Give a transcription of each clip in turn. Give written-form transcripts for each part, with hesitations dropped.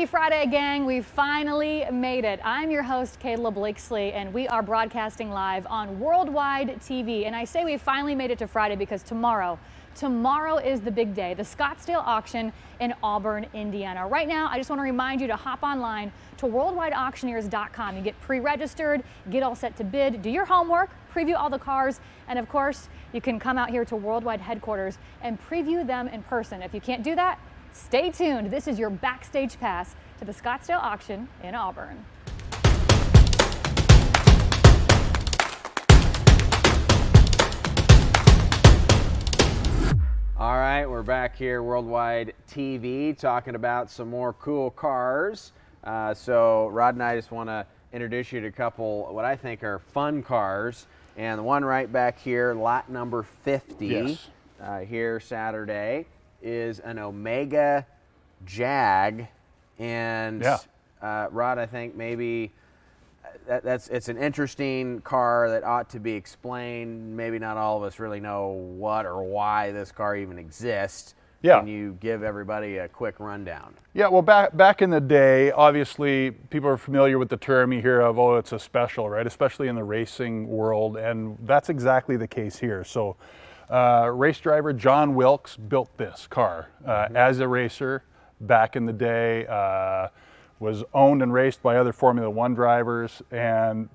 Happy Friday, gang. We finally made it. I'm your host, Kayla Blakeslee, and we are broadcasting live on Worldwide TV. And I say we finally made it to Friday because tomorrow is the big day, the Scottsdale auction in Auburn, Indiana. Right now, I just want to remind you to hop online to worldwideauctioneers.com. You get pre-registered, get all set to bid, do your homework, preview all the cars, and of course, you can come out here to Worldwide headquarters and preview them in person. If you can't do that, stay tuned. This is your backstage pass to the Scottsdale auction in Auburn. All right, we're back here, Worldwide TV, talking about some more cool cars. So Rod and I just want to introduce you to a couple what I think are fun cars. And the one right back here, lot number 50, yes. Here Saturday, is an Omega Jag, and Rod, I think maybe it's an interesting car that ought to be explained. Maybe not all of us really know what or why this car even exists. Yeah. Can you give everybody a quick rundown? Yeah, well, back in the day, obviously, people are familiar with the term. You hear of, oh, it's a special, right? Especially in the racing world, and that's exactly the case here. So race driver John Wilkes built this car as a racer back in the day, was owned and raced by other Formula One drivers, and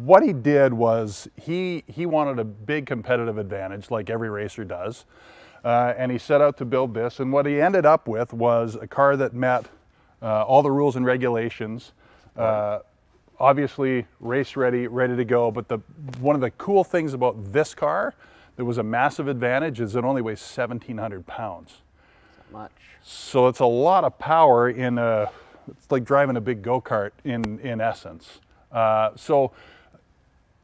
what he did was he wanted a big competitive advantage like every racer does, and he set out to build this, and what he ended up with was a car that met all the rules and regulations, obviously race ready to go, but one of the cool things about this car that was a massive advantage is it only weighs 1,700 pounds. Not much. So it's a lot of power it's like driving a big go-kart in essence. So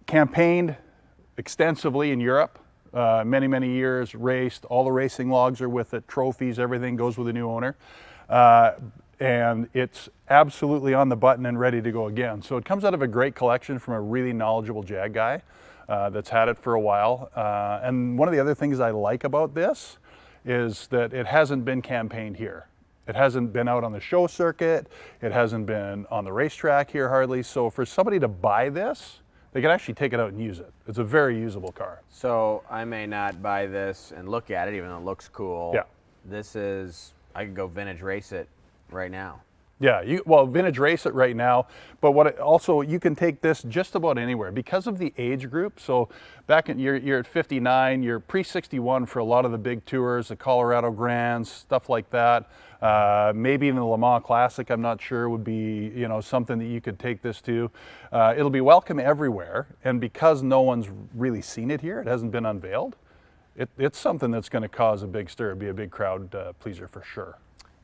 campaigned extensively in Europe, many years, raced, all the racing logs are with it, trophies, everything goes with the new owner. And it's absolutely on the button and ready to go again. So it comes out of a great collection from a really knowledgeable Jag guy that's had it for a while. And one of the other things I like about this is that it hasn't been campaigned here. It hasn't been out on the show circuit. It hasn't been on the racetrack here hardly. So for somebody to buy this, they can actually take it out and use it. It's a very usable car. So I may not buy this and look at it, even though it looks cool. Yeah. I could go vintage race it right now. Yeah, vintage race it right now, but also you can take this just about anywhere because of the age group. So you're at 59, you're pre-61 for a lot of the big tours, the Colorado Grands, stuff like that. Maybe even the Le Mans Classic, I'm not sure, would be something that you could take this to. It'll be welcome everywhere, and because no one's really seen it here, it hasn't been unveiled. It's something that's going to cause a big stir, be a big crowd pleaser for sure.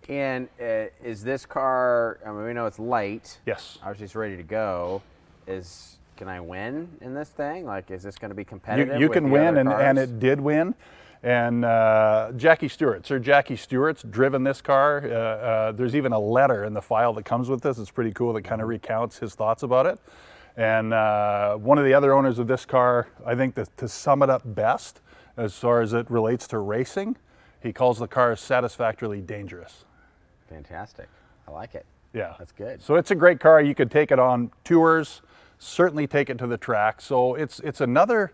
And is this car, I mean, we know it's light. Yes. Obviously it's ready to go. Can I win in this thing? Like, is this going to be competitive? You can win, and it it did win. And Sir Jackie Stewart's driven this car. There's even a letter in the file that comes with this. It's pretty cool. That kind of recounts his thoughts about it. And one of the other owners of this car, I think that to sum it up best, as far as it relates to racing, he calls the car satisfactorily dangerous. Fantastic. I like it. Yeah. That's good. So it's a great car. You could take it on tours, certainly take it to the track. So it's another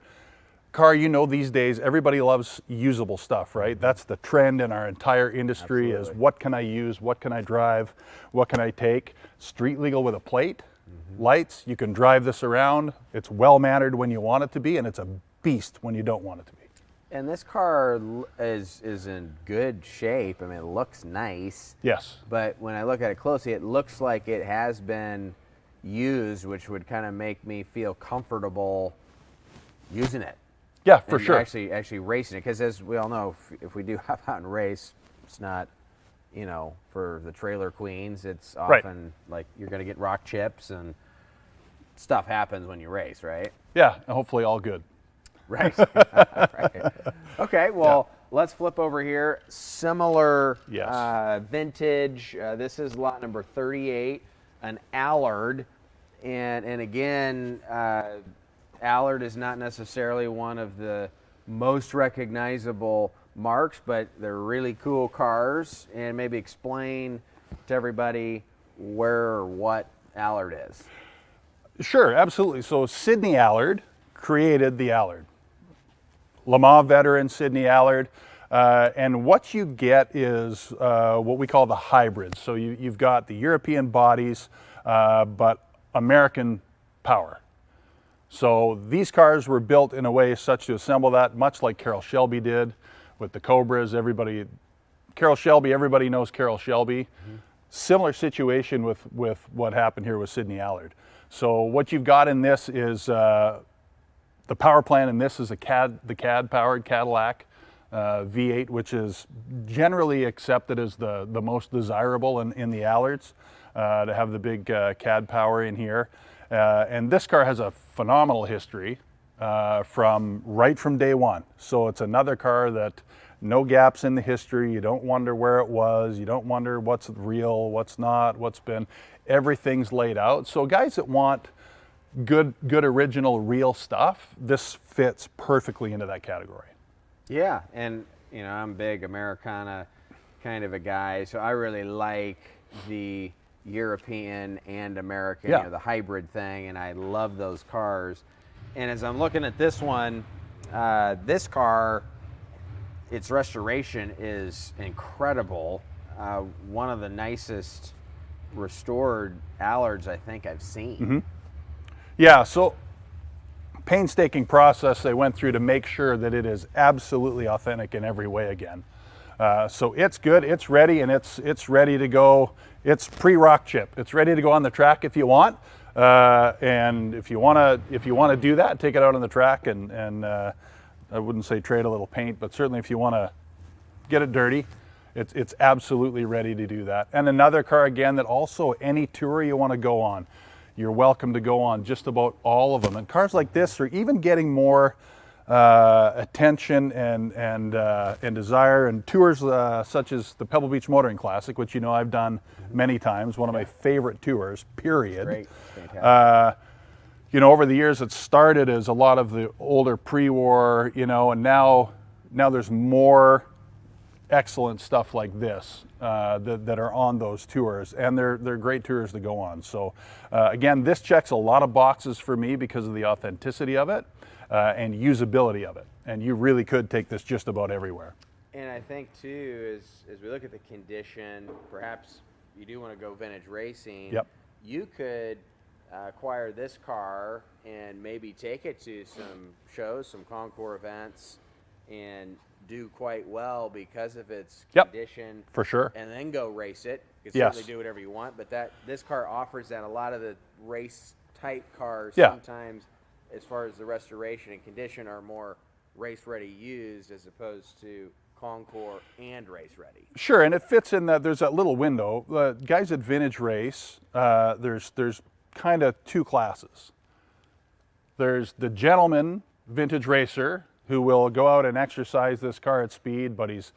car, these days, everybody loves usable stuff, right? That's the trend in our entire industry. Absolutely. Is what can I use? What can I drive? What can I take? Street legal with a plate, lights, you can drive this around. It's well mannered when you want it to be, and it's a beast when you don't want it to be. And this car is in good shape. I mean, it looks nice. Yes. But when I look at it closely, it looks like it has been used, which would kind of make me feel comfortable using it. Yeah, for sure. Actually racing it, because as we all know, if we do hop out and race, it's not, for the trailer queens, it's often like you're going to get rock chips and stuff happens when you race, right? Yeah, and hopefully all good. Right. Right. Okay, well, let's flip over here. Similar vintage. This is lot number 38, an Allard. And again, Allard is not necessarily one of the most recognizable marks, but they're really cool cars. And maybe explain to everybody where or what Allard is? Sure, absolutely. So Sidney Allard created the Allard. Le Mans veteran Sidney Allard. And what you get is what we call the hybrid. So you've got the European bodies, but American power. So these cars were built in a way such to assemble that, much like Carroll Shelby did with the Cobras. Carroll Shelby, everybody knows Carroll Shelby. Mm-hmm. Similar situation with what happened here with Sidney Allard. So what you've got in this is the power plant in this is the CAD-powered Cadillac V8, which is generally accepted as the most desirable in the Allards, to have the big CAD power in here. And this car has a phenomenal history right from day one. So it's another car that no gaps in the history. You don't wonder where it was. You don't wonder what's real, what's not, what's been. Everything's laid out. So guys that want good original real stuff, this fits perfectly into that category. Yeah, and you know, I'm a big Americana kind of a guy, so I really like the European and American, yeah. You know, the hybrid thing, and I love those cars. And as I'm looking at this one, this car, its restoration is incredible. One of the nicest restored Allards I think I've seen. Mm-hmm. Yeah, so painstaking process they went through to make sure that it is absolutely authentic in every way again. So it's good, it's ready, and it's ready to go. It's pre-rock chip. It's ready to go on the track if you want. And if you want to do that, take it out on the track and I wouldn't say trade a little paint, but certainly if you want to get it dirty, it's absolutely ready to do that. And another car again that also any tour you want to go on, you're welcome to go on just about all of them. And cars like this are even getting more attention and desire, and tours such as the Pebble Beach Motoring Classic, which you know I've done many times, one of my favorite tours, period. Great, fantastic. You know, over the years it started as a lot of the older pre-war, you know, and now there's more excellent stuff like this that are on those tours, and they're great tours to go on. So again, this checks a lot of boxes for me because of the authenticity of it and usability of it, and you really could take this just about everywhere. And I think too, as we look at the condition, perhaps you do want to go vintage racing. Yep. You could acquire this car and maybe take it to some shows, some concours events, and do quite well because of its condition. For sure. And then go race it. You can certainly do whatever you want, but this car offers that. A lot of the race type cars sometimes, as far as the restoration and condition, are more race ready used as opposed to concours and race ready. Sure, and it fits in that there's that little window. Guys at vintage race, there's kind of two classes. There's the gentleman vintage racer who will go out and exercise this car at speed, but he's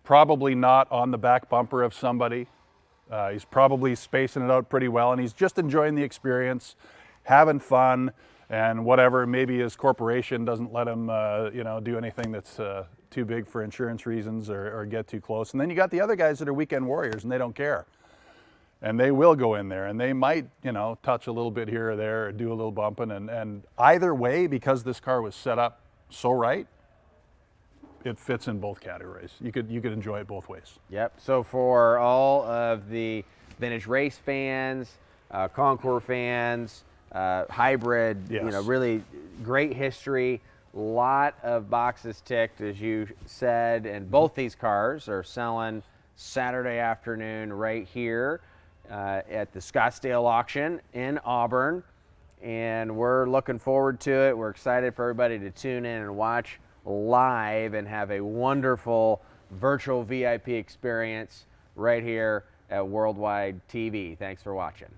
probably not on the back bumper of somebody. He's probably spacing it out pretty well, and he's just enjoying the experience, having fun, and whatever. Maybe his corporation doesn't let him, do anything that's too big for insurance reasons or get too close. And then you got the other guys that are weekend warriors, and they don't care. And they will go in there, and they might, touch a little bit here or there, or do a little bumping. And either way, because this car was set up so right, it fits in both categories. You could enjoy it both ways. Yep. So for all of the vintage race fans, concours fans, hybrid, really great history. Lot of boxes ticked, as you said, and both these cars are selling Saturday afternoon right here at the Scottsdale auction in Auburn, and we're looking forward to it. We're excited for everybody to tune in and watch live and have a wonderful virtual VIP experience right here at Worldwide TV. Thanks for watching.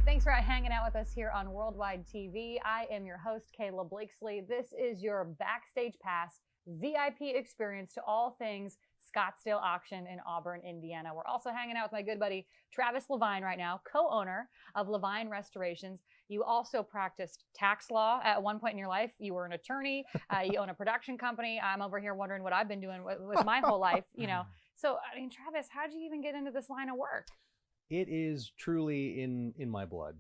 Thanks for hanging out with us here on Worldwide TV. I am your host, Kayla Blakeslee. This is your Backstage Pass VIP experience to all things Scottsdale auction in Auburn, Indiana. We're also hanging out with my good buddy Travis Levine right now, co-owner of Levine Restorations. You also practiced tax law at one point in your life. You were an attorney. You own a production company. I'm over here wondering what I've been doing with my whole life, you know. So, I mean, Travis, how did you even get into this line of work? It is truly in my blood.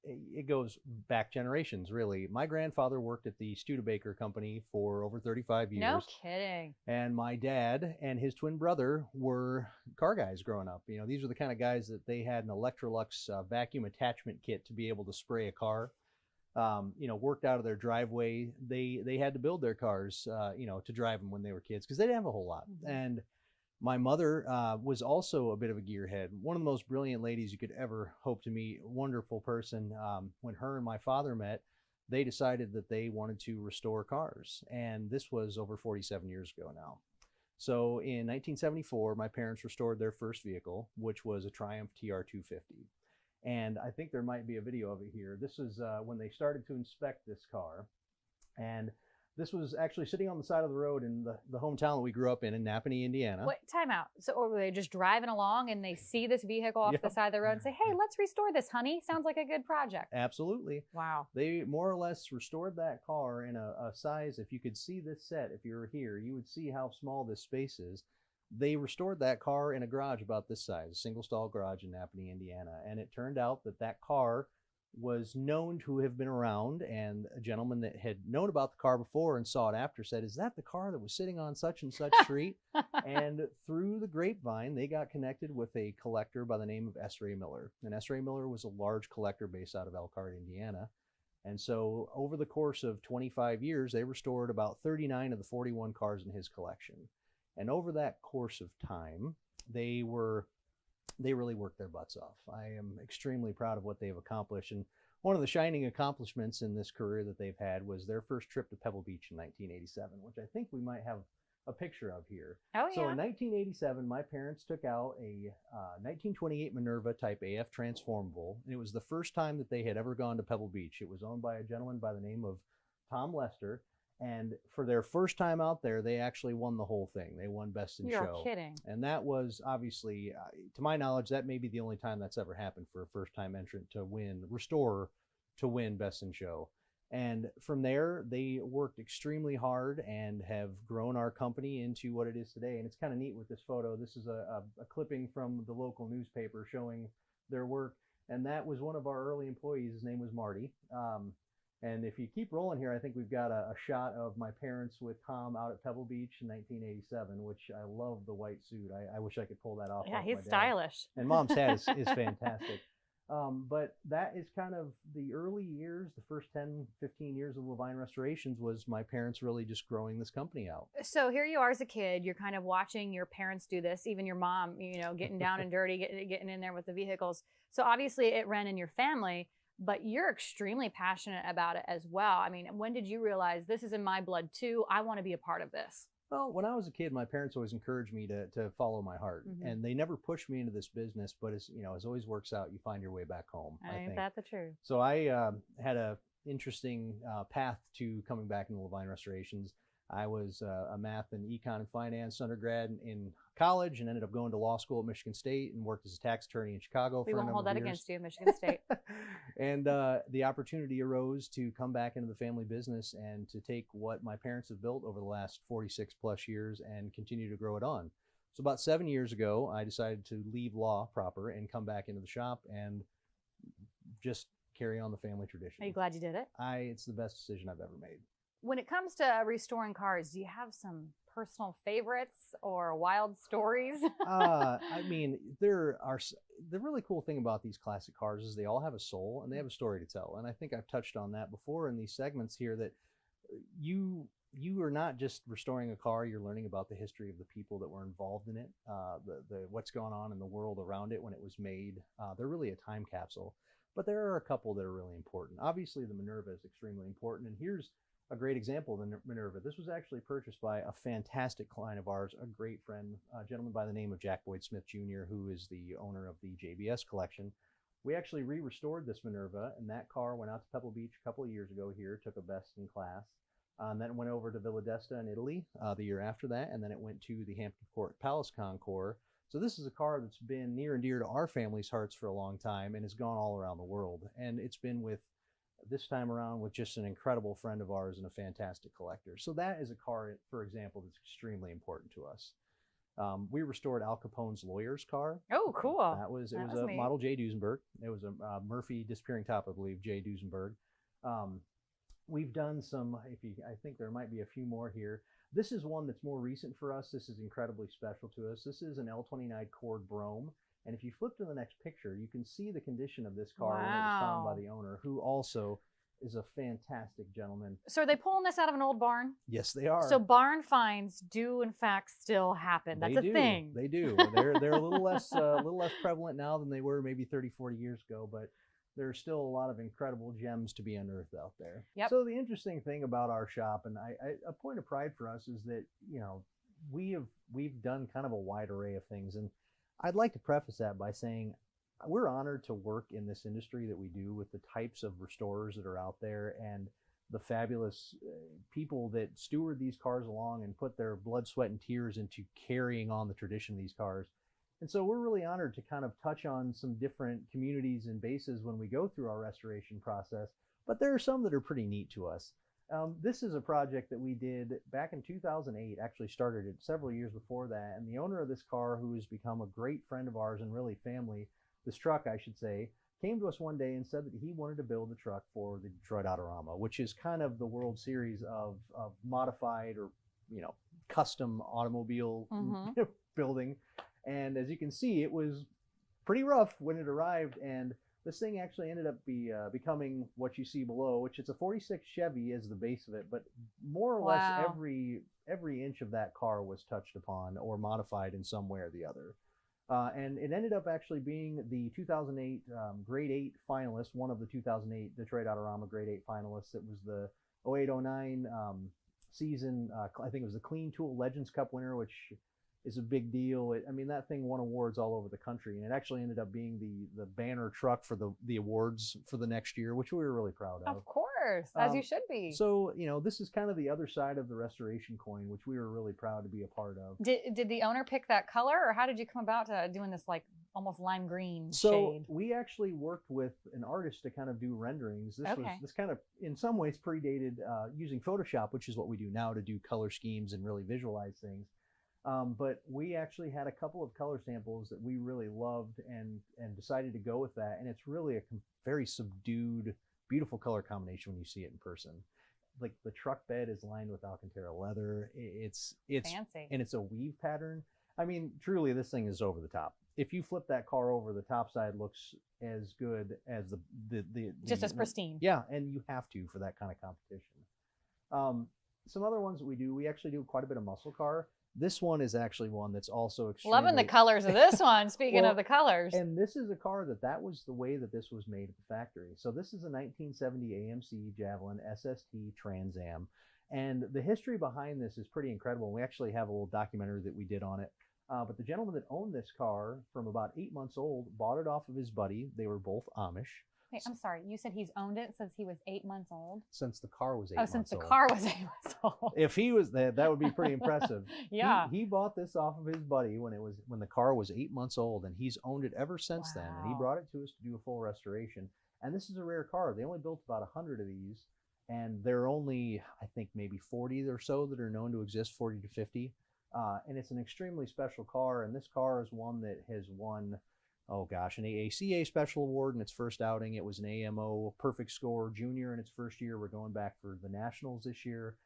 It goes back generations, really. My grandfather worked at the Studebaker Company for over 35 years. No kidding. And my dad and his twin brother were car guys growing up. You know, these were the kind of guys that they had an Electrolux vacuum attachment kit to be able to spray a car. You know, worked out of their driveway. They had to build their cars, you know, to drive them when they were kids because they didn't have a whole lot. And my mother was also a bit of a gearhead. One of the most brilliant ladies you could ever hope to meet. Wonderful person. When her and my father met, they decided that they wanted to restore cars. And this was over 47 years ago now. So in 1974, my parents restored their first vehicle, which was a Triumph TR250. And I think there might be a video of it here. This is when they started to inspect this car. And this was actually sitting on the side of the road in the hometown that we grew up in Napanee, Indiana. Wait, time out. So were they just driving along and they see this vehicle off the side of the road and say, hey, let's restore this, honey. Sounds like a good project. Absolutely. Wow. They more or less restored that car in a size, if you could see this set, if you were here, you would see how small this space is. They restored that car in a garage about this size, a single stall garage in Napanee, Indiana. And it turned out that that car was known to have been around, and a gentleman that had known about the car before and saw it after said, is that the car that was sitting on such and such street? And through the grapevine, they got connected with a collector by the name of S. Ray Miller. And S. Ray Miller was a large collector based out of Elkhart, Indiana. And so over the course of 25 years, they restored about 39 of the 41 cars in his collection. And over that course of time, they really worked their butts off. I am extremely proud of what they've accomplished. And one of the shining accomplishments in this career that they've had was their first trip to Pebble Beach in 1987, which I think we might have a picture of here. Oh, yeah. So in 1987, my parents took out a 1928 Minerva Type AF Transformable. And it was the first time that they had ever gone to Pebble Beach. It was owned by a gentleman by the name of Tom Lester. And for their first time out there, they actually won the whole thing. They won Best in Show. You're kidding. And that was obviously, to my knowledge, that may be the only time that's ever happened for a first-time entrant to win, restorer to win Best in Show. And from there, they worked extremely hard and have grown our company into what it is today. And it's kind of neat with this photo. This is a clipping from the local newspaper showing their work. And that was one of our early employees. His name was Marty. And if you keep rolling here, I think we've got a shot of my parents with Tom out at Pebble Beach in 1987, which I love the white suit. I wish I could pull that off. Yeah, he's stylish. And Mom's hat is fantastic. But that is kind of the early years, the first 10, 15 years of Levine Restorations was my parents really just growing this company out. So here you are as a kid, you're kind of watching your parents do this, even your mom, you know, getting down and dirty, getting in there with the vehicles. So obviously it ran in your family. But you're extremely passionate about it as well. I mean, when did you realize this is in my blood too? I want to be a part of this. Well, when I was a kid, my parents always encouraged me to follow my heart. And they never pushed me into this business, but as you know, as always works out, you find your way back home. Ain't that the truth? So I had a interesting path to coming back into Levine Restorations. I was a math and econ and finance undergrad in college and ended up going to law school at Michigan State and worked as a tax attorney in Chicago for a number of years. We won't hold that against you, Michigan State. And the opportunity arose to come back into the family business and to take what my parents have built over the last 46 plus years and continue to grow it on. So about 7 years ago, I decided to leave law proper and come back into the shop and just carry on the family tradition. Are you glad you did it? It's the best decision I've ever made. When it comes to restoring cars, do you have some personal favorites or wild stories? I mean, the really cool thing about these classic cars is they all have a soul and they have a story to tell. And I think I've touched on that before in these segments here, that you are not just restoring a car, you're learning about the history of the people that were involved in it, what's going on in the world around it when it was made. They're really a time capsule. But there are a couple that are really important. Obviously, the Minerva is extremely important. And here's a great example of the Minerva. This was actually purchased by a fantastic client of ours, a great friend, a gentleman by the name of Jack Boyd Smith Jr., who is the owner of the JBS collection. We actually re-restored this Minerva, and that car went out to Pebble Beach a couple of years ago here, took a best in class. And then it went over to Villa d'Este in Italy the year after that, and then it went to the Hampton Court Palace Concours. So this is a car that's been near and dear to our family's hearts for a long time and has gone all around the world. And it's been with, this time around, with just an incredible friend of ours and a fantastic collector. So that is a car, for example, that's extremely important to us. We restored Al Capone's lawyer's car. Oh, cool. It was That a was neat. model J. Duesenberg. It was a Murphy disappearing top, I believe, J. Duesenberg. We've done some, I think there might be a few more here. This is one that's more recent for us. This is incredibly special to us. This is an L29 Cord Brome. And if you flip to the next picture, you can see the condition of this car when it was found by the owner, who also is a fantastic gentleman. So are they pulling this out of an old barn? Yes, they are. So barn finds do in fact still happen. That's a thing. They do. They're a little less prevalent now than they were maybe 30, 40 years ago, but there's still a lot of incredible gems to be unearthed out there. Yep. So the interesting thing about our shop, and a point of pride for us, is that, you know, we've done kind of a wide array of things, and I'd like to preface that by saying we're honored to work in this industry that we do, with the types of restorers that are out there and the fabulous people that steward these cars along and put their blood, sweat, and tears into carrying on the tradition of these cars. And so we're really honored to kind of touch on some different communities and bases when we go through our restoration process, but there are some that are pretty neat to us. This is a project that we did back in 2008, actually started it several years before that, and the owner of this car, who has become a great friend of ours and really family, this truck I should say, came to us one day and said that he wanted to build a truck for the Detroit Autorama, which is kind of the World Series of modified or, you know, custom automobile building. And as you can see, it was pretty rough when it arrived, and this thing actually ended up becoming what you see below, which is a 46 Chevy as the base of it, but more or less every inch of that car was touched upon or modified in some way or the other. And it ended up actually being the 2008 Grade 8 finalist, one of the 2008 Detroit Autorama Grade 8 finalists. It was the 08-09 season, I think it was the Clean Tool Legends Cup winner, which is a big deal. I mean, that thing won awards all over the country, and it actually ended up being the banner truck for the awards for the next year, which we were really proud of. Of course, as you should be. So, you know, this is kind of the other side of the restoration coin, which we were really proud to be a part of. Did the owner pick that color, or how did you come about to doing this like almost lime green so shade? We actually worked with an artist to kind of do renderings. This kind of in some ways predated using Photoshop, which is what we do now to do color schemes and really visualize things. But we actually had a couple of color samples that we really loved and decided to go with that. And it's really a very subdued, beautiful color combination when you see it in person. Like the truck bed is lined with Alcantara leather. It's fancy, and it's a weave pattern. I mean, truly, this thing is over the top. If you flip that car over, the top side looks as good as the just as pristine. Yeah, and you have to for that kind of competition. Some other ones that we actually do quite a bit of muscle car. This one is actually one that's also extremely... Loving the colors of this one, speaking of the colors. And this is a car that was the way that this was made at the factory. So this is a 1970 AMC Javelin SST Trans Am. And the history behind this is pretty incredible. We actually have a little documentary that we did on it. But the gentleman that owned this car from about 8 months old bought it off of his buddy. They were both Amish. Wait, I'm sorry. You said he's owned it since he was 8 months old? Since the car was 8 months old. Oh, since the car was 8 months old. If he was that would be pretty impressive. Yeah. He bought this off of his buddy when the car was 8 months old, and he's owned it ever since then. And he brought it to us to do a full restoration. And this is a rare car. They only built about 100 of these, and there are only, I think, maybe 40 or so that are known to exist, 40 to 50. And it's an extremely special car. And this car is one that has won, oh gosh, an AACA special award in its first outing. It was an AMO perfect score junior in its first year. We're going back for the Nationals this year.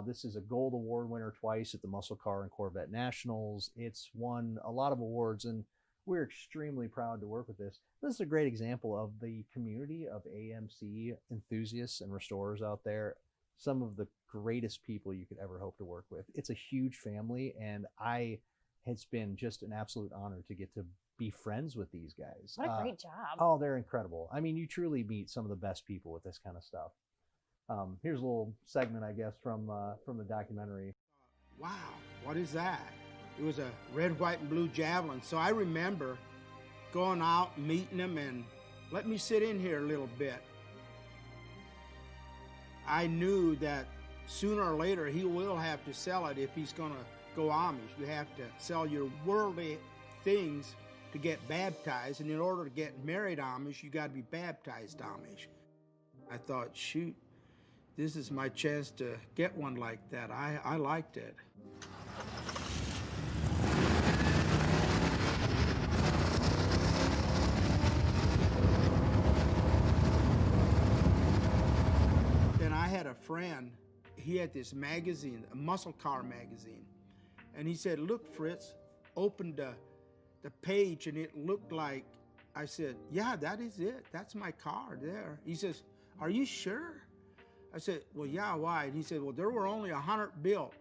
This is a gold award winner twice at the Muscle Car and Corvette Nationals. It's won a lot of awards, and we're extremely proud to work with this. This is a great example of the community of AMC enthusiasts and restorers out there. Some of the greatest people you could ever hope to work with. It's a huge family, and it's been just an absolute honor to get to be friends with these guys. What a great job. Oh, they're incredible. I mean, you truly meet some of the best people with this kind of stuff. Here's a little segment, I guess, from the documentary. Wow, what is that? It was a red, white, and blue Javelin. So I remember going out, meeting them, and let me sit in here a little bit. I knew that sooner or later he will have to sell it if he's going to go Amish. You have to sell your worldly things to get baptized, and in order to get married Amish, you got to be baptized Amish. I thought, shoot, this is my chance to get one like that. I liked it. Then I had a friend, he had this magazine, a muscle car magazine, and he said, look, Fritz, opened the page and it looked like, I said, yeah, that is it. That's my car there. He says, are you sure? I said, well, yeah, why? And he said, well, there were only 100 built.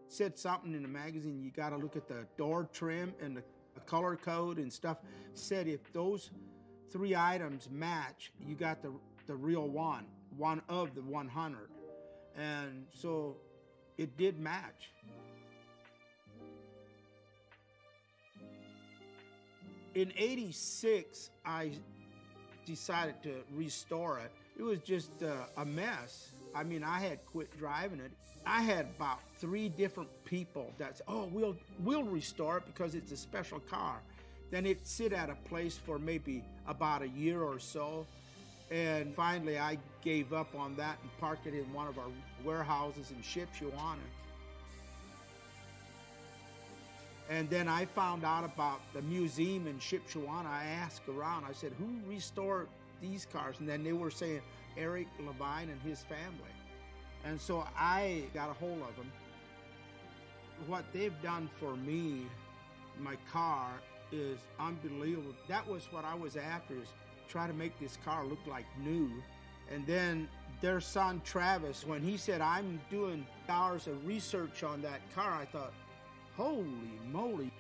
Said something in the magazine, you got to look at the door trim and the color code and stuff. Said if those 3 items match, you got the real one of the 100. And so it did match. In '86, I decided to restore it. It was just a mess. I mean, I had quit driving it. I had about 3 different people that said, oh, we'll restore it because it's a special car. Then it'd sit at a place for maybe about a year or so. And finally, I gave up on that and parked it in one of our warehouses in Shipshewana. And then I found out about the museum in Shipshewana. I asked around, I said, who restored these cars? And then they were saying Eric Levine and his family. And so I got a hold of them. What they've done for me, my car, is unbelievable. That was what I was after, is try to make this car look like new. And then their son Travis, when he said, I'm doing hours of research on that car, I thought, holy moly.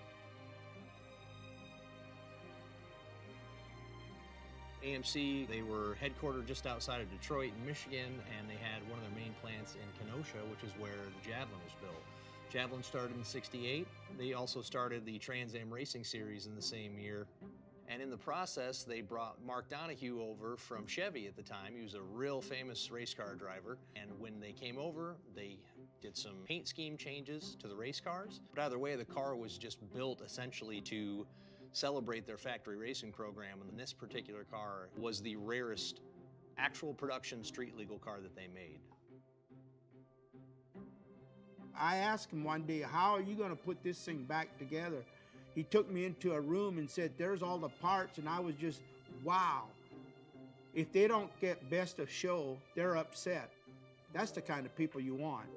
AMC, they were headquartered just outside of Detroit in Michigan, and they had one of their main plants in Kenosha, which is where the Javelin was built. Javelin started in '68. They also started the Trans Am Racing Series in the same year. And in the process, they brought Mark Donohue over from Chevy at the time. He was a real famous race car driver. And when they came over, they did some paint scheme changes to the race cars. But either way, the car was just built essentially to celebrate their factory racing program. And this particular car was the rarest actual production street legal car that they made. I asked him one day, how are you going to put this thing back together? He took me into a room and said, there's all the parts, and I was just, wow. If they don't get best of show, they're upset. That's the kind of people you want.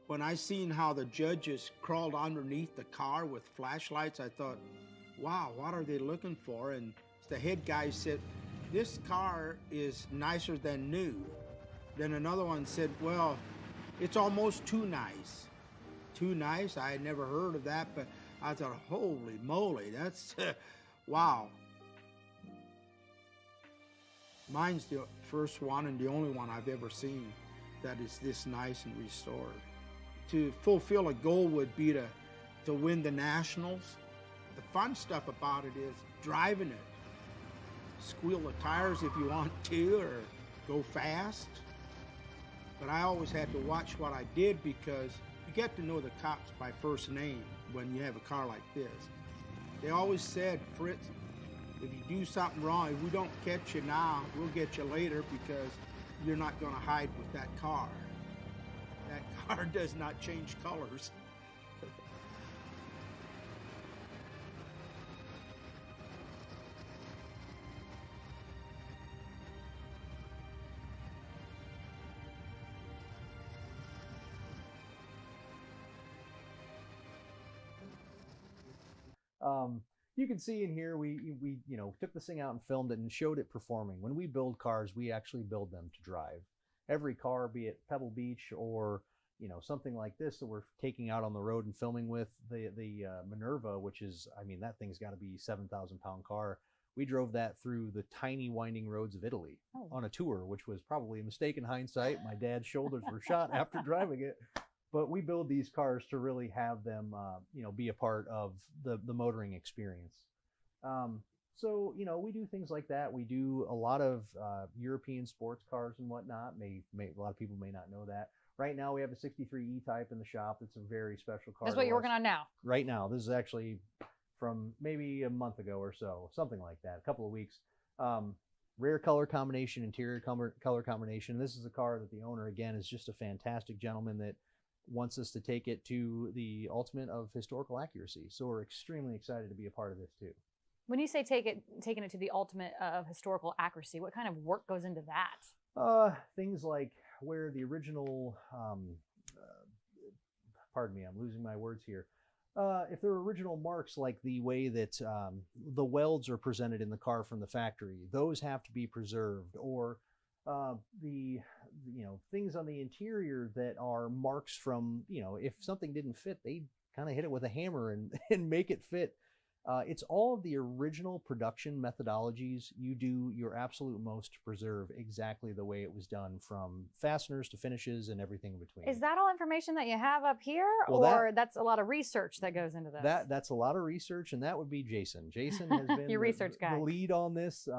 When I seen how the judges crawled underneath the car with flashlights, I thought, wow, what are they looking for? And the head guy said, this car is nicer than new. Then another one said, well, it's almost too nice. Too nice? I had never heard of that, but I thought, holy moly, that's, wow. Mine's the first one and the only one I've ever seen that is this nice and restored. To fulfill a goal would be to win the Nationals. The fun stuff about it is driving it. Squeal the tires if you want to, or go fast. But I always had to watch what I did, because you get to know the cops by first name when you have a car like this. They always said, Fritz, if you do something wrong, if we don't catch you now, we'll get you later, because you're not going to hide with that car. That car does not change colors. You can see in here, we took this thing out and filmed it and showed it performing. When we build cars, we actually build them to drive. Every car, be it Pebble Beach or something like this that we're taking out on the road and filming with, the Minerva, which is, I mean, that thing's got to be 7,000-pound car. We drove that through the tiny winding roads of Italy on a tour, which was probably a mistake in hindsight. My dad's shoulders were shot after driving it. But we build these cars to really have them, be a part of the motoring experience. So, you know, we do things like that. We do a lot of European sports cars and whatnot. A lot of people may not know that. Right now, we have a 63 E-Type in the shop. It's a very special car. That's what you're working on now? Right now. This is actually from maybe a month ago or so, something like that, a couple of weeks. Rare color combination, interior color combination. This is a car that the owner, again, is just a fantastic gentleman that wants us to take it to the ultimate of historical accuracy. So we're extremely excited to be a part of this too. When you say taking it to the ultimate of historical accuracy, what kind of work goes into that? Things like where the original, pardon me, I'm losing my words here. If there are original marks, like the way that the welds are presented in the car from the factory, those have to be preserved, or the things on the interior that are marks from, if something didn't fit, they kind of hit it with a hammer and make it fit. It's all of the original production methodologies. You do your absolute most to preserve exactly the way it was done, from fasteners to finishes and everything in between. Is that all information that you have up here? Well, or that's a lot of research that goes into this? That's a lot of research, and that would be Jason. Jason has been your research guy. The lead on this.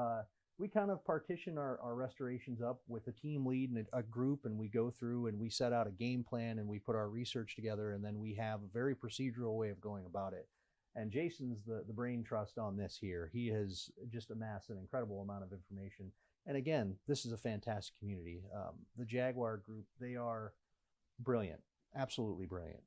We kind of partition our restorations up with a team lead and a group, and we go through and we set out a game plan and we put our research together, and then we have a very procedural way of going about it. And Jason's the brain trust on this here. He has just amassed an incredible amount of information. And again, this is a fantastic community. The Jaguar group, they are brilliant, absolutely brilliant.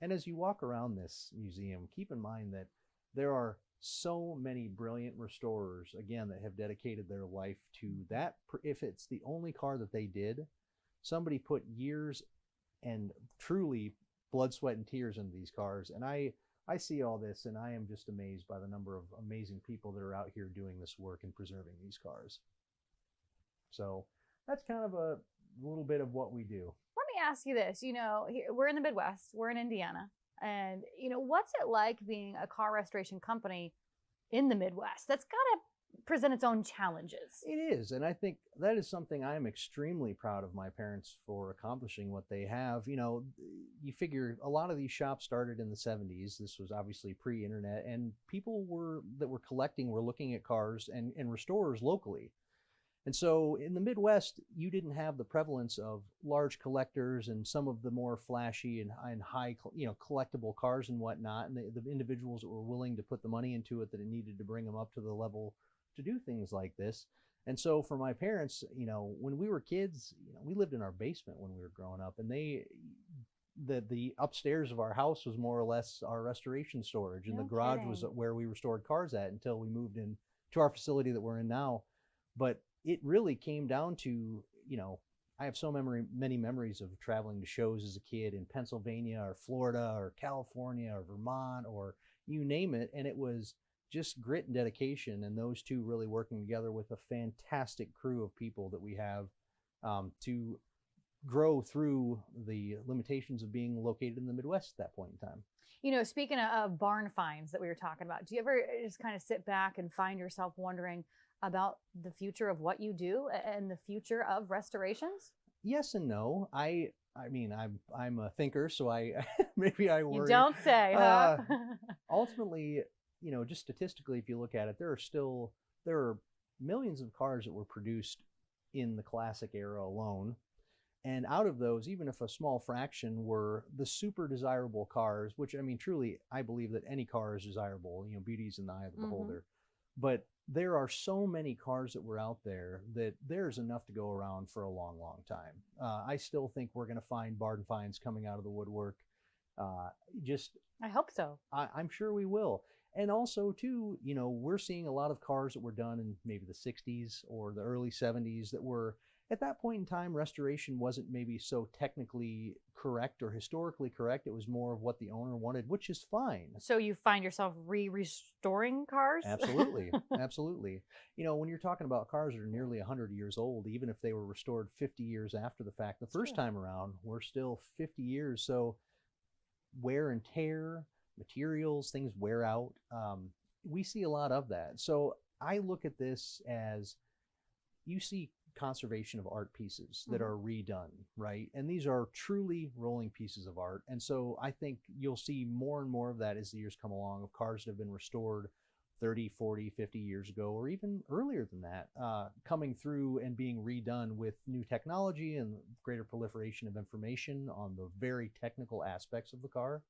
And as you walk around this museum, keep in mind that there are so many brilliant restorers, again, that have dedicated their life to that. If it's the only car that they did, somebody put years and truly blood, sweat, and tears into these cars. And I see all this, and I am just amazed by the number of amazing people that are out here doing this work and preserving these cars. So that's kind of a little bit of what we do. Let me ask you this. We're in the Midwest. We're in Indiana. And, what's it like being a car restoration company in the Midwest? That's got to present its own challenges. It is, and I think that is something I am extremely proud of my parents for accomplishing what they have. You figure a lot of these shops started in the 70s. This was obviously pre-internet, and people that were collecting were looking at cars and restorers locally. And so in the Midwest, you didn't have the prevalence of large collectors and some of the more flashy and high, collectible cars and whatnot, and the individuals that were willing to put the money into it that it needed to bring them up to the level to do things like this. And so for my parents, when we were kids, we lived in our basement when we were growing up, and the upstairs of our house was more or less our restoration storage, and No the garage kidding. was where we restored cars at until we moved in to our facility that we're in now. But it really came down to, I have so many memories of traveling to shows as a kid in Pennsylvania or Florida or California or Vermont or you name it, and it was just grit and dedication, and those two really working together with a fantastic crew of people that we have to grow through the limitations of being located in the Midwest at that point in time. Speaking of barn finds that we were talking about, do you ever just kind of sit back and find yourself wondering about the future of what you do and the future of restorations? Yes and no. I mean, I'm a thinker, so maybe I worry. You don't say, huh? Ultimately, just statistically, if you look at it, there are millions of cars that were produced in the classic era alone. And out of those, even if a small fraction were the super desirable cars, which, truly, I believe that any car is desirable, beauty's in the eye of the beholder. But there are so many cars that were out there that there's enough to go around for a long, long time. I still think we're going to find barn finds coming out of the woodwork. I hope so. I'm sure we will. And also, too, we're seeing a lot of cars that were done in maybe the 60s or the early 70s that were, at that point in time, restoration wasn't maybe so technically correct or historically correct. It was more of what the owner wanted, which is fine. So you find yourself restoring cars? Absolutely. Absolutely. When you're talking about cars that are nearly 100 years old, even if they were restored 50 years after the fact, the first time around, we're still 50 years. So wear and tear, materials, things wear out. We see a lot of that. So I look at this as, you see conservation of art pieces that are redone, right? And these are truly rolling pieces of art. And so I think you'll see more and more of that as the years come along, of cars that have been restored 30, 40, 50 years ago, or even earlier than that, coming through and being redone with new technology and greater proliferation of information on the very technical aspects of the car.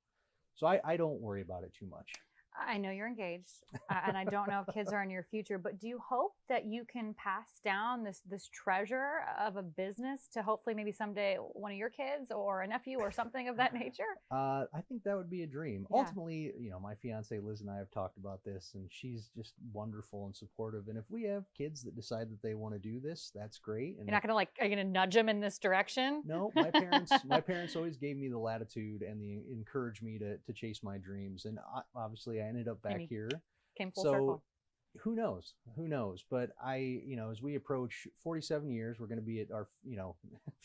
So I don't worry about it too much. I know you're engaged, and I don't know if kids are in your future, but do you hope that you can pass down this treasure of a business to hopefully maybe someday one of your kids or a nephew or something of that nature? I think that would be a dream. Yeah. Ultimately, my fiance Liz and I have talked about this, and she's just wonderful and supportive. And if we have kids that decide that they want to do this, that's great. And You're not gonna are you gonna nudge them in this direction? No, my parents always gave me the latitude and encouraged me to chase my dreams. And obviously, I ended up back here. Came full circle. Who knows? But as we approach 47 years, we're going to be at our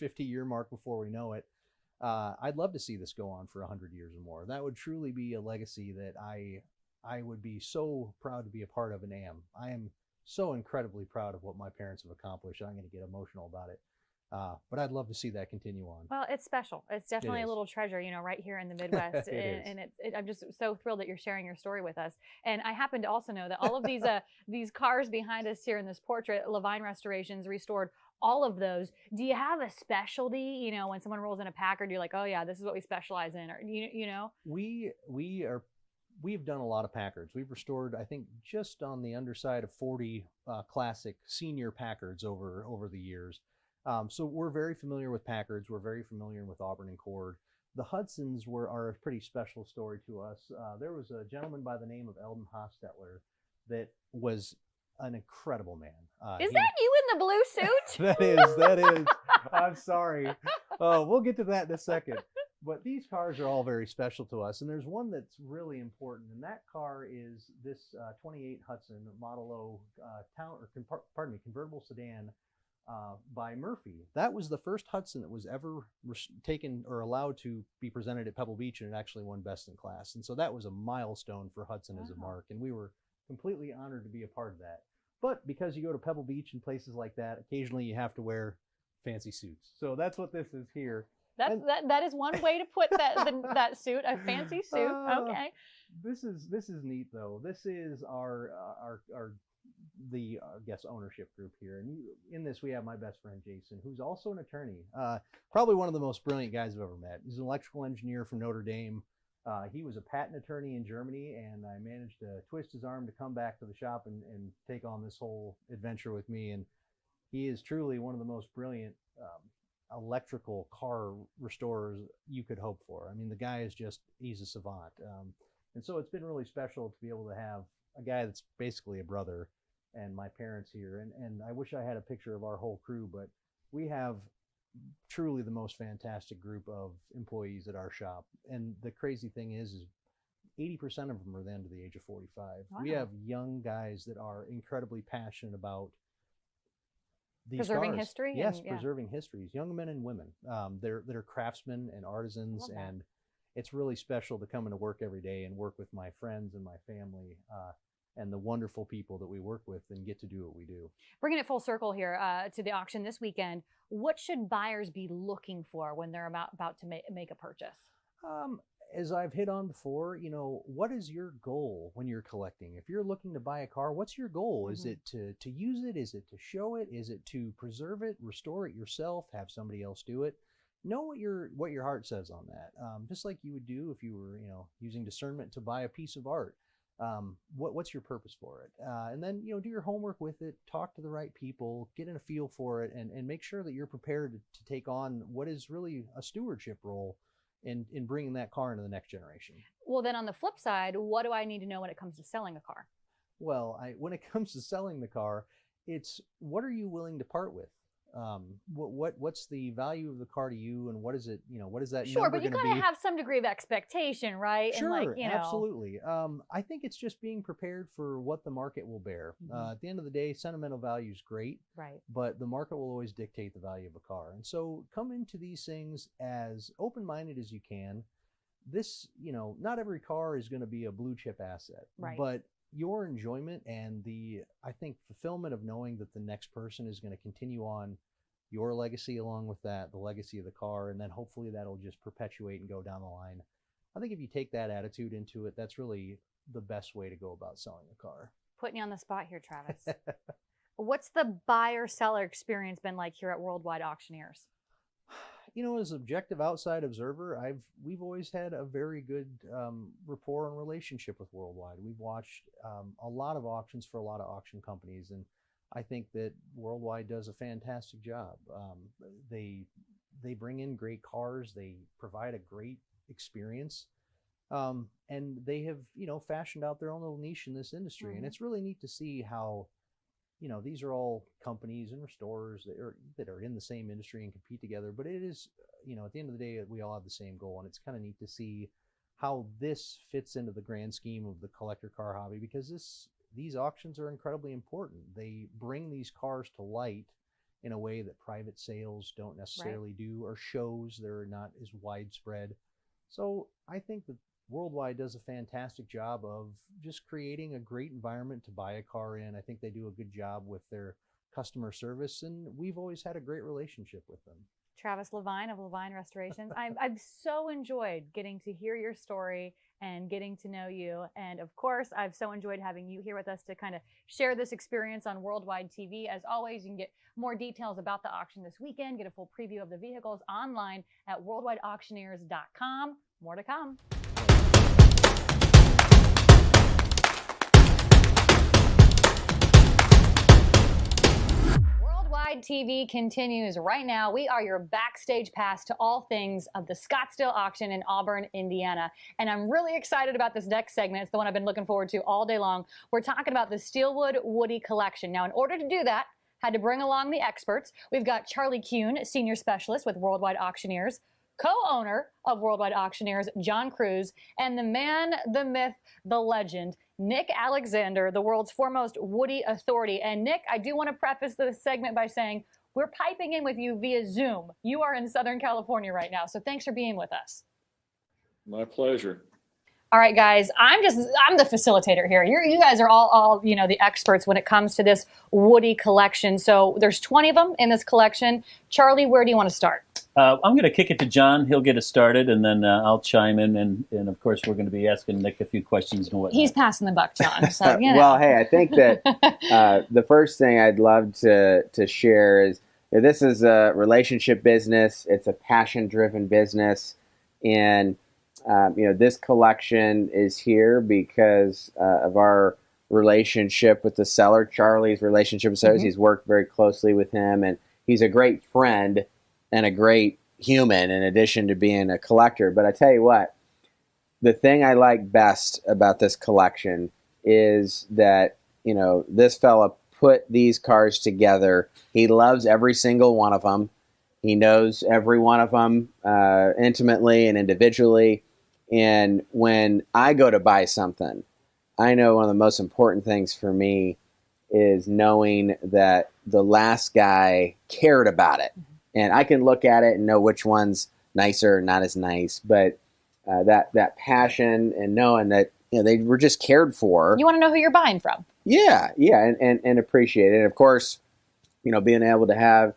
50-year mark before we know it. I'd love to see this go on for 100 years or more. That would truly be a legacy that I would be so proud to be a part of and am. I am so incredibly proud of what my parents have accomplished. I'm going to get emotional about it. But I'd love to see that continue on. Well, it's special. It's definitely a little treasure, right here in the Midwest. I'm just so thrilled that you're sharing your story with us. And I happen to also know that all of these these cars behind us here in this portrait, Levine Restorations restored all of those. Do you have a specialty? When someone rolls in a Packard, you're like, oh yeah, this is what we specialize in, or We've done a lot of Packards. We've restored, I think, just on the underside of 40 classic senior Packards over the years. So we're very familiar with Packards. We're very familiar with Auburn and Cord. The Hudsons are a pretty special story to us. There was a gentleman by the name of Eldon Hostetler that was an incredible man. Is that you in the blue suit? That is. I'm sorry. We'll get to that in a second. But these cars are all very special to us. And there's one that's really important. And that car is this 28 Hudson Model O convertible sedan by Murphy. That was the first Hudson that was ever taken or allowed to be presented at Pebble Beach, and it actually won Best in Class. And so that was a milestone for Hudson as a mark, and we were completely honored to be a part of that. But because you go to Pebble Beach and places like that, occasionally you have to wear fancy suits. So that's what this is here. That is one way to put that suit, a fancy suit. Okay. This is neat though. This is our ownership group here, and in this we have my best friend Jason, who's also an attorney. Probably one of the most brilliant guys I've ever met. He's an electrical engineer from Notre Dame. He was a patent attorney in Germany, and I managed to twist his arm to come back to the shop and take on this whole adventure with me. And he is truly one of the most brilliant electrical car restorers you could hope for. I mean, the guy is he's a savant. And so it's been really special to be able to have a guy that's basically a brother and my parents here. And I wish I had a picture of our whole crew, but we have truly the most fantastic group of employees at our shop. And the crazy thing is 80% of them are then to the age of 45. Wow. We have young guys that are incredibly passionate about these preserving cars. History. Yes, preserving histories. Young men and women. They're craftsmen and artisans, and it's really special to come into work every day and work with my friends and my family and the wonderful people that we work with and get to do what we do. Bringing it full circle here to the auction this weekend, what should buyers be looking for when they're about to make a purchase? As I've hit on before, what is your goal when you're collecting? If you're looking to buy a car, what's your goal? Mm-hmm. Is it to use it? Is it to show it? Is it to preserve it, restore it yourself, have somebody else do it? Know what your heart says on that. Just like you would do if you were, using discernment to buy a piece of art. What's your purpose for it? And then, do your homework with it, talk to the right people, get in a feel for it, and make sure that you're prepared to take on what is really a stewardship role in bringing that car into the next generation. Well, then on the flip side, what do I need to know when it comes to selling a car? Well, when it comes to selling the car, it's what are you willing to part with? What's the value of the car to you, and what is it? What is that? Sure, but you gotta have some degree of expectation, right? Sure, and absolutely. I think it's just being prepared for what the market will bear. Mm-hmm. At the end of the day, sentimental value is great, right? But the market will always dictate the value of a car, and so come into these things as open-minded as you can. This, not every car is going to be a blue chip asset, right? But your enjoyment and I think fulfillment of knowing that the next person is going to continue on your legacy along with that, the legacy of the car, and then hopefully that'll just perpetuate and go down the line. I think if you take that attitude into it, that's really the best way to go about selling a car. Putting you on the spot here, Travis. What's the buyer-seller experience been like here at Worldwide Auctioneers? You know, as an objective outside observer, we've always had a very good rapport and relationship with Worldwide. We've watched a lot of auctions for a lot of auction companies, and I think that Worldwide does a fantastic job. They bring in great cars, they provide a great experience, and they have, you know, fashioned out their own little niche in this industry. Mm-hmm. And it's really neat to see how, you know, these are all companies and restorers that are in the same industry and compete together. But it is, you know, at the end of the day, we all have the same goal, and it's kind of neat to see how this fits into the grand scheme of the collector car hobby, because these auctions are incredibly important. They bring these cars to light in a way that private sales don't necessarily do, or shows that are not as widespread. So I think that Worldwide does a fantastic job of just creating a great environment to buy a car in. I think they do a good job with their customer service, and we've always had a great relationship with them. Travis Levine of Levine Restorations. I've so enjoyed getting to hear your story and getting to know you. And of course, I've so enjoyed having you here with us to kind of share this experience on Worldwide TV. As always, you can get more details about the auction this weekend, get a full preview of the vehicles online at worldwideauctioneers.com. More to come. Worldwide TV continues right now. We are your backstage pass to all things of the Scottsdale auction in Auburn, Indiana. And I'm really excited about this next segment. It's the one I've been looking forward to all day long. We're talking about the Steelwood Woodie collection. Now, in order to do that, had to bring along the experts. We've got Charlie Kuhn, Senior Specialist with Worldwide Auctioneers, co-owner of Worldwide Auctioneers, John Kruse, and the man, the myth, the legend, Nick Alexander, the world's foremost Woodie authority. And Nick, I do want to preface this segment by saying we're piping in with you via Zoom. You are in Southern California right now, so thanks for being with us. My pleasure. All right, guys, I'm the facilitator here. You guys are all you know, the experts when it comes to this Woodie collection. So there's 20 of them in this collection. Charlie, where do you want to start? I'm going to kick it to John. He'll get us started, and then I'll chime in. And of course, we're going to be asking Nick a few questions and whatnot. He's passing the buck, John. So, you know. Well, hey, I think that the first thing I'd love to share is this is a relationship business. It's a passion-driven business, and you know, this collection is here because of our relationship with the seller. Charlie's relationship with sellers. Mm-hmm. He's worked very closely with him, and he's a great friend and a great human in addition to being a collector. But I tell you what, the thing I like best about this collection is that, you know, this fella put these cars together. He loves every single one of them. He knows every one of them intimately and individually. And when I go to buy something, I know one of the most important things for me is knowing that the last guy cared about it. And I can look at it and know which one's nicer or not as nice, but that passion and knowing that, you know, they were just cared for. You want to know who you're buying from. Yeah, and appreciate it. And of course, you know, being able to have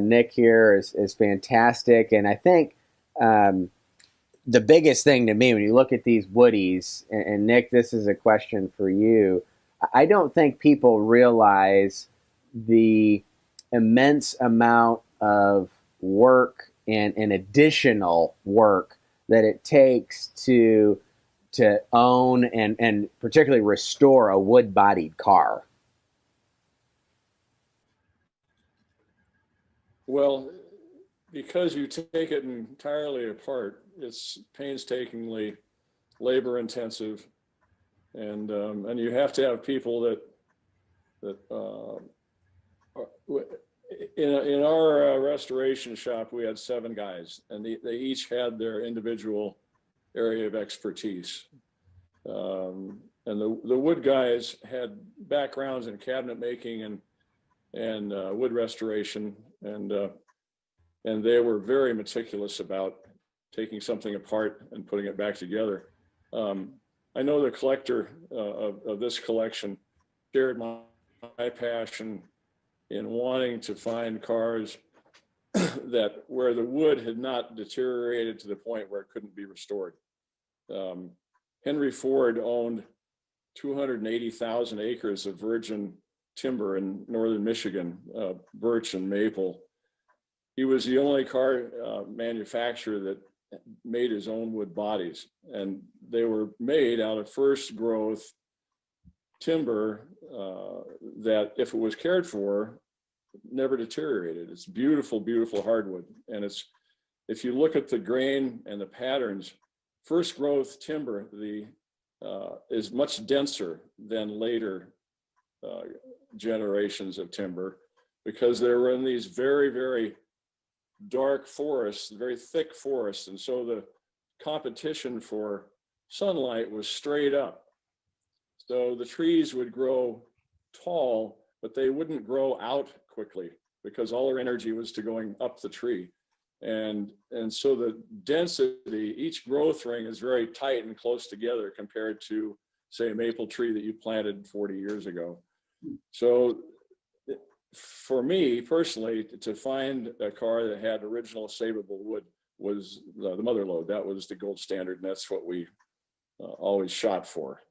Nick here is fantastic. And I think the biggest thing to me when you look at these Woodies, and Nick, this is a question for you. I don't think people realize the immense amount of work and additional work that it takes to own and particularly restore a wood-bodied car. Well, because you take it entirely apart, it's painstakingly labor intensive, and you have to have people that in our restoration shop, we had 7 guys, and they each had their individual area of expertise. And the wood guys had backgrounds in cabinet making and wood restoration, and they were very meticulous about taking something apart and putting it back together. I know the collector of this collection shared my passion in wanting to find cars that where the wood had not deteriorated to the point where it couldn't be restored. Henry Ford owned 280,000 acres of virgin timber in northern Michigan, birch and maple. He was the only car manufacturer that made his own wood bodies, and they were made out of first growth timber that, if it was cared for, never deteriorated. It's beautiful, beautiful hardwood. And it's, if you look at the grain and the patterns, first growth timber is much denser than later generations of timber, because they were in these very, very dark forests, very thick forests. And so the competition for sunlight was straight up. So the trees would grow tall, but they wouldn't grow out quickly because all their energy was to going up the tree. And so the density, each growth ring is very tight and close together compared to, say, a maple tree that you planted 40 years ago. So for me personally, to find a car that had original savable wood was the mother lode. That was the gold standard, and that's what we always shot for.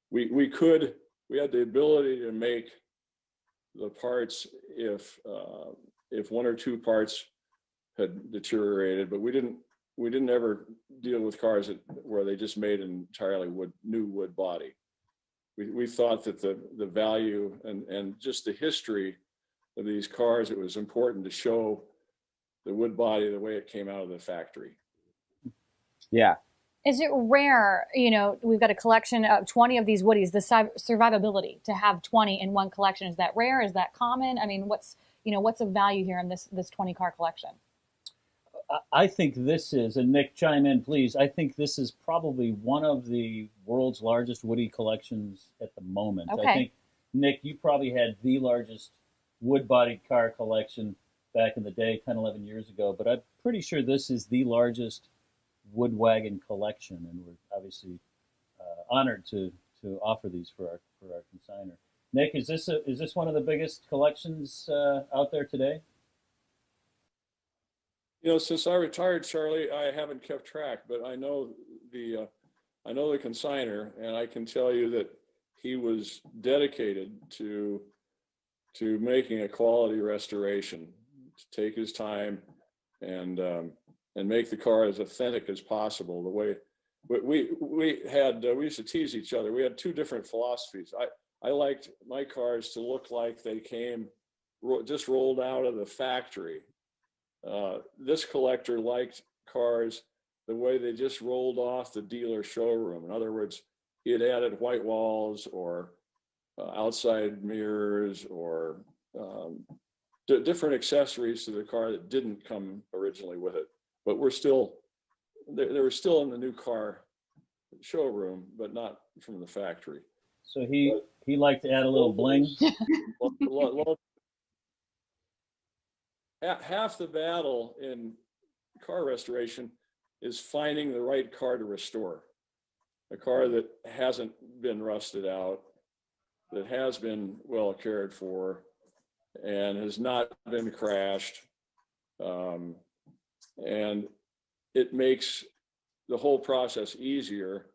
We had the ability to make the parts if one or two parts had deteriorated, but we didn't ever deal with cars where they just made an entirely new wood body. We thought that the value and just the history of these cars, it was important to show the wood body the way it came out of the factory. Yeah. Is it rare, we've got a collection of 20 of these Woodies, the survivability to have 20 in one collection, is that rare? Is that common? I mean, what's the value here in this 20 car collection? I think this is, and Nick, chime in, please. I think this is probably one of the world's largest Woody collections at the moment. Okay. I think, Nick, you probably had the largest wood-bodied car collection back in the day, 10, 11 years ago, but I'm pretty sure this is the largest wood wagon collection, and we're obviously honored to offer these for our consignor. Nick, is this one of the biggest collections out there today? Since I retired, Charlie, I haven't kept track, but I know the consignor, and I can tell you that he was dedicated to making a quality restoration, to take his time and make the car as authentic as possible. The way we used to tease each other. We had two different philosophies. I liked my cars to look like they came just rolled out of the factory. This collector liked cars the way they just rolled off the dealer showroom. In other words, he had added white walls or outside mirrors or different accessories to the car that didn't come originally with it. But they were still in the new car showroom, but not from the factory. So he liked to add a little bling. Half the battle in car restoration is finding the right car to restore. A car that hasn't been rusted out, that has been well cared for, and has not been crashed. And it makes the whole process easier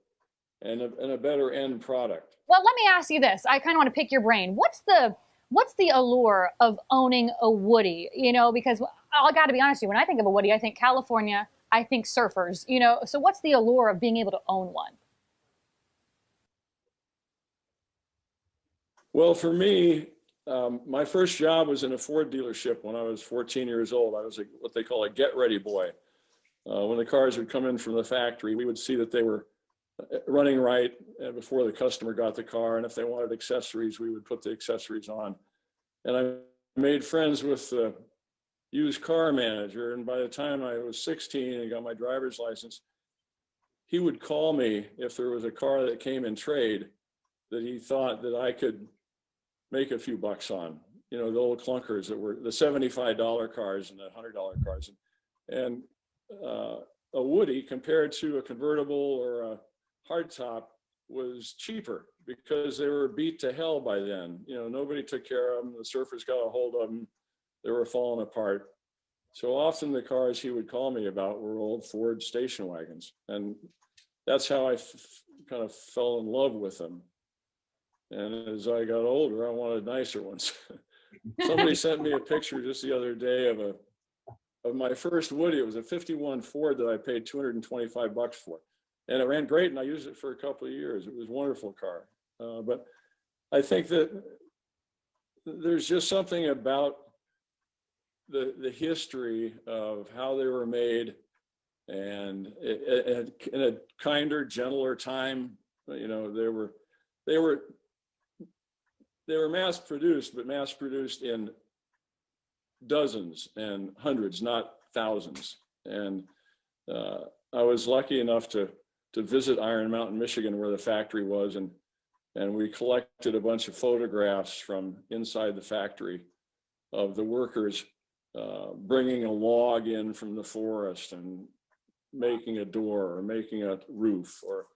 and a better end product. Well, let me ask you this. I kind of want to pick your brain. What's the allure of owning a Woody? Because I got to be honest with you, when I think of a Woody, I think California, I think surfers, so what's the allure of being able to own one? Well, for me, my first job was in a Ford dealership when I was 14 years old. I was what they call a get-ready boy. When the cars would come in from the factory, we would see that they were running right before the customer got the car. And if they wanted accessories, we would put the accessories on. And I made friends with the used car manager. And by the time I was 16 and got my driver's license, he would call me if there was a car that came in trade that he thought that I could make a few bucks on. The old clunkers that were the $75 cars and the $100 cars. And a Woody compared to a convertible or a hardtop was cheaper because they were beat to hell by then. Nobody took care of them. The surfers got a hold of them. They were falling apart. So often the cars he would call me about were old Ford station wagons. And that's how I kind of fell in love with them. And as I got older, I wanted nicer ones. Somebody sent me a picture just the other day of my first Woodie. It was a 51 Ford that I paid $225 for. And it ran great, and I used it for a couple of years. It was a wonderful car. But I think that there's just something about the history of how they were made, and in a kinder, gentler time. You know, they were mass produced, but mass produced in dozens and hundreds, not thousands. And I was lucky enough to visit Iron Mountain, Michigan, where the factory was, and we collected a bunch of photographs from inside the factory of the workers bringing a log in from the forest and making a door or making a roof, or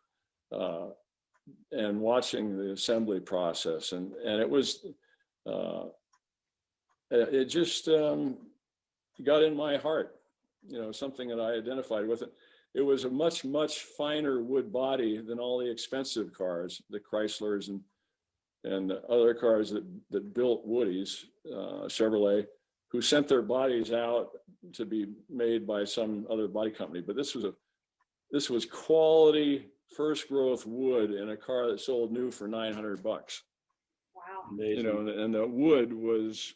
and watching the assembly process, and it was it just got in my heart, you know, something that I identified with it. It was a much finer wood body than all the expensive cars, the Chryslers and other cars that built Woodies, Chevrolet, who sent their bodies out to be made by some other body company. But this was quality first growth wood in a car that sold new for $900. Wow. Amazing. You know, and the wood was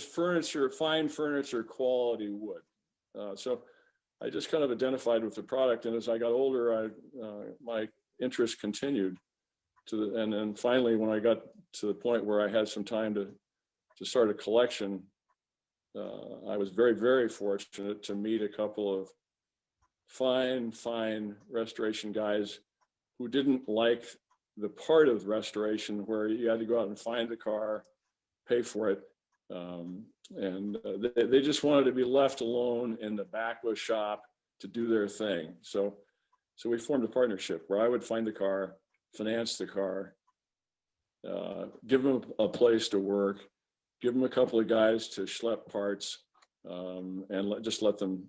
furniture, fine furniture quality wood. So I just kind of identified with the product, and as I got older, my interest continued and then finally, when I got to the point where I had some time to start a collection, I was very fortunate to meet a couple of fine restoration guys who didn't like the part of restoration where you had to go out and find the car, pay for it. They just wanted to be left alone in the back of a shop to do their thing. So we formed a partnership where I would find the car, finance the car, give them a place to work, give them a couple of guys to schlep parts, and just let them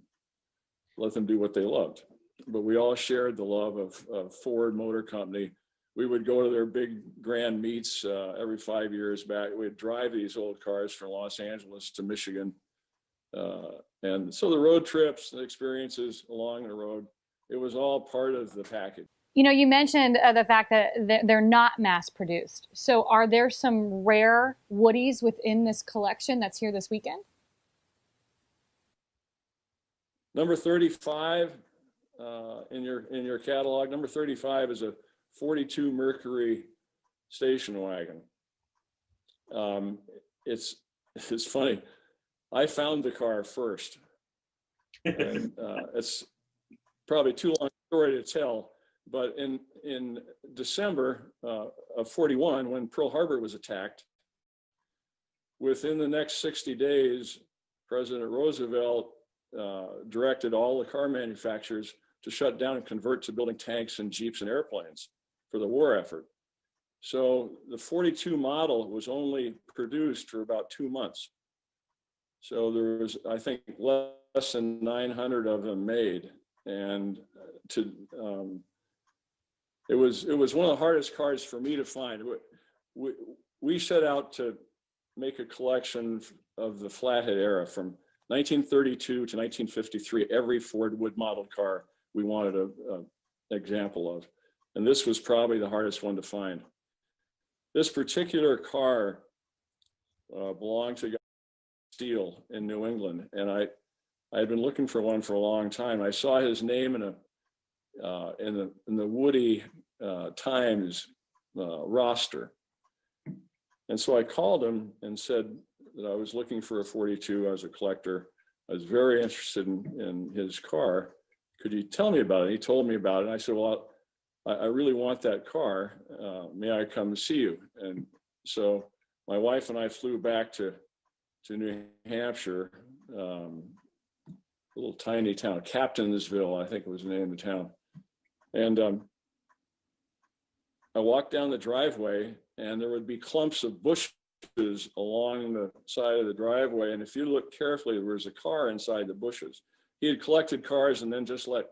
do what they loved. But we all shared the love of Ford Motor Company. We would go to their big grand meets every 5 years back. We'd drive these old cars from Los Angeles to Michigan. And so the road trips, the experiences along the road, it was all part of the package. You know, you mentioned the fact that they're not mass produced. So are there some rare Woodies within this collection that's here this weekend? Number 35 in your catalog, number 35 is a 42 Mercury station wagon. It's funny. I found the car first. And, it's probably too long a story to tell, but in December of 41, when Pearl Harbor was attacked, within the next 60 days, President Roosevelt directed all the car manufacturers to shut down and convert to building tanks and Jeeps and airplanes for the war effort. So the 42 model was only produced for about 2 months. So there was, I think, less than 900 of them made. And it was one of the hardest cars for me to find. We set out to make a collection of the flathead era from 1932 to 1953. Every Ford wood modeled car we wanted an example of. And this was probably the hardest one to find. This particular car belonged to Steele in New England, and I had been looking for one for a long time. I saw his name in the Woodie Times roster, and so I called him and said that I was looking for a 42. I was a collector. I was very interested in his car. Could you tell me about it? He told me about it. And I said, well, I really want that car. May I come see you? And so my wife and I flew back to New Hampshire, a little tiny town, Captainsville, I think was the name of the town. And I walked down the driveway, and there would be clumps of bushes along the side of the driveway. And if you look carefully, there was a car inside the bushes. He had collected cars and then just let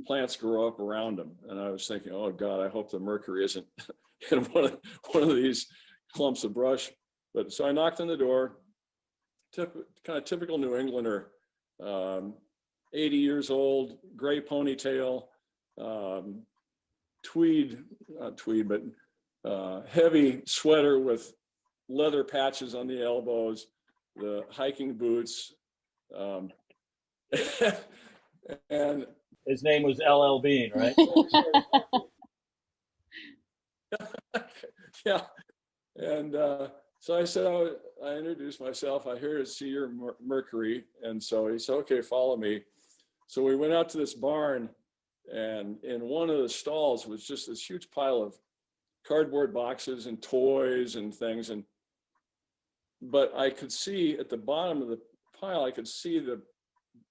plants grow up around them. And I was thinking, oh God, I hope the Mercury isn't in one of these clumps of brush. But so I knocked on the door, kind of typical New Englander, 80 years old, gray ponytail, not tweed, but heavy sweater with leather patches on the elbows, the hiking boots. And his name was LL Bean, right? Yeah. And so I said, I introduced myself. I'm here to see your Mercury. And so he said, okay, follow me. So we went out to this barn, and in one of the stalls was just this huge pile of cardboard boxes and toys and things. But I could see at the bottom of the pile, I could see the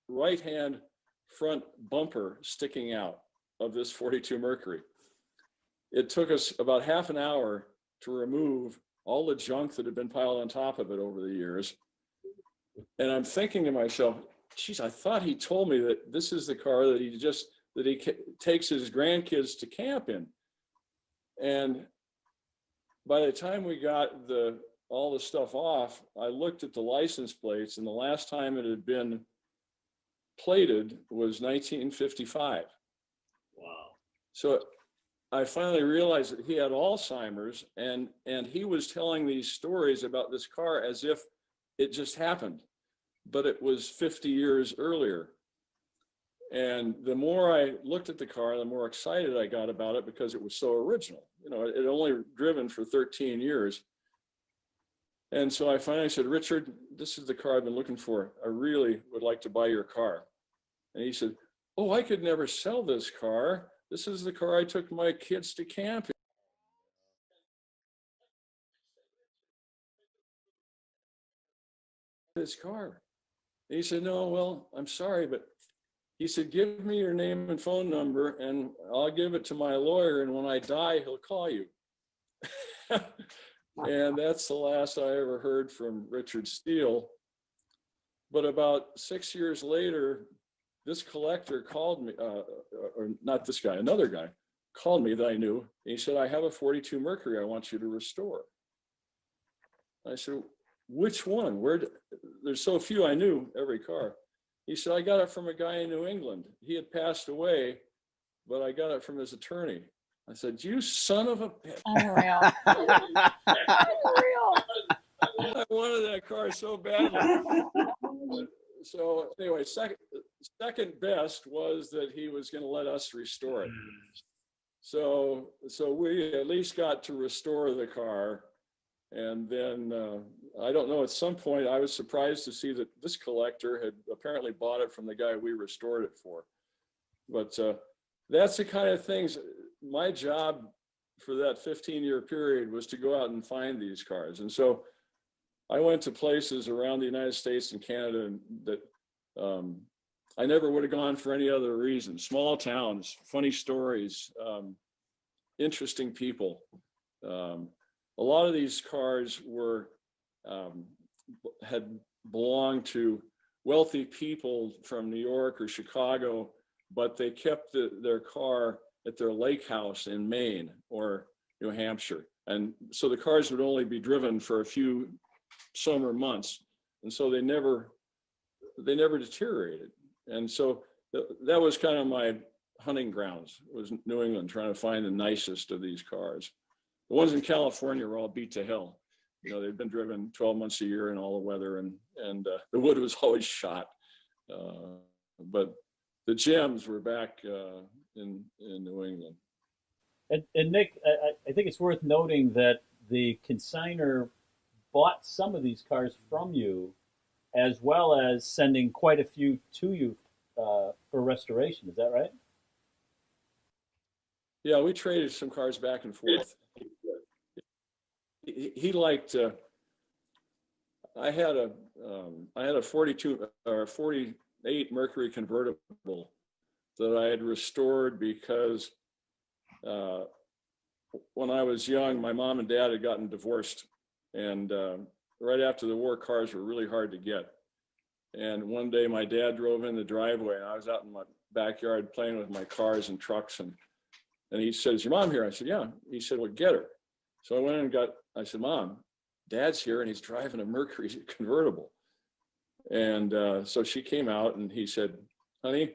right-hand front bumper sticking out of this 42 Mercury. It took us about half an hour to remove all the junk that had been piled on top of it over the years. And I'm thinking to myself, geez, I thought he told me that this is the car that he takes his grandkids to camp in. And by the time we got all the stuff off, I looked at the license plates, and the last time it had been plated was 1955. Wow. So I finally realized that he had Alzheimer's, and he was telling these stories about this car as if it just happened, but it was 50 years earlier. And the more I looked at the car, the more excited I got about it, because it was so original. You know, it had only driven for 13 years. And so I finally said, Richard, this is the car I've been looking for. I really would like to buy your car. And he said, oh, I could never sell this car. This is the car I took my kids to camp in. This car. And he said, no, well, I'm sorry, but he said, give me your name and phone number, and I'll give it to my lawyer, and when I die, he'll call you. And that's the last I ever heard from Richard Steele. But about 6 years later, this collector called me, or not this guy, another guy called me that I knew. And he said, I have a 42 Mercury I want you to restore. I said, which one? There's so few, I knew every car. He said, I got it from a guy in New England. He had passed away, but I got it from his attorney. I said, you son of a bitch. Unreal. Unreal. I wanted that car so badly. So anyway, second best was that he was going to let us restore it. So we at least got to restore the car. And then I don't know, at some point I was surprised to see that this collector had apparently bought it from the guy we restored it for. But that's the kind of things. My job for that 15-year period was to go out and find these cars. And so I went to places around the United States and Canada that I never would have gone for any other reason. Small towns, funny stories, interesting people. A lot of these cars had belonged to wealthy people from New York or Chicago, but they kept their car at their lake house in Maine or New Hampshire. And so the cars would only be driven for a few summer months. And so they never deteriorated. And so that was kind of my hunting grounds, was New England, trying to find the nicest of these cars. The ones in California were all beat to hell. You know, they'd been driven 12 months a year in all the weather, and the wood was always shot. But the gems were back in New England. And Nick, I think it's worth noting that the consignor bought some of these cars from you, as well as sending quite a few to you for restoration. Is that right? Yeah, we traded some cars back and forth. He liked. I had a 42 or 48 Mercury convertible that I had restored because when I was young, my mom and dad had gotten divorced, and right after the war, cars were really hard to get. And one day, my dad drove in the driveway, and I was out in my backyard playing with my cars and trucks, and he said, "Is your mom here?" I said, "Yeah." He said, "Well, get her." So I went and I said, Mom, Dad's here and he's driving a Mercury convertible. And so she came out and he said, honey,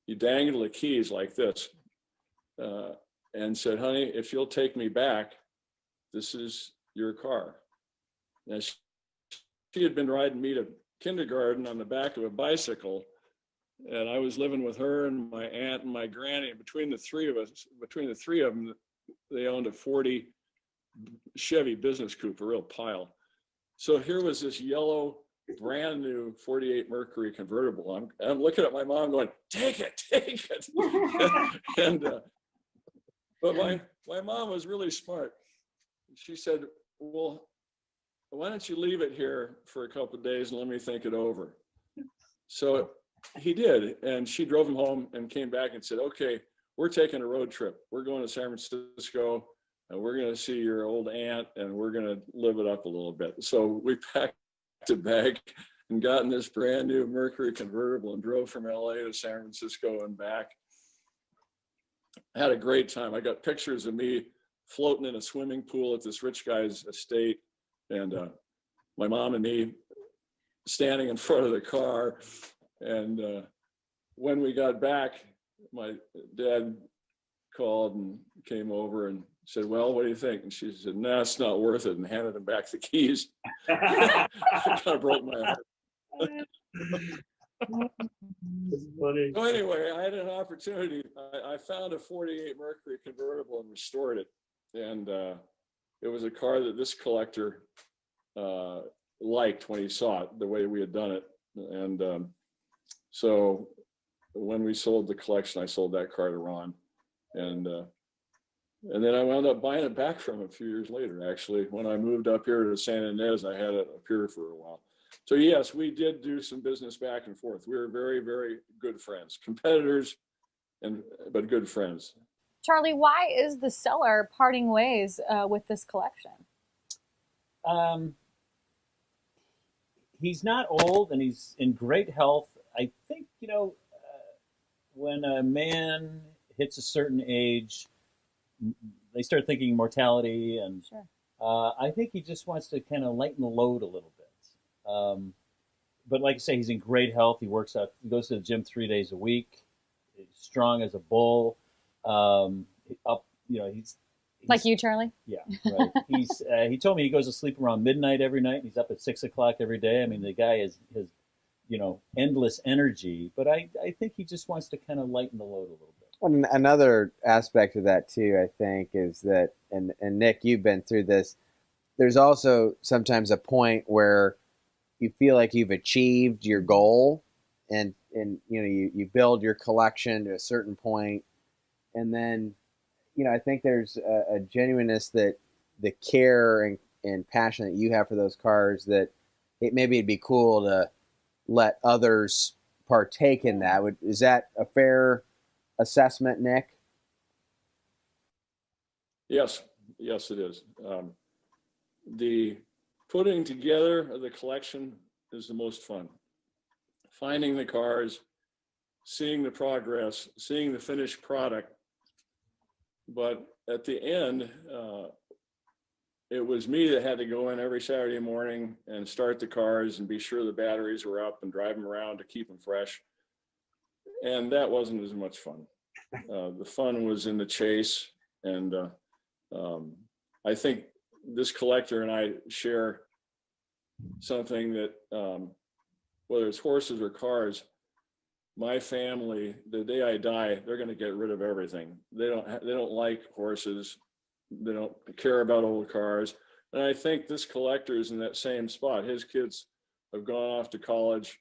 you dangle the keys like this. And said, honey, if you'll take me back, this is your car. Now, she had been riding me to kindergarten on the back of a bicycle. And I was living with her and my aunt and my granny. And between the three of them, they owned a 40 Chevy business coupe, a real pile. So here was this yellow, brand new 48 Mercury convertible. I'm looking at my mom going, take it. And but my mom was really smart. She said, well, why don't you leave it here for a couple of days and let me think it over? So he did. And she drove him home and came back and said, okay, we're taking a road trip. We're going to San Francisco and we're going to see your old aunt and we're going to live it up a little bit. So we packed a bag and got in this brand new Mercury convertible and drove from LA to San Francisco and back. I had a great time. I got pictures of me floating in a swimming pool at this rich guy's estate, and my mom and me standing in front of the car. And when we got back, my dad called and came over and said, well, what do you think? And she said, nah, it's not worth it, and handed him back the keys. It kind of broke my heart. So anyway, I had an opportunity. I found a 48 Mercury convertible and restored it. And it was a car that this collector liked when he saw it, the way we had done it. And so when we sold the collection, I sold that car to Ron. And then I wound up buying it back from him a few years later, actually. When I moved up here to San Ynez, I had it up here for a while. So yes, we did do some business back and forth. We were very, very good friends, competitors, but good friends. Charlie, why is the seller parting ways with this collection? He's not old and he's in great health. I think, when a man hits a certain age, they start thinking mortality, and sure. I think he just wants to kind of lighten the load a little bit. But like I say, he's in great health. He works out. He goes to the gym 3 days a week. He's strong as a bull. He's like you, Charlie. Yeah, right. He told me he goes to sleep around midnight every night. And he's up at 6 o'clock every day. I mean, the guy has endless energy. But I think he just wants to kind of lighten the load a little bit. Well, another aspect of that too, I think, is that, and Nick, you've been through this. There's also sometimes a point where you feel like you've achieved your goal, and you build your collection to a certain point, and then I think there's a genuineness that the care and passion that you have for those cars, that it'd be cool to let others partake in that. Is that a fair assessment, Nick? Yes, it is. The putting together of the collection is the most fun. Finding the cars, seeing the progress, seeing the finished product. But at the end, it was me that had to go in every Saturday morning and start the cars and be sure the batteries were up and drive them around to keep them fresh. And that wasn't as much fun. The fun was in the chase. And I think this collector and I share something that, whether it's horses or cars, my family, the day I die, they're going to get rid of everything. They don't like horses. They don't care about old cars. And I think this collector is in that same spot. His kids have gone off to college,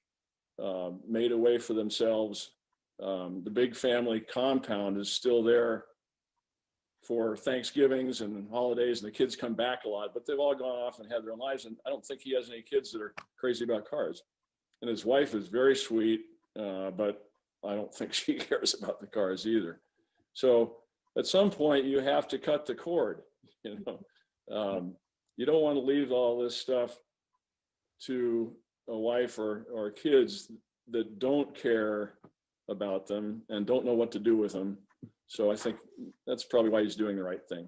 made a way for themselves. The big family compound is still there for Thanksgivings and holidays, and the kids come back a lot, but they've all gone off and had their own lives. And I don't think he has any kids that are crazy about cars. And his wife is very sweet, but I don't think she cares about the cars either. So at some point you have to cut the cord. You don't want to leave all this stuff to a wife or kids that don't care about them and don't know what to do with them. So I think that's probably why he's doing the right thing.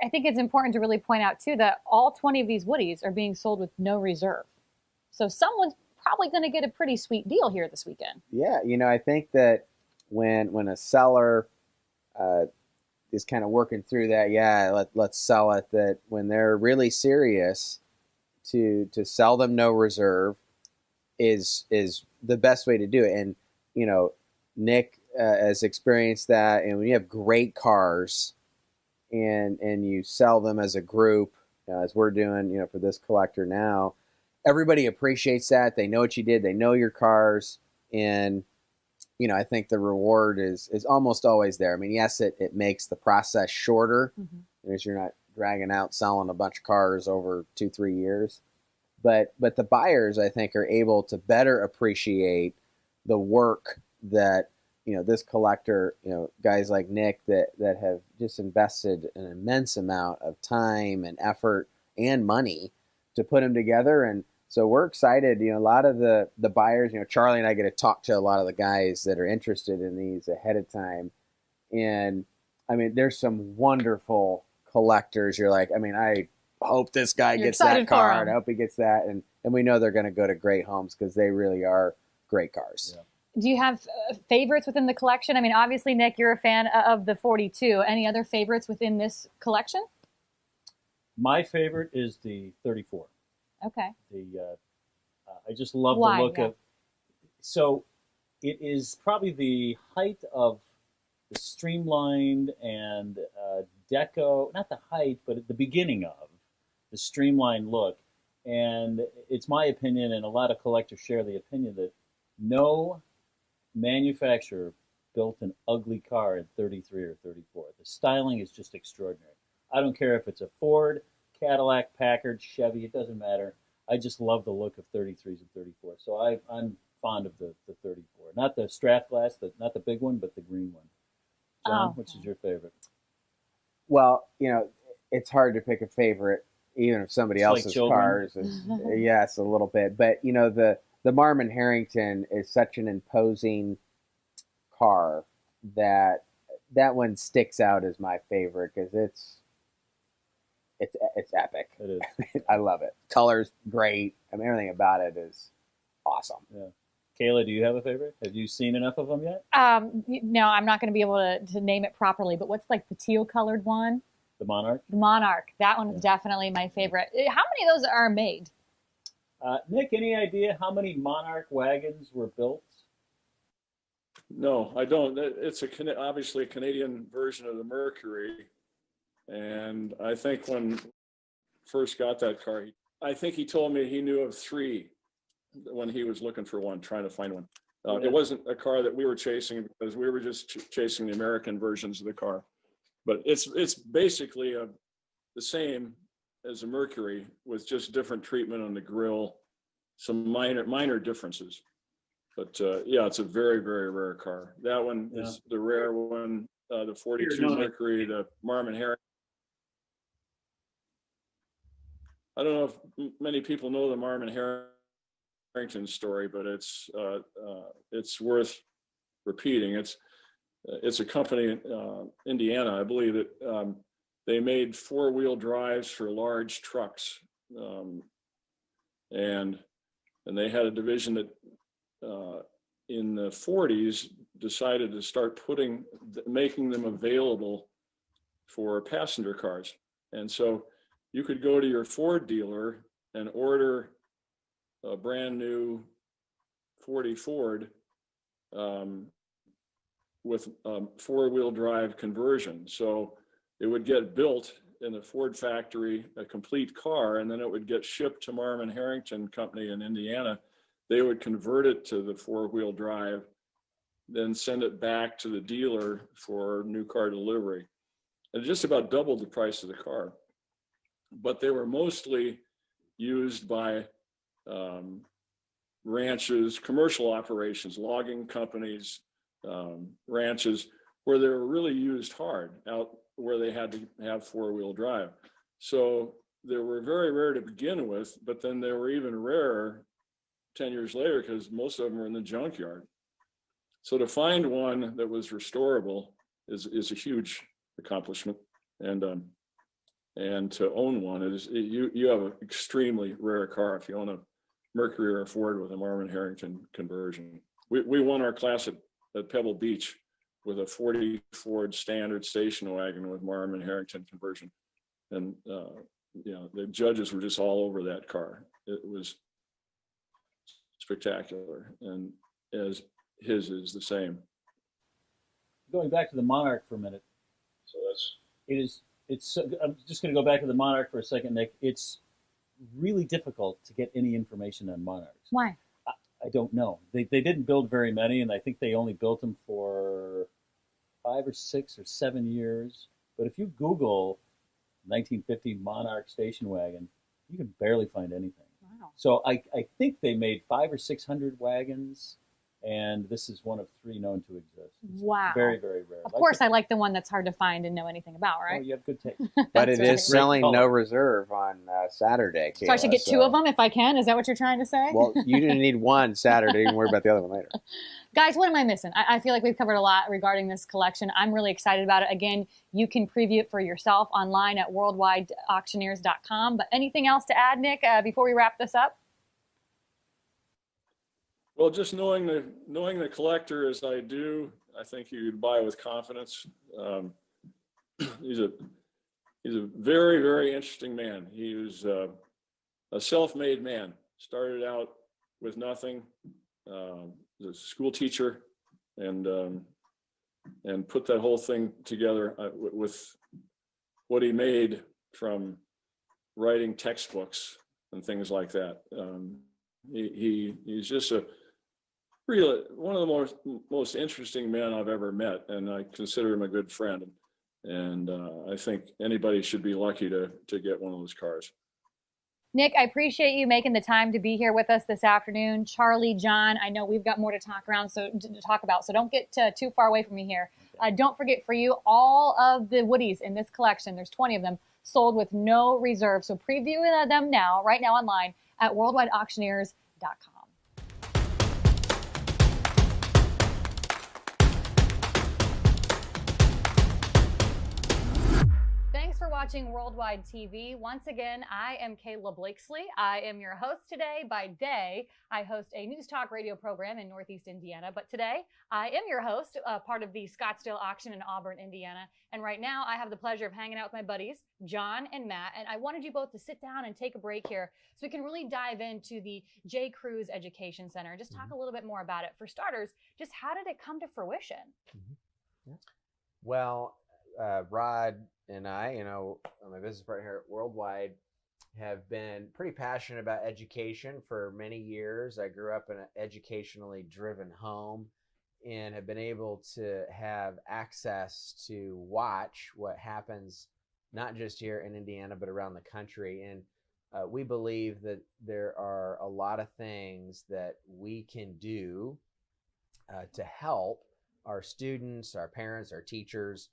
I think it's important to really point out too that all 20 of these Woodies are being sold with no reserve. So someone's probably going to get a pretty sweet deal here this weekend. Yeah, I think that when a seller is kind of working through that, let's sell it, that when they're really serious, to sell them no reserve is the best way to do it. And Nick has experienced that, and when you have great cars and you sell them as a group, as we're doing, for this collector now, everybody appreciates that. They know what you did. They know your cars. And, I think the reward is almost always there. I mean, yes, it makes the process shorter because you're not dragging out selling a bunch of cars over 2-3 years. But the buyers, I think, are able to better appreciate the work that, this collector, guys like Nick that have just invested an immense amount of time and effort and money to put them together. And so we're excited. A lot of the buyers, Charlie and I get to talk to a lot of the guys that are interested in these ahead of time. And I mean, there's some wonderful collectors. You're like, I hope this guy gets that car, and I hope he gets that. And we know they're going to go to great homes because they really are great cars. Yeah. Do you have favorites within the collection? I mean, obviously, Nick, you're a fan of the 42. Any other favorites within this collection? My favorite is the 34. Okay. I just love the look of. So, it is probably the height of the streamlined and deco. Not the height, but at the beginning of the streamlined look. And it's my opinion, and a lot of collectors share the opinion, that no manufacturer built an ugly car in 33 or 34. The styling is just extraordinary. I don't care if it's a Ford, Cadillac, Packard, Chevy, it doesn't matter. I just love the look of 33s and 34. So I'm fond of the 34. Not the Strathglass, not the big one, but the green one. John, which is your favorite? Well, it's hard to pick a favorite, even if somebody else's cars is, yes, a little bit. But, the Marmon Harrington is such an imposing car that one sticks out as my favorite because it's epic. It is. I love it. Color's great. Everything about it is awesome. Yeah. Kayla, do you have a favorite? Have you seen enough of them yet? No, I'm not going to be able to name it properly, but what's like the teal colored one? The Monarch? The Monarch. That one is definitely my favorite. How many of those are made? Nick, any idea how many Monarch wagons were built? No, I don't. It's obviously a Canadian version of the Mercury. And I think when first got that car, I think he told me he knew of 3 when he was looking for one, trying to find one. It wasn't a car that we were chasing because we were just chasing the American versions of the car. But it's basically the same as a Mercury with just different treatment on the grille, some minor differences. But it's a very, very rare car. That one is the rare one, the 42 Mercury, the Marmon Harrington. I don't know if many people know the Marmon Harrington story, but it's worth repeating. It's a company in Indiana, I believe, that they made 4-wheel drives for large trucks, and they had a division that in the 40s decided to start making them available for passenger cars. And so you could go to your Ford dealer and order a brand new 40 Ford with 4-wheel drive conversion. So it would get built in the Ford factory, a complete car, and then it would get shipped to Marmon Harrington Company in Indiana. They would convert it to the 4-wheel drive, then send it back to the dealer for new car delivery. And it just about doubled the price of the car. But they were mostly used by ranches, commercial operations, logging companies, ranches, where they were really used hard out where they had to have 4-wheel drive. So they were very rare to begin with, but then they were even rarer 10 years later because most of them were in the junkyard. So to find one that was restorable is a huge accomplishment. And And to own one you have an extremely rare car if you own a Mercury or a Ford with a Marvin Harrington conversion. We won our class at Pebble Beach with a 40 Ford standard station wagon with Marvin Harrington conversion. And, the judges were just all over that car. It was spectacular. And as his is the same. Going back to the Monarch for a minute. So I'm just going to go back to the Monarch for a second, Nick. It's really difficult to get any information on Monarchs. Why? I don't know. They didn't build very many, and I think they only built them for 5 or 6 or 7 years. But if you Google 1950 Monarch station wagon, you can barely find anything. Wow. So I think they made 500 or 600 wagons, and this is one of 3 known to exist. It's Wow. very, very rare. Of course, I like the one that's hard to find and know anything about, right? Oh, you have good taste. But it right. is selling no reserve on Saturday, Kayla, So I should get 2 of them if I can? Is that what you're trying to say? Well, you didn't need one Saturday. You can worry about the other one later. Guys, what am I missing? I feel like we've covered a lot regarding this collection. I'm really excited about it. Again, you can preview it for yourself online at worldwideauctioneers.com. But anything else to add, Nick, before we wrap this up? Well, just knowing the collector as I do, I think you could buy with confidence. He's a very, very interesting man. He was a self-made man. Started out with nothing. Was a school teacher, and put that whole thing together with what he made from writing textbooks and things like that. He's just one of the most interesting men I've ever met, and I consider him a good friend. And I think anybody should be lucky to get one of those cars. Nick, I appreciate you making the time to be here with us this afternoon. Charlie, John, I know we've got more to talk about, so don't get too far away from me here. Don't forget, for you, all of the Woodies in this collection, there's 20 of them, sold with no reserve. So preview them right now online at worldwideauctioneers.com. Thanks for watching Worldwide TV. Once again, I am Kayla Blakeslee. I am your host today. By day, I host a news talk radio program in Northeast Indiana. But today, I am your host, part of the Scottsdale auction in Auburn, Indiana. And right now, I have the pleasure of hanging out with my buddies, John and Matt. And I wanted you both to sit down and take a break here so we can really dive into the J. Kruse Education Center and just talk a little bit more about it. For starters, just how did it come to fruition? Yeah. Well, Rod and I, my business partner here at Worldwide, have been pretty passionate about education for many years. I grew up in an educationally driven home and have been able to have access to watch what happens not just here in Indiana, but around the country. And we believe that there are a lot of things that we can do to help our students, our parents, our teachers,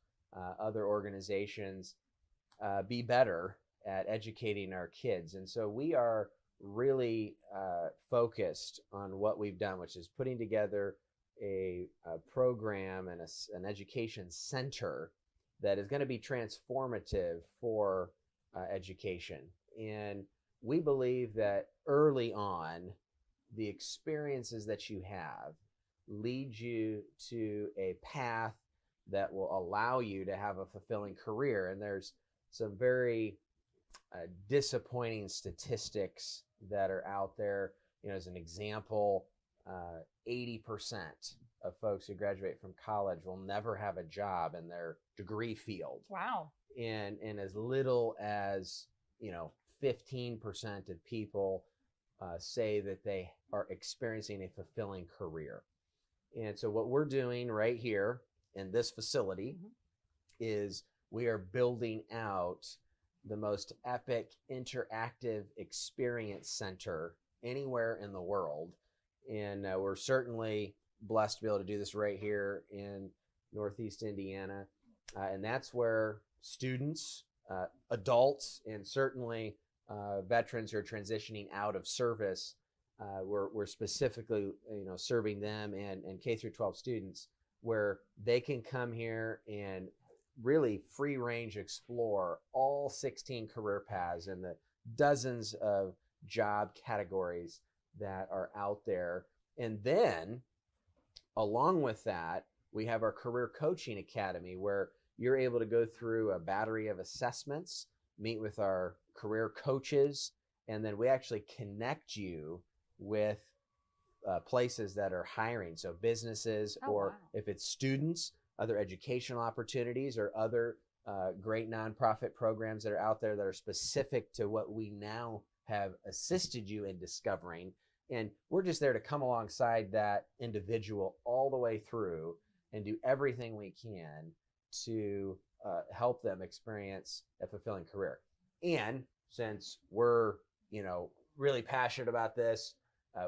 other organizations be better at educating our kids. And so we are really focused on what we've done, which is putting together a program and an education center that is going to be transformative for education. And we believe that early on, the experiences that you have lead you to a path that will allow you to have a fulfilling career. And there's some very disappointing statistics that are out there. As an example, 80% of folks who graduate from college will never have a job in their degree field. Wow. And as little as 15% of people say that they are experiencing a fulfilling career. And so what we're doing right here in this facility is we are building out the most epic interactive experience center anywhere in the world. And we're certainly blessed to be able to do this right here in Northeast Indiana. And that's where students, adults, and certainly veterans who are transitioning out of service, we're specifically serving them and K through 12 students, where they can come here and really free range explore all 16 career paths and the dozens of job categories that are out there. And then along with that, we have our Career Coaching Academy, where you're able to go through a battery of assessments, meet with our career coaches, and then we actually connect you with places that are hiring. So businesses, or wow. if it's students, other educational opportunities, or other great nonprofit programs that are out there that are specific to what we now have assisted you in discovering. And we're just there to come alongside that individual all the way through and do everything we can to help them experience a fulfilling career. And since we're, really passionate about this,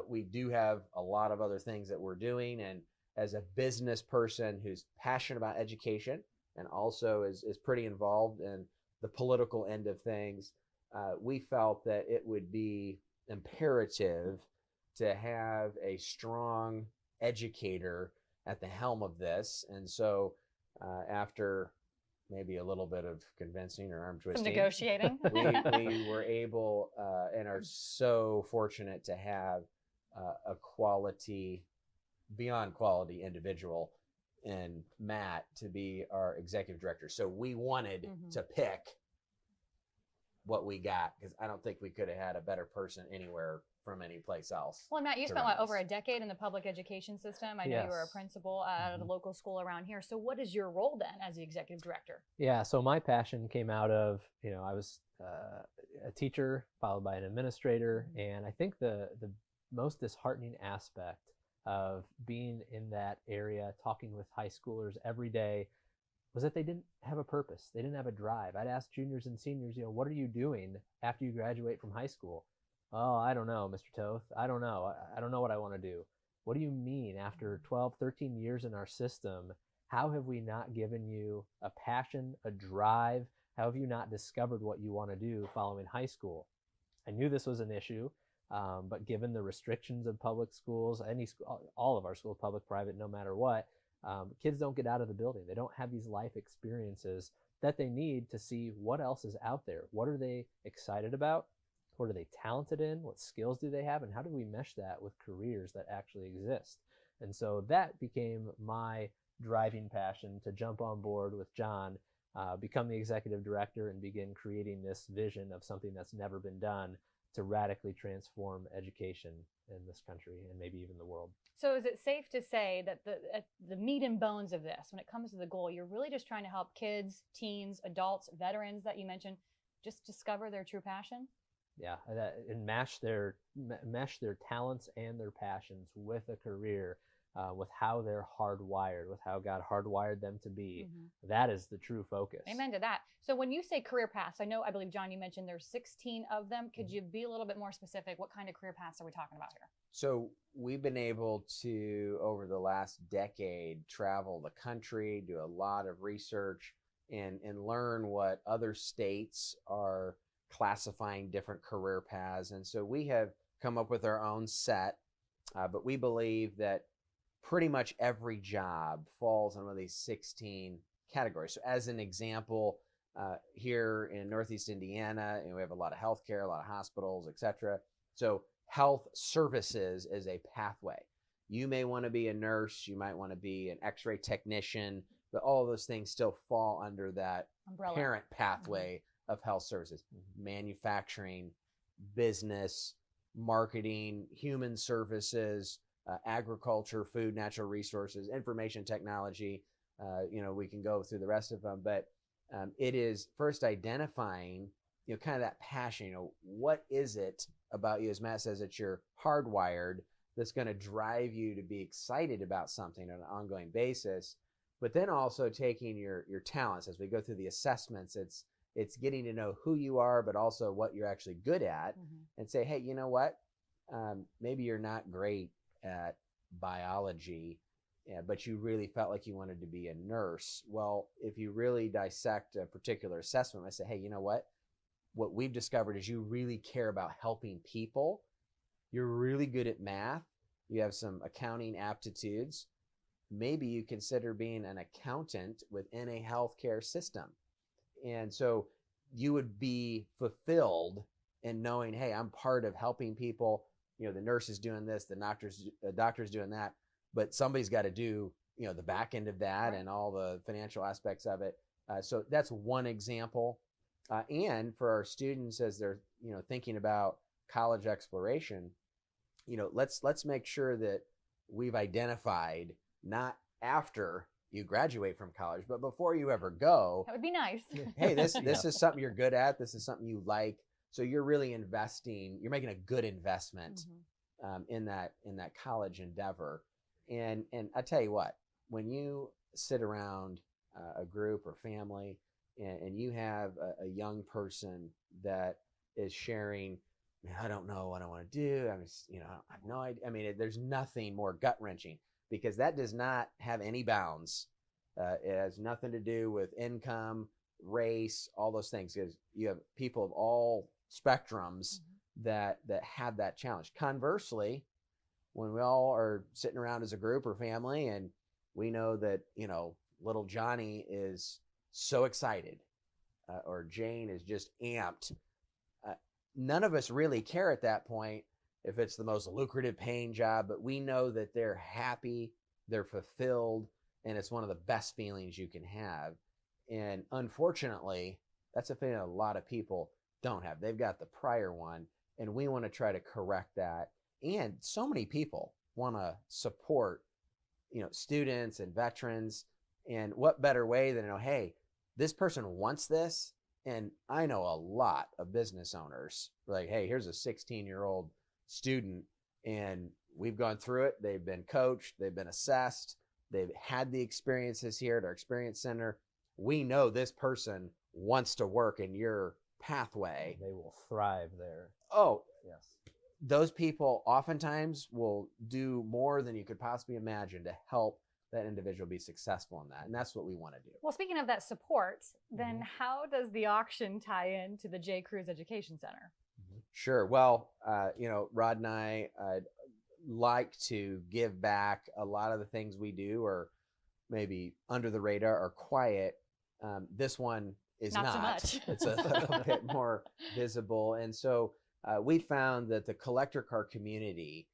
we do have a lot of other things that we're doing. And as a business person who's passionate about education and also is pretty involved in the political end of things, we felt that it would be imperative to have a strong educator at the helm of this. And so after maybe a little bit of convincing or arm twisting, Some negotiating, we were able and are so fortunate to have a quality, beyond quality individual in Matt to be our executive director. So we wanted to pick what we got, because I don't think we could have had a better person anywhere from any place else. Well, Matt, you spent over a decade in the public education system. I know you were a principal at a local school around here. So what is your role then as the executive director? Yeah, so my passion came out of, I was a teacher followed by an administrator. And I think the most disheartening aspect of being in that area, talking with high schoolers every day, was that they didn't have a purpose. They didn't have a drive. I'd ask juniors and seniors, what are you doing after you graduate from high school? Oh, I don't know, Mr. Toth. I don't know. I don't know what I want to do. What do you mean after 12, 13 years in our system? How have we not given you a passion, a drive? How have you not discovered what you want to do following high school? I knew this was an issue, but given the restrictions of public schools, all of our schools, public, private, no matter what, kids don't get out of the building. They don't have these life experiences that they need to see what else is out there. What are they excited about? What are they talented in? What skills do they have? And how do we mesh that with careers that actually exist? And so that became my driving passion to jump on board with John, become the executive director, and begin creating this vision of something that's never been done to radically transform education in this country and maybe even the world. So is it safe to say that the meat and bones of this, when it comes to the goal, you're really just trying to help kids, teens, adults, veterans that you mentioned, just discover their true passion? Yeah, and mesh their talents and their passions with a career, with how they're hardwired, with how God hardwired them to be. That is the true focus. Amen to that. So when you say career paths, I believe, John, you mentioned there's 16 of them. Could you be a little bit more specific? What kind of career paths are we talking about here? So we've been able to, over the last decade, travel the country, do a lot of research, and learn what other states are classifying different career paths. And so we have come up with our own set, but we believe that pretty much every job falls in one of these 16 categories. So as an example, here in Northeast Indiana, we have a lot of healthcare, a lot of hospitals, etc. So health services is a pathway. You may want to be a nurse, you might want to be an x-ray technician, but all of those things still fall under that umbrella parent pathway of health services. Manufacturing, business, marketing, human services, agriculture, food, natural resources, information technology. We can go through the rest of them, but it is first identifying, kind of that passion. What is it about you, as Matt says, that you're hardwired, that's going to drive you to be excited about something on an ongoing basis, but then also taking your talents. As we go through the assessments, it's getting to know who you are, but also what you're actually good at, and say, hey, you know what? Maybe you're not great at biology, but you really felt like you wanted to be a nurse. Well, if you really dissect a particular assessment, I say, hey, you know what? What we've discovered is you really care about helping people. You're really good at math. You have some accounting aptitudes. maybe you consider being an accountant within a healthcare system. And so you would be fulfilled in knowing, hey, I'm part of helping people. The nurse is doing this, the doctor's doing that, but somebody's got to do, the back end of that and all the financial aspects of it. So that's one example. And for our students, as they're, thinking about college exploration, let's make sure that we've identified, not after you graduate from college, but before you ever go. That would be nice. Hey, this is something you're good at. This is something you like. So you're really investing. You're making a good investment in that college endeavor. And I tell you what, when you sit around a group or family, and you have a young person that is sharing, I don't know what I want to do. I have no idea. I mean, there's nothing more gut wrenching, because that does not have any bounds. It has nothing to do with income, race, all those things, because you have people of all spectrums that have that challenge. Conversely, when we all are sitting around as a group or family, and we know that, little Johnny is so excited, or Jane is just amped, none of us really care at that point if it's the most lucrative paying job, but we know that they're happy, they're fulfilled, and it's one of the best feelings you can have. And unfortunately, that's a feeling a lot of people don't have. They've got the prior one, and we want to try to correct that. And so many people want to support, students and veterans. And what better way than, hey, this person wants this. And I know a lot of business owners like, hey, here's a 16-year-old student, and we've gone through it. They've been coached, they've been assessed, they've had the experiences here at our experience center. We know this person wants to work in your pathway. They will thrive there. Oh, yes. Those people oftentimes will do more than you could possibly imagine to help that individual be successful in that. And that's what we want to do. Well, speaking of that support, then how does the auction tie into the J. Kruse Education Center? Sure. Well, Rod and I like to give back. A lot of the things we do are maybe under the radar or quiet. This one is not. So much. It's a little bit more visible. And so we found that the collector car community,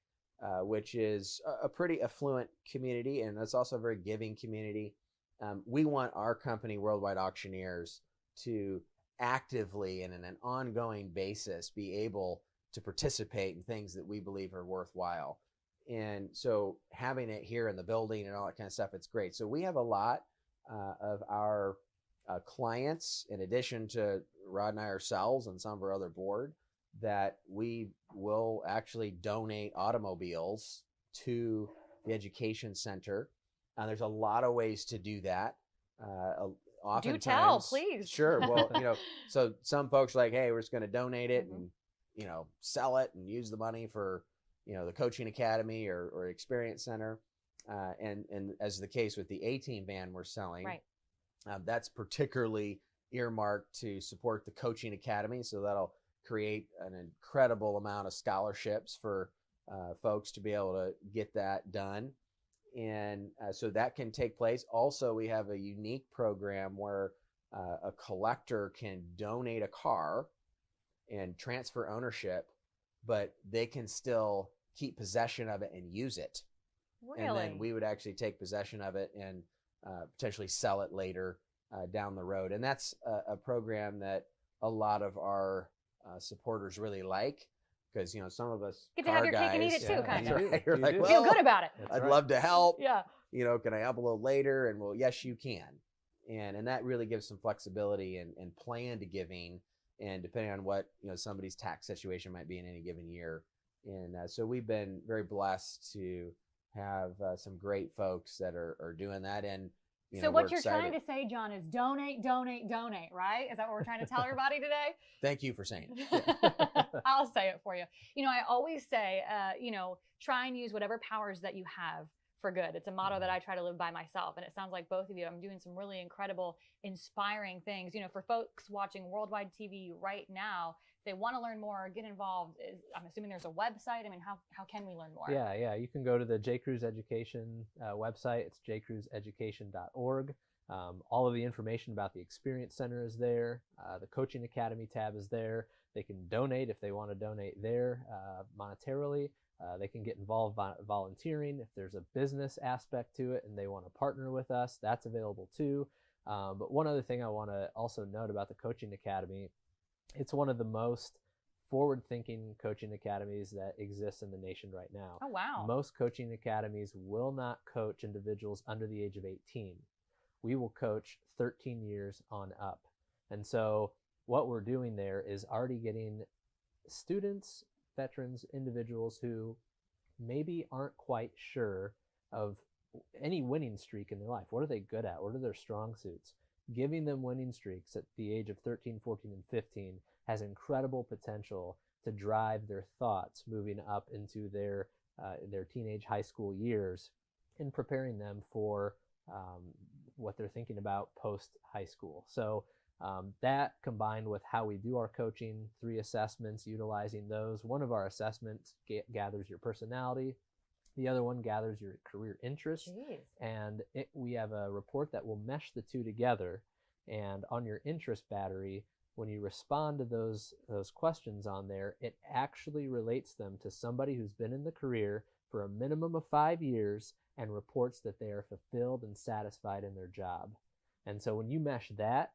which is a pretty affluent community, and it's also a very giving community. We want our company, Worldwide Auctioneers, to actively and on an ongoing basis be able to participate in things that we believe are worthwhile. And so having it here in the building and all that kind of stuff, it's great. So we have a lot of our clients, in addition to Rod and I ourselves and some of our other board, that we will actually donate automobiles to the education center. There's a lot of ways to do that. Do tell, please. Sure. Well, so some folks are like, hey, we're just going to donate it and, sell it and use the money for, the coaching academy or experience center. And as the case with the A-Team van we're selling, right. That's particularly earmarked to support the coaching academy. So that'll create an incredible amount of scholarships for folks to be able to get that done. And so that can take place. Also, we have a unique program where a collector can donate a car and transfer ownership, but they can still keep possession of it and use it. Really? And then we would actually take possession of it and potentially sell it later down the road. And that's a program that a lot of our supporters really like, because some of us get to have your cake and eat it too, kind of. Right? You're like, well, feel good about it. I'd love to help. Yeah. Can I help a little later? And well, yes, you can. And that really gives some flexibility and plan to giving, and depending on what somebody's tax situation might be in any given year. And so we've been very blessed to have some great folks that are doing that. And so what you're trying to say, John, is donate, donate, donate, right? Is that what we're trying to tell everybody today? Thank you for saying it. I'll say it for you. I always say, try and use whatever powers that you have for good. It's a motto that I try to live by myself. And it sounds like both of you, I'm doing some really incredible, inspiring things. You know, for folks watching Worldwide TV right now, if they want to learn more, get involved, I'm assuming there's a website. I mean, how can we learn more? Yeah. You can go to the J. Kruse Education website. It's jcruseeducation.org. All of the information about the Experience Center is there. The Coaching Academy tab is there. They can donate if they want to donate there monetarily. They can get involved volunteering. If there's a business aspect to it and they want to partner with us, that's available too. But one other thing I want to also note about the Coaching Academy, it's one of the most forward-thinking coaching academies that exists in the nation right now. Oh, wow. Most coaching academies will not coach individuals under the age of 18. We will coach 13 years on up. And so what we're doing there is already getting students, veterans, individuals who maybe aren't quite sure of any winning streak in their life. What are they good at? What are their strong suits? Giving them winning streaks at the age of 13, 14, and 15 has incredible potential to drive their thoughts moving up into their teenage high school years and preparing them for what they're thinking about post high school. So that combined with how we do our coaching, 3 assessments, utilizing those. One of our assessments gathers your personality. The other one gathers your career interest. Jeez. And we have a report that will mesh the two together. And on your interest battery, when you respond to those questions on there, it actually relates them to somebody who's been in the career for a minimum of 5 years and reports that they are fulfilled and satisfied in their job. And so when you mesh that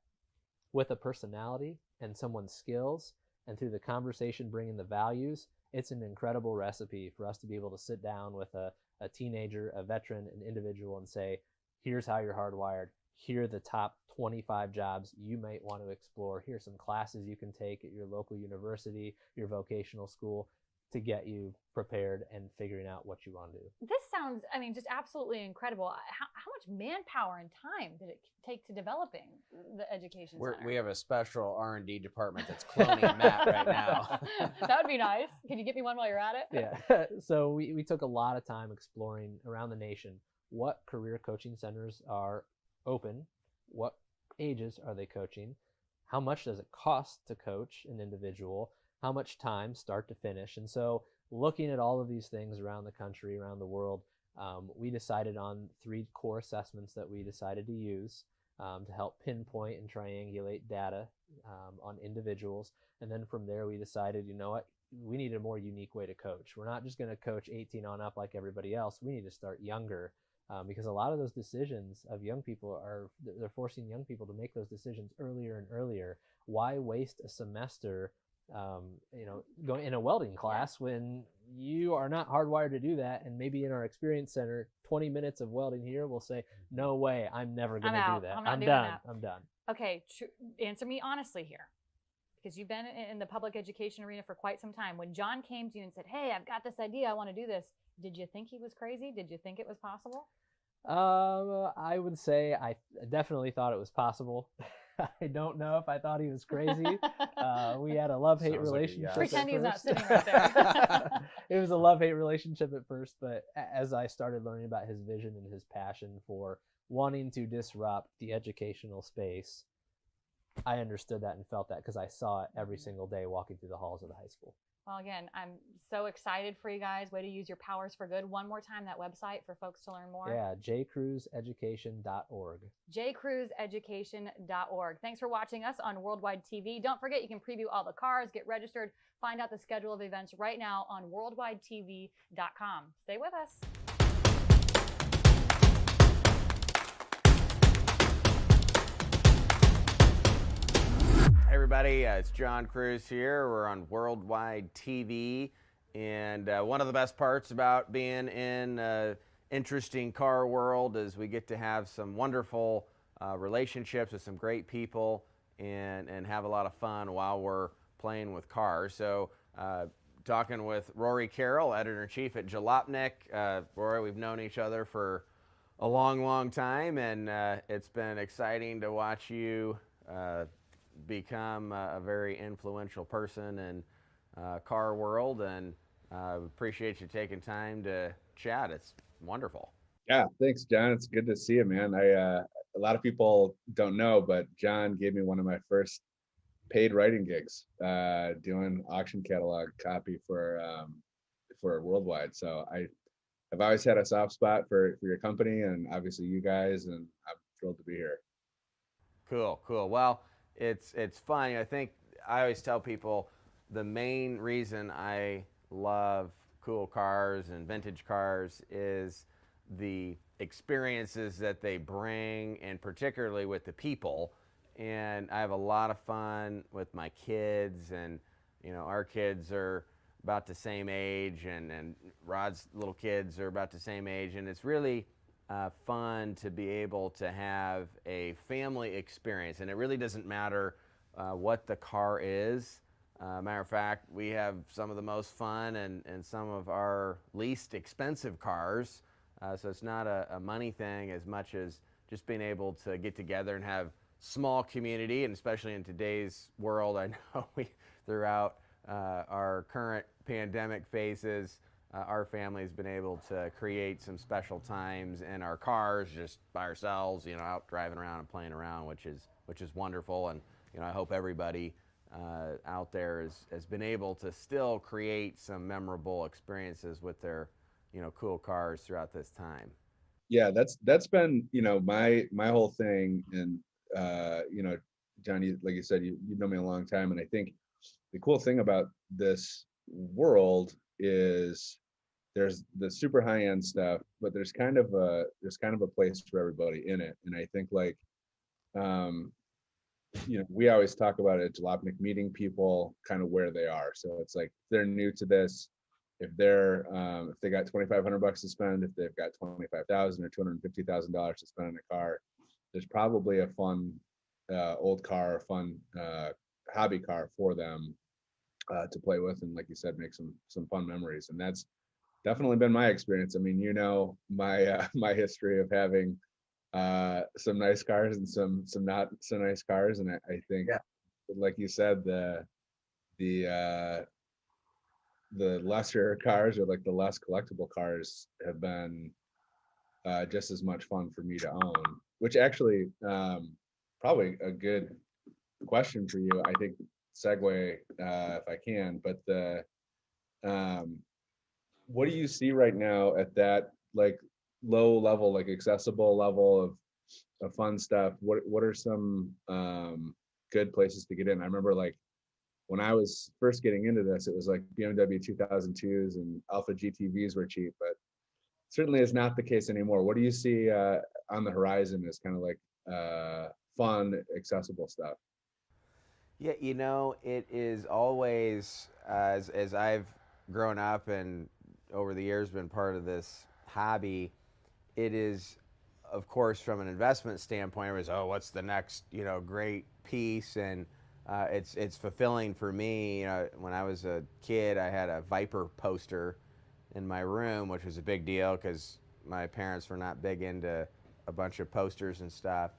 with a personality and someone's skills, and through the conversation bringing the values, it's an incredible recipe for us to be able to sit down with a teenager, a veteran, an individual, and say, here's how you're hardwired. Here are the top 25 jobs you might want to explore. Here's some classes you can take at your local university, your vocational school, to get you prepared and figuring out what you want to do. This sounds, I mean, just absolutely incredible. How much manpower and time did it take to developing the education center? We have a special R&D department that's cloning Matt right now. That would be nice. Can you get me one while you're at it? Yeah. So we took a lot of time exploring around the nation what career coaching centers are open, what ages are they coaching, how much does it cost to coach an individual, how much time start to finish. And so looking at all of these things around the country, around the world, we decided on 3 core assessments that we decided to use to help pinpoint and triangulate data on individuals. And then from there, we decided, you know what, we need a more unique way to coach. We're not just going to coach 18 on up like everybody else. We need to start younger because a lot of those decisions of young people they're forcing young people to make those decisions earlier and earlier. Why waste a semester going in a welding class when you are not hardwired to do that? And maybe in our experience center, 20 minutes of welding here will say, no way, I'm never going to do that. I'm done. I'm done. Okay, answer me honestly here, because you've been in the public education arena for quite some time. When John came to you and said, hey, I've got this idea, I want to do this, did you think he was crazy? Did you think it was possible? I would say I definitely thought it was possible. I don't know if I thought he was crazy. We had a love-hate relationship. Pretend he's not sitting right there. It was a love-hate relationship at first, but as I started learning about his vision and his passion for wanting to disrupt the educational space, I understood that and felt that because I saw it every single day walking through the halls of the high school. Well, again, I'm so excited for you guys. Way to use your powers for good. One more time, that website for folks to learn more. Yeah, jcruseeducation.org. jcruseeducation.org. Thanks for watching us on Worldwide TV. Don't forget, you can preview all the cars, get registered, find out the schedule of events right now on worldwidetv.com. Stay with us. Hey everybody, it's John Kruse here. We're on Worldwide TV, and one of the best parts about being in interesting car world is we get to have some wonderful relationships with some great people and have a lot of fun while we're playing with cars. So talking with Rory Carroll, editor-in-chief at Jalopnik. Rory, we've known each other for a long time, and it's been exciting to watch you become a very influential person in car world, and appreciate you taking time to chat. It's wonderful. Yeah, thanks, John. It's good to see you, man. A lot of people don't know, but John gave me one of my first paid writing gigs, doing auction catalog copy for Worldwide. So I've always had a soft spot for your company and obviously you guys, and I'm thrilled to be here. Cool, cool. Well, it's fun. I think I always tell people the main reason I love cool cars and vintage cars is the experiences that they bring, and particularly with the people. And I have a lot of fun with my kids, and our kids are about the same age, and Rod's little kids are about the same age, and it's really fun to be able to have a family experience. And it really doesn't matter what the car is. Matter of fact, we have some of the most fun and some of our least expensive cars. So it's not a money thing as much as just being able to get together and have small community. And especially in today's world, I know throughout our current pandemic phases, our family has been able to create some special times in our cars, just by ourselves, out driving around and playing around, which is wonderful. And I hope everybody out there has been able to still create some memorable experiences with their cool cars throughout this time. Yeah, that's been my whole thing. And John, like you said, you know me a long time, and I think the cool thing about this world is there's the super high end stuff, but there's kind of a place for everybody in it. And I think we always talk about it at Jalopnik, meeting people kind of where they are. So it's like, if they're new to this, if they got $2,500 to spend, if they've got $25,000 or $250,000 to spend on a car, there's probably a fun old car, a fun hobby car for them to play with, and like you said, make some fun memories. And that's definitely been my experience. I mean, my my history of having some nice cars and some not so nice cars, and I think, like you said, the lesser cars, or like the less collectible cars, have been just as much fun for me to own. Which actually, probably a good question for you, I think, segue if I can, but what do you see right now at that low level, accessible level of fun stuff? What are some good places to get in? I remember when I was first getting into this, it was like BMW 2002s and Alpha GTVs were cheap, but certainly is not the case anymore. What do you see on the horizon as kind of fun, accessible stuff? Yeah, it is always, as I've grown up and over the years been part of this hobby, it is, of course, from an investment standpoint, it was, what's the next, great piece? And it's fulfilling for me. When I was a kid, I had a Viper poster in my room, which was a big deal because my parents were not big into a bunch of posters and stuff.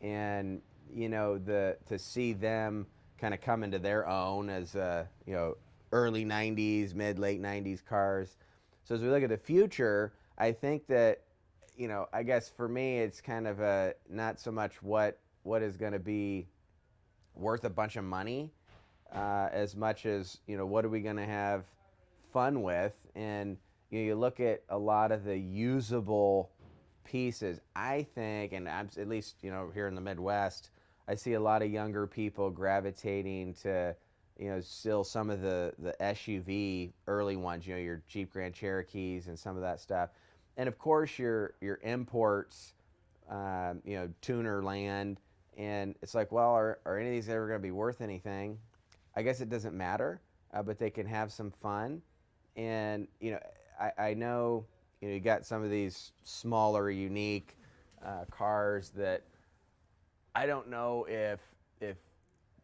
And to see them kind of come into their own as early 90s, late 90s cars. So as we look at the future, I think that I guess for me it's kind of not so much what is going to be worth a bunch of money, as much as what are we going to have fun with. And you look at a lot of the usable pieces, I think, and I'm, at least here in the Midwest, I see a lot of younger people gravitating to still some of the SUV early ones, your Jeep Grand Cherokees and some of that stuff. And of course your imports, tuner land. And it's like, well, are any of these ever going to be worth anything? I guess it doesn't matter, but they can have some fun. And I know you got some of these smaller, unique cars that I don't know if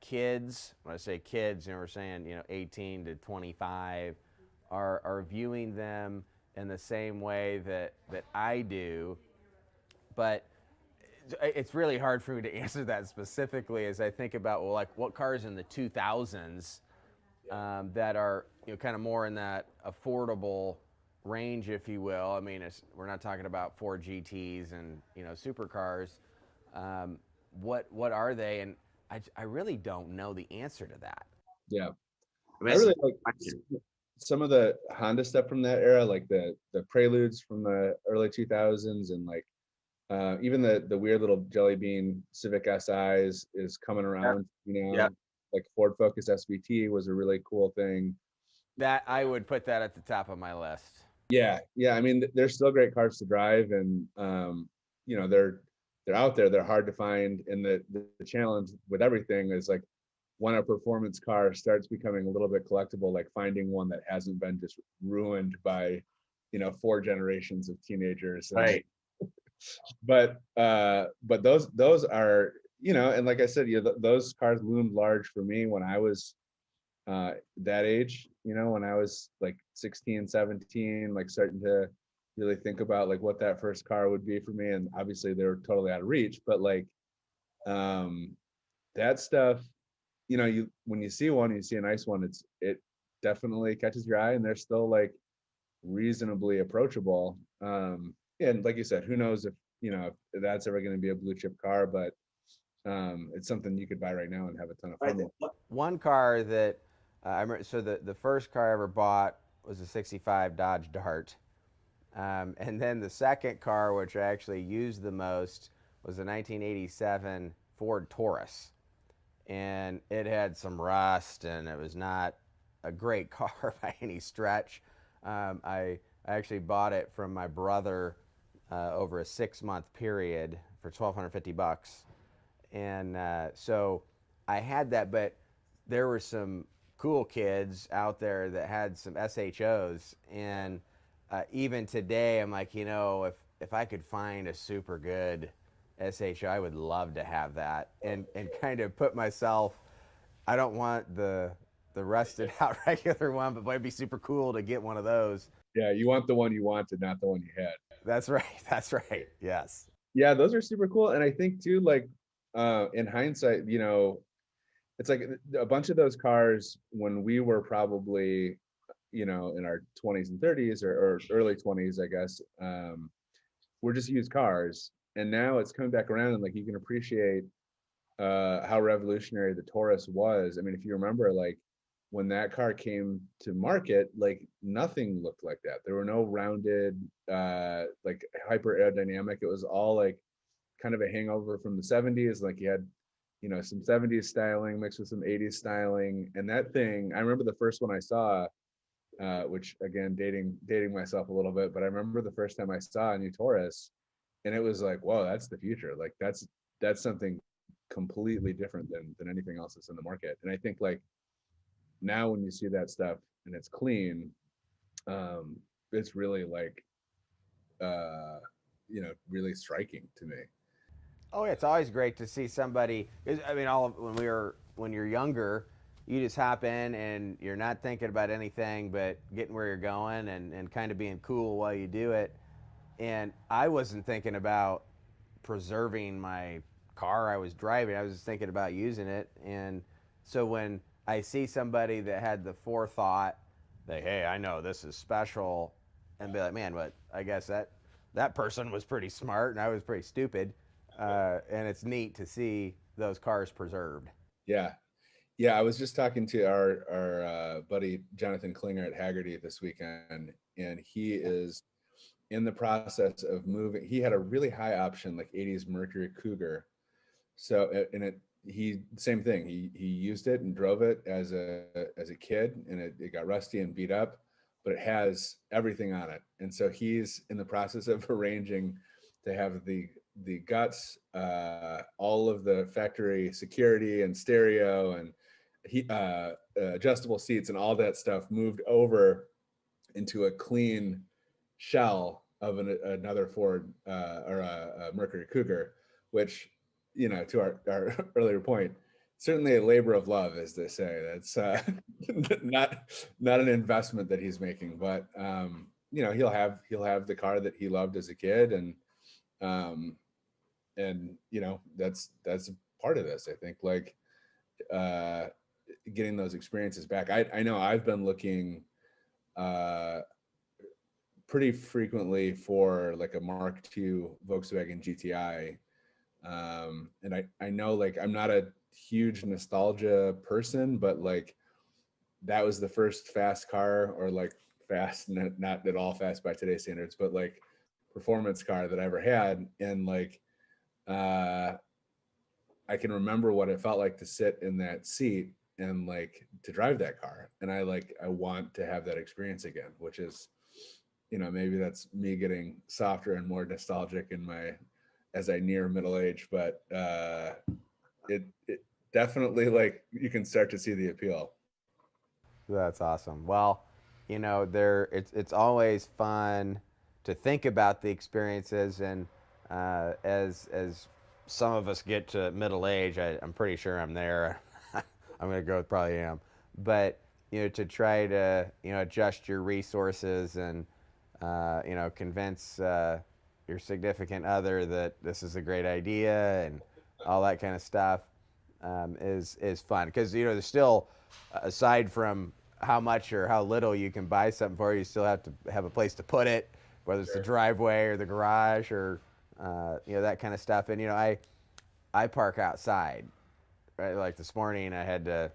kids, when I say kids, we're saying 18 to 25, are viewing them in the same way that I do. But it's really hard for me to answer that specifically as I think about, well, what cars in the 2000s that are kind of more in that affordable range, if you will. I mean, we're not talking about Ford GTs and, you know, supercars. What are they? And I really don't know the answer to that. Yeah. I really like some of the Honda stuff from that era, like the Preludes from the early 2000s, and like even the weird little Jelly Bean Civic SIs is coming around, you know. Like Ford Focus SVT was a really cool thing. That I would put that at the top of my list. Yeah. I mean, they're still great cars to drive, and you know, they're out there. They're hard to find, and the challenge with everything is like when a performance car starts becoming a little bit collectible, like finding one that hasn't been just ruined by, you know, 4 generations of teenagers. Right. But those are, you know, and like I said, those cars loomed large for me when I was that age, you know, when I was like 16, 17, like starting to really think about like what that first car would be for me. And obviously they were totally out of reach, but like that stuff, you know, when you see one, you see a nice one, it definitely catches your eye, and they're still like reasonably approachable. And like you said, who knows if, you know, if that's ever going to be a blue chip car, but it's something you could buy right now and have a ton of fun with. One car that I remember, so the first car I ever bought was a 65 Dodge Dart. And then the second car, which I actually used the most, was a 1987 Ford Taurus. And it had some rust, and it was not a great car by any stretch. I actually bought it from my brother over a 6-month period for $1,250. And so I had that, but there were some cool kids out there that had some SHOs, and even today I'm like, you know, if I could find a super good SHO, I would love to have that, and kind of put myself, I don't want the rusted out regular one, but it'd be super cool to get one of those. Yeah, you want the one you wanted, not the one you had. That's right. Yes. Yeah, those are super cool. And I think too, like in hindsight, you know, it's like a bunch of those cars when we were probably, you know, in our 20s and 30s or early 20s, I guess, were just used cars. And now it's coming back around, and like you can appreciate how revolutionary the Taurus was. I mean, if you remember, like when that car came to market, like nothing looked like that. There were no rounded, like hyper aerodynamic. It was all like kind of a hangover from the 70s. Like you had, you know, some 70s styling mixed with some 80s styling. And that thing, I remember the first one I saw, which again, dating myself a little bit, but I remember the first time I saw a new Taurus, and it was like, whoa, that's the future. Like that's something completely different than anything else that's in the market. And I think like now when you see that stuff and it's clean, it's really like you know, really striking to me. Oh, it's always great to see somebody. I mean, when you're younger, you just hop in and you're not thinking about anything but getting where you're going and kind of being cool while you do it. And I wasn't thinking about preserving my car I was driving. I was just thinking about using it. And so when I see somebody that had the forethought that, hey, I know this is special, and be like, man, but I guess that person was pretty smart and I was pretty stupid. And it's neat to see those cars preserved. Yeah. I was just talking to our buddy Jonathan Klinger at Haggerty this weekend, and he is in the process of moving. He had a really high option, like 80s Mercury Cougar. So, and same thing. He used it and drove it as a kid, and it got rusty and beat up, but it has everything on it. And so he's in the process of arranging to have the guts, all of the factory security and stereo and adjustable seats and all that stuff moved over into a clean shell of another Ford or a Mercury Cougar, which, you know, to our earlier point, certainly a labor of love, as they say. That's not an investment that he's making, but you know, he'll have the car that he loved as a kid, and you know, that's part of this. I think like getting those experiences back. I know I've been looking pretty frequently for like a Mark II Volkswagen GTI. And I know like I'm not a huge nostalgia person, but like that was the first fast car, or like fast, not at all fast by today's standards, but like performance car that I ever had. And like I can remember what it felt like to sit in that seat and like to drive that car. And I want to have that experience again, which is, you know, maybe that's me getting softer and more nostalgic as I near middle age, but it definitely, like, you can start to see the appeal. That's awesome. Well, you know, it's always fun to think about the experiences, and as some of us get to middle age, I'm pretty sure I'm there. I'm going to go with probably am. But, you know, to try to, you know, adjust your resources and, you know, convince your significant other that this is a great idea and all that kind of stuff is fun. Because, you know, there's still, aside from how much or how little you can buy something for, you still have to have a place to put it, whether it's the driveway or the garage or, you know, that kind of stuff. And, you know, I park outside, right? Like this morning I had to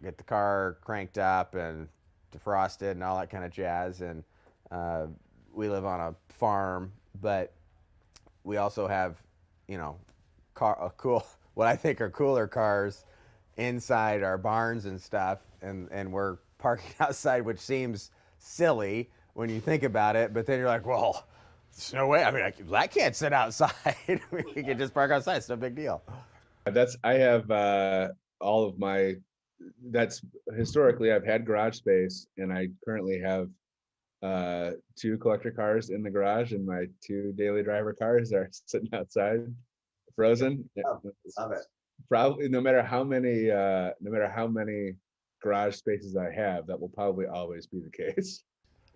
get the car cranked up and defrosted and all that kind of jazz. And we live on a farm, but we also have, you know, what I think are cooler cars inside our barns and stuff. And we're parking outside, which seems silly when you think about it, but then you're like, well, there's no way. I mean, I can't sit outside. We can just park outside. It's no big deal. I have all of my, historically I've had garage space, and I currently have 2 collector cars in the garage, and my 2 daily driver cars are sitting outside, frozen. Oh, love it. Probably no matter how many garage spaces I have, that will probably always be the case.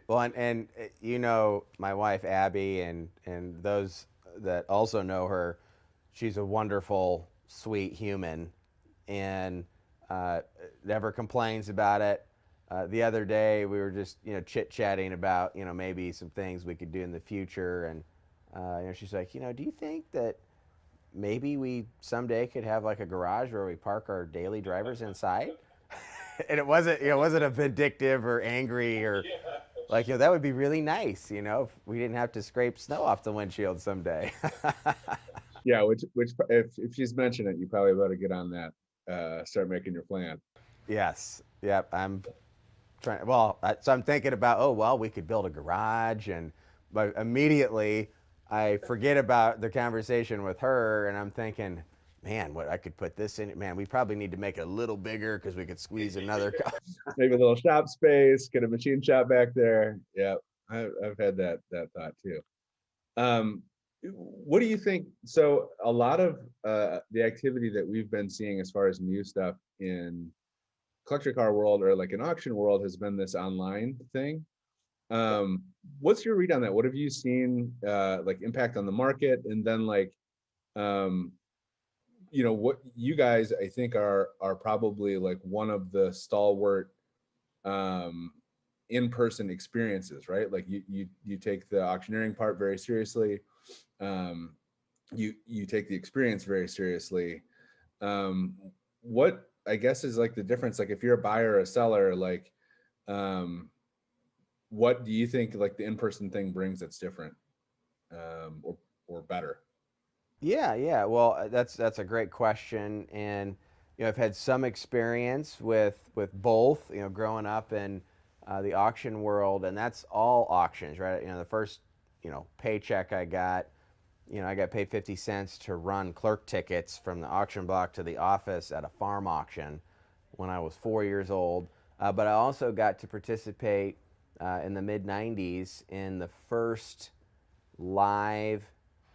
Well, and you know, my wife Abby, and those that also know her, she's a wonderful, sweet human, and never complains about it. The other day we were just, you know, chit-chatting about, you know, maybe some things we could do in the future, and you know, she's like, you know, do you think that maybe we someday could have like a garage where we park our daily drivers inside? And it wasn't, you know, it wasn't a vindictive or angry or like, you know, that would be really nice, you know, if we didn't have to scrape snow off the windshield someday. Yeah, which if she's mentioned it, you probably better get on that. Start making your plan. Yes. Yep. I'm trying. Well, so I'm thinking about, oh, well, we could build a garage, but immediately I forget about the conversation with her, and I'm thinking, man, what I could put this in. Man, we probably need to make it a little bigger because we could squeeze another car. Maybe a little shop space, get a machine shop back there. Yeah, I've had that thought too. What do you think? So a lot of the activity that we've been seeing as far as new stuff in collector car world or like an auction world has been this online thing. What's your read on that? What have you seen like impact on the market? And then like, you know, what you guys, I think are probably like one of the stalwart in-person experiences, right? Like you take the auctioneering part very seriously. You take the experience very seriously. What I guess is like the difference, like if you're a buyer or a seller, like what do you think like the in-person thing brings that's different or better? Yeah. Well, that's a great question, and you know, I've had some experience with both. You know, growing up in the auction world, and that's all auctions, right? You know, the first, you know, paycheck I got, you know, I got paid 50 cents to run clerk tickets from the auction block to the office at a farm auction when I was 4 years old. But I also got to participate in the mid-90s in the first live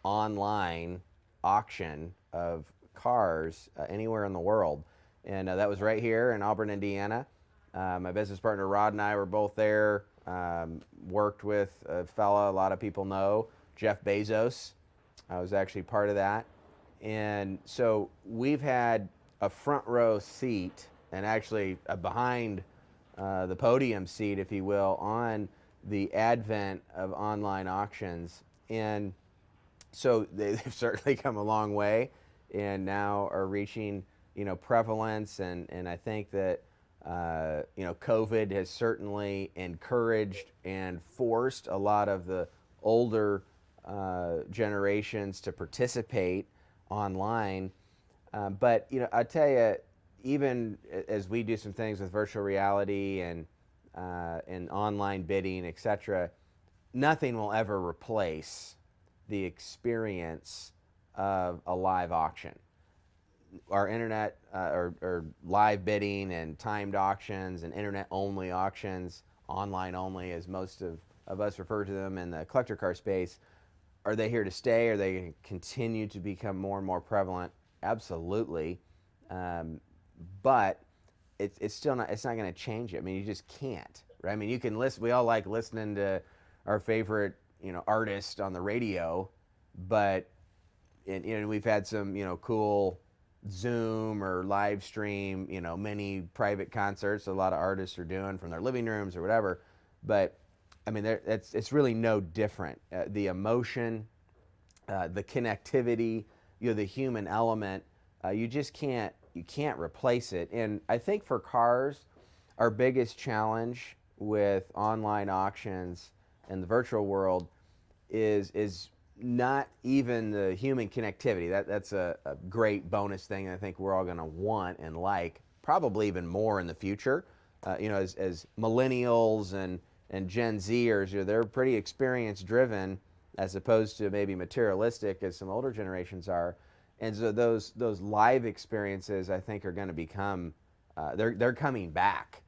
online auction of cars anywhere in the world. And that was right here in Auburn, Indiana. My business partner Rod and I were both there. Worked with a fella a lot of people know, Jeff Bezos. I was actually part of that. And so we've had a front row seat and actually a behind the podium seat, if you will, on the advent of online auctions. And so they've certainly come a long way and now are reaching, prevalence. And I think that, COVID has certainly encouraged and forced a lot of the older generations to participate online. But, I tell you, even as we do some things with virtual reality and online bidding, etc., nothing will ever replace the experience of a live auction. Our internet or live bidding and timed auctions and internet-only auctions, online only as most of us refer to them in the collector car space, are they here to stay? Are they going to continue to become more and more prevalent? Absolutely. But it's still not, it's not going to change it. I mean, you just can't, right? I mean, you can listen, we all like listening to our favorite, artist on the radio, but we've had some, cool Zoom or live stream, many private concerts a lot of artists are doing from their living rooms or whatever. But I mean, it's really no different. The emotion, the connectivity, the human element, you just can't replace it. And I think for cars, our biggest challenge with online auctions and the virtual world is not even the human connectivity. That's a great bonus thing I think we're all going to want and like, probably even more in the future. As millennials and Gen Zers, they're pretty experience driven as opposed to maybe materialistic as some older generations are. And so those live experiences, I think, are going to become, they're coming back.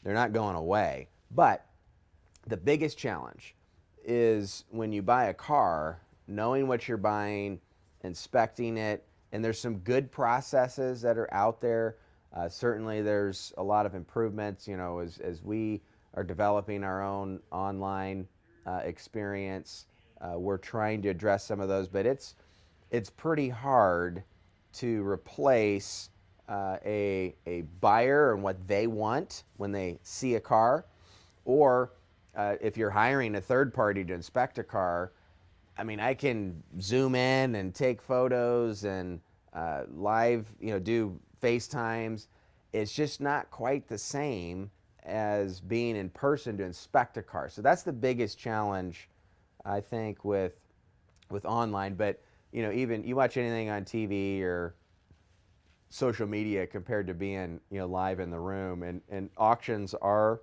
They're not going away. But the biggest challenge is when you buy a car, knowing what you're buying, inspecting it, and there's some good processes that are out there. Certainly there's a lot of improvements, as we are developing our own online experience. We're trying to address some of those, but it's pretty hard to replace a buyer and what they want when they see a car, or if you're hiring a third party to inspect a car. I mean, I can zoom in and take photos and live, do FaceTimes. It's just not quite the same as being in person to inspect a car. So that's the biggest challenge, I think, with online. But even you watch anything on TV or social media compared to being live in the room, and auctions are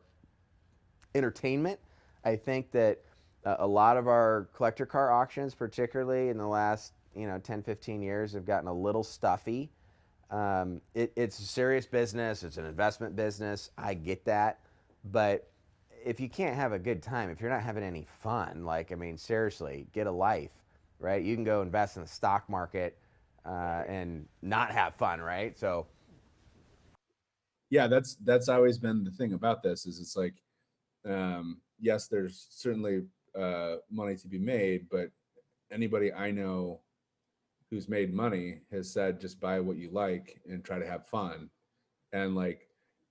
entertainment. I think that a lot of our collector car auctions, particularly in the last 10, 15 years, have gotten a little stuffy. It's a serious business. It's an investment business. I get that. But if you can't have a good time, if you're not having any fun, seriously, get a life, right? You can go invest in the stock market and not have fun, right? So, yeah, that's always been the thing about this. Is it's like, yes, there's certainly money to be made, but anybody I know who's made money has said just buy what you like and try to have fun. And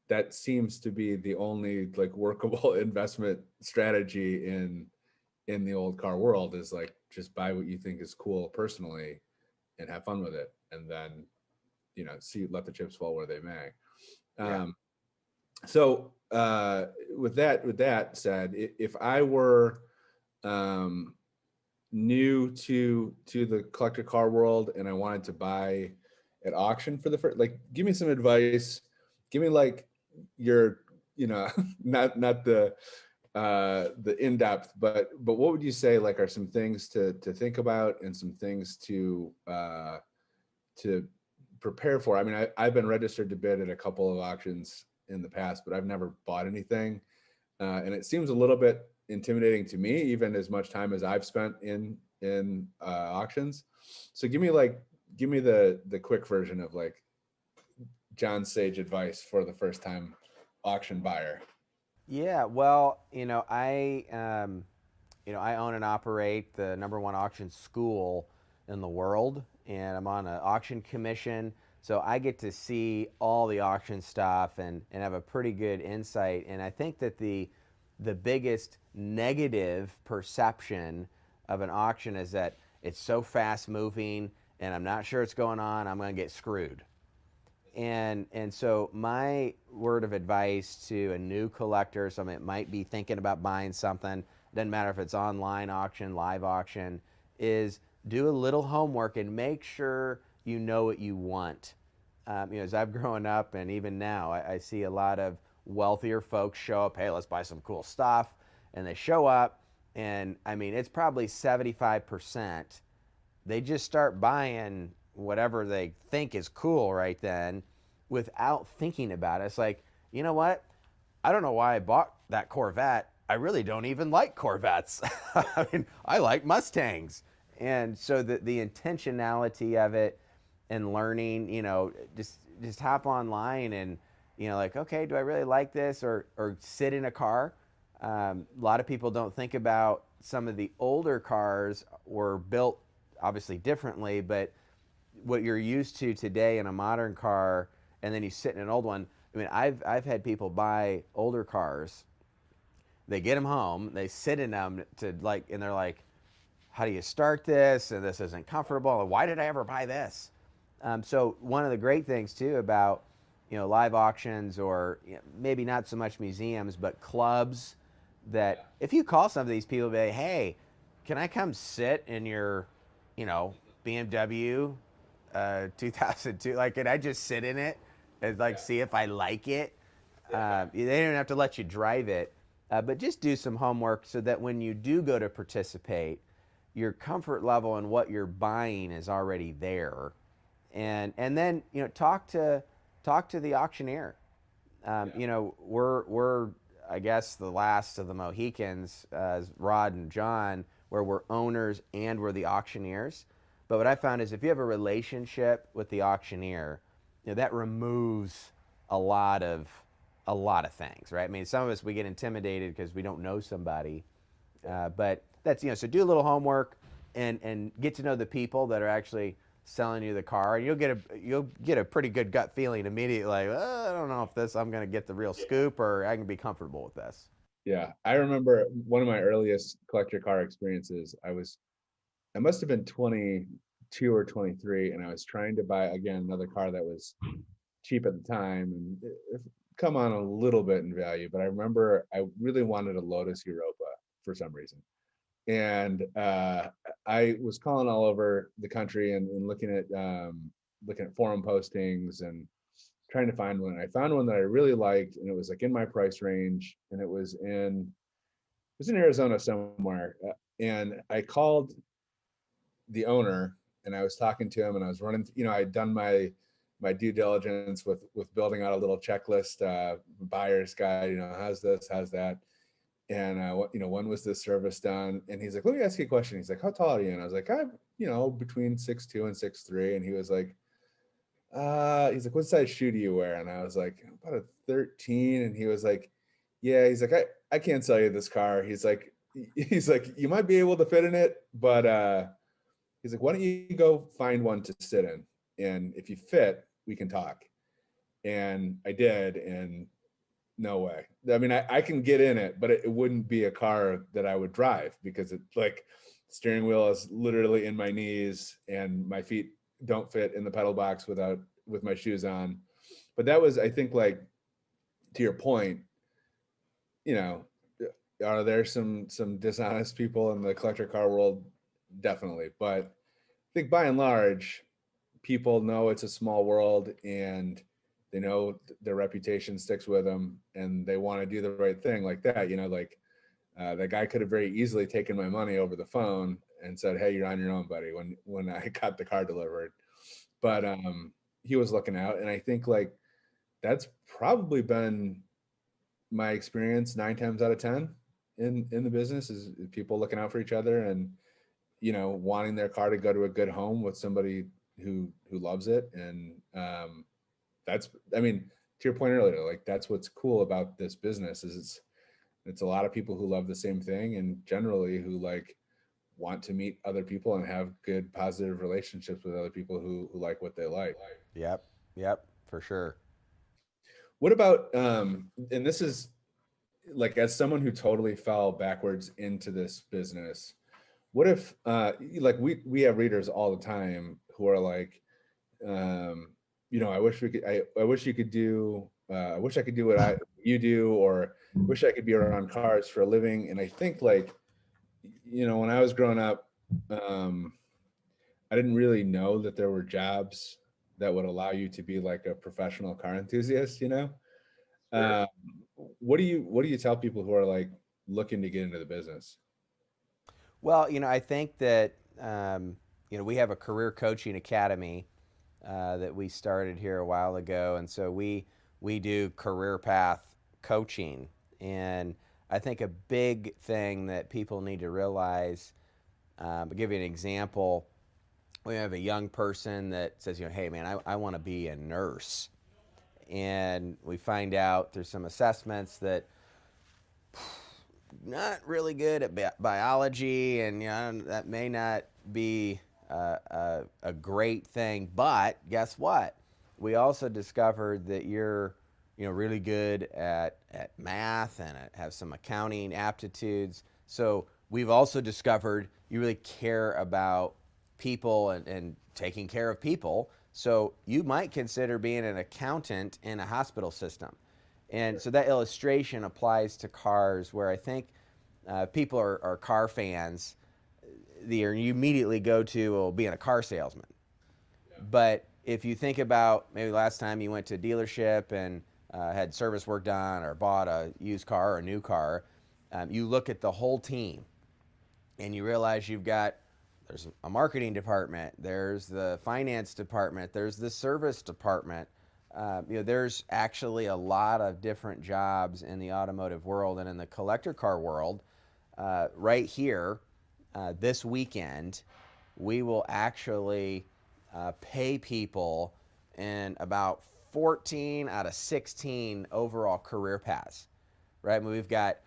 that seems to be the only workable investment strategy in the old car world, is just buy what you think is cool personally and have fun with it, and then let the chips fall where they may. Yeah. So with that said, if I were new to the collector car world and I wanted to buy at auction for the first, give me some advice. Give me your, not the in-depth, but what would you say are some things to think about and some things to prepare for? I mean, I've been registered to bid at a couple of auctions in the past, but I've never bought anything. And it seems a little bit intimidating to me, even as much time as I've spent in auctions. So give me the quick version of John Sage advice for the first time auction buyer. Yeah, well, I own and operate the #1 auction school in the world, and I'm on an auction commission. So I get to see all the auction stuff and have a pretty good insight. And I think that the the biggest negative perception of an auction is that it's so fast moving and I'm not sure what's going on, I'm going to get screwed. And so my word of advice to a new collector, someone that might be thinking about buying something, doesn't matter if it's online auction, live auction, is do a little homework and make sure you know what you want. As I've grown up and even now, I see a lot of wealthier folks show up, hey, let's buy some cool stuff. And they show up, and I mean, it's probably 75%. They just start buying whatever they think is cool right then without thinking about it. It's like, you know what? I don't know why I bought that Corvette. I really don't even like Corvettes. I mean, I like Mustangs. And so the intentionality of it and learning, just hop online and, like, okay, do I really like this? Or sit in a car. A lot of people don't think about some of the older cars were built obviously differently, but what you're used to today in a modern car, and then you sit in an old one. I mean, I've had people buy older cars. They get them home, they sit in them and they're like, how do you start this? And this isn't comfortable. Why did I ever buy this? So one of the great things too about, live auctions or maybe not so much museums, but clubs that if you call some of these people, be like, hey, can I come sit in your, BMW 2002? Like, can I just sit in it and see if I like it? They don't even have to let you drive it, but just do some homework so that when you do go to participate, your comfort level and what you're buying is already there, and then talk to the auctioneer. We're I guess the last of the Mohicans, as Rod and John, where we're owners and we're the auctioneers. But what I found is if you have a relationship with the auctioneer, that removes a lot of things, right? I mean, some of us, we get intimidated because we don't know somebody, but that's, so do a little homework and get to know the people that are actually selling you the car, and you'll get a pretty good gut feeling immediately, like, I don't know if I'm going to get the real scoop or I can be comfortable with this. Yeah, I remember one of my earliest collector car experiences. I must have been 22 or 23, and I was trying to buy, again, another car that was cheap at the time and come on a little bit in value. But I remember I really wanted a Lotus Europa for some reason. And I was calling all over the country and looking at forum postings and trying to find one. I found one that I really liked, and it was in my price range, and it was in Arizona somewhere. And I called the owner, and I was talking to him, and I was running, I'd done my due diligence with building out a little checklist, buyer's guide, how's this, how's that. And when was this service done? And he's like, let me ask you a question. He's like, how tall are you? And I was like, I'm, between 6'2" and 6'3". And he was like, what size shoe do you wear? And I was like, about a 13. And he was like, yeah. He's like, I can't sell you this car. He's like, you might be able to fit in it, but he's like, why don't you go find one to sit in? And if you fit, we can talk. And I did, and no way. I mean, I can get in it, but it wouldn't be a car that I would drive because it's steering wheel is literally in my knees and my feet don't fit in the pedal box with my shoes on. But that was, I think, to your point, are there some dishonest people in the collector car world? Definitely. But I think by and large, people know it's a small world and they know their reputation sticks with them and they want to do the right thing like that. That guy could have very easily taken my money over the phone and said, hey, you're on your own, buddy, when I got the car delivered. But he was looking out. And I think that's probably been my experience 9 times out of 10 in the business is people looking out for each other and, wanting their car to go to a good home with somebody who loves it. And that's, I mean, to your point earlier, that's what's cool about this business is it's a lot of people who love the same thing and generally who want to meet other people and have good positive relationships with other people who like what they like. Yep, for sure. What about and this is like as someone who totally fell backwards into this business, what if like we have readers all the time who are like, you know, I wish we could, I wish you could do, I wish I could do what you do, or wish I could be around cars for a living. And I think, like, you know, when I was growing up, I didn't really know that there were jobs that would allow you to be like a professional car enthusiast, you know? Sure. What do you tell people who are like looking to get into the business? Well, you know, I think that, you know, we have a career coaching academy that we started here a while ago. And so we do career path coaching. And I think a big thing that people need to realize, I'll give you an example. We have a young person that says, you know, hey man, I want to be a nurse. And we find out through some assessments that not really good at biology, and you know, that may not be a great thing. But guess what? We also discovered that you're, you know, really good at math and have some accounting aptitudes. So we've also discovered you really care about people and taking care of people. So you might consider being an accountant in a hospital system. And so that illustration applies to cars, where I think people are car fans. You immediately go to, well, being a car salesman. Yeah. But if you think about maybe last time you went to a dealership and had service work done, or bought a used car or a new car, you look at the whole team and you realize there's a marketing department, there's the finance department, there's the service department. You know, there's actually a lot of different jobs in the automotive world. And in the collector car world, right here, this weekend, we will actually pay people in about 14 out of 16 overall career paths, right? I mean, we've got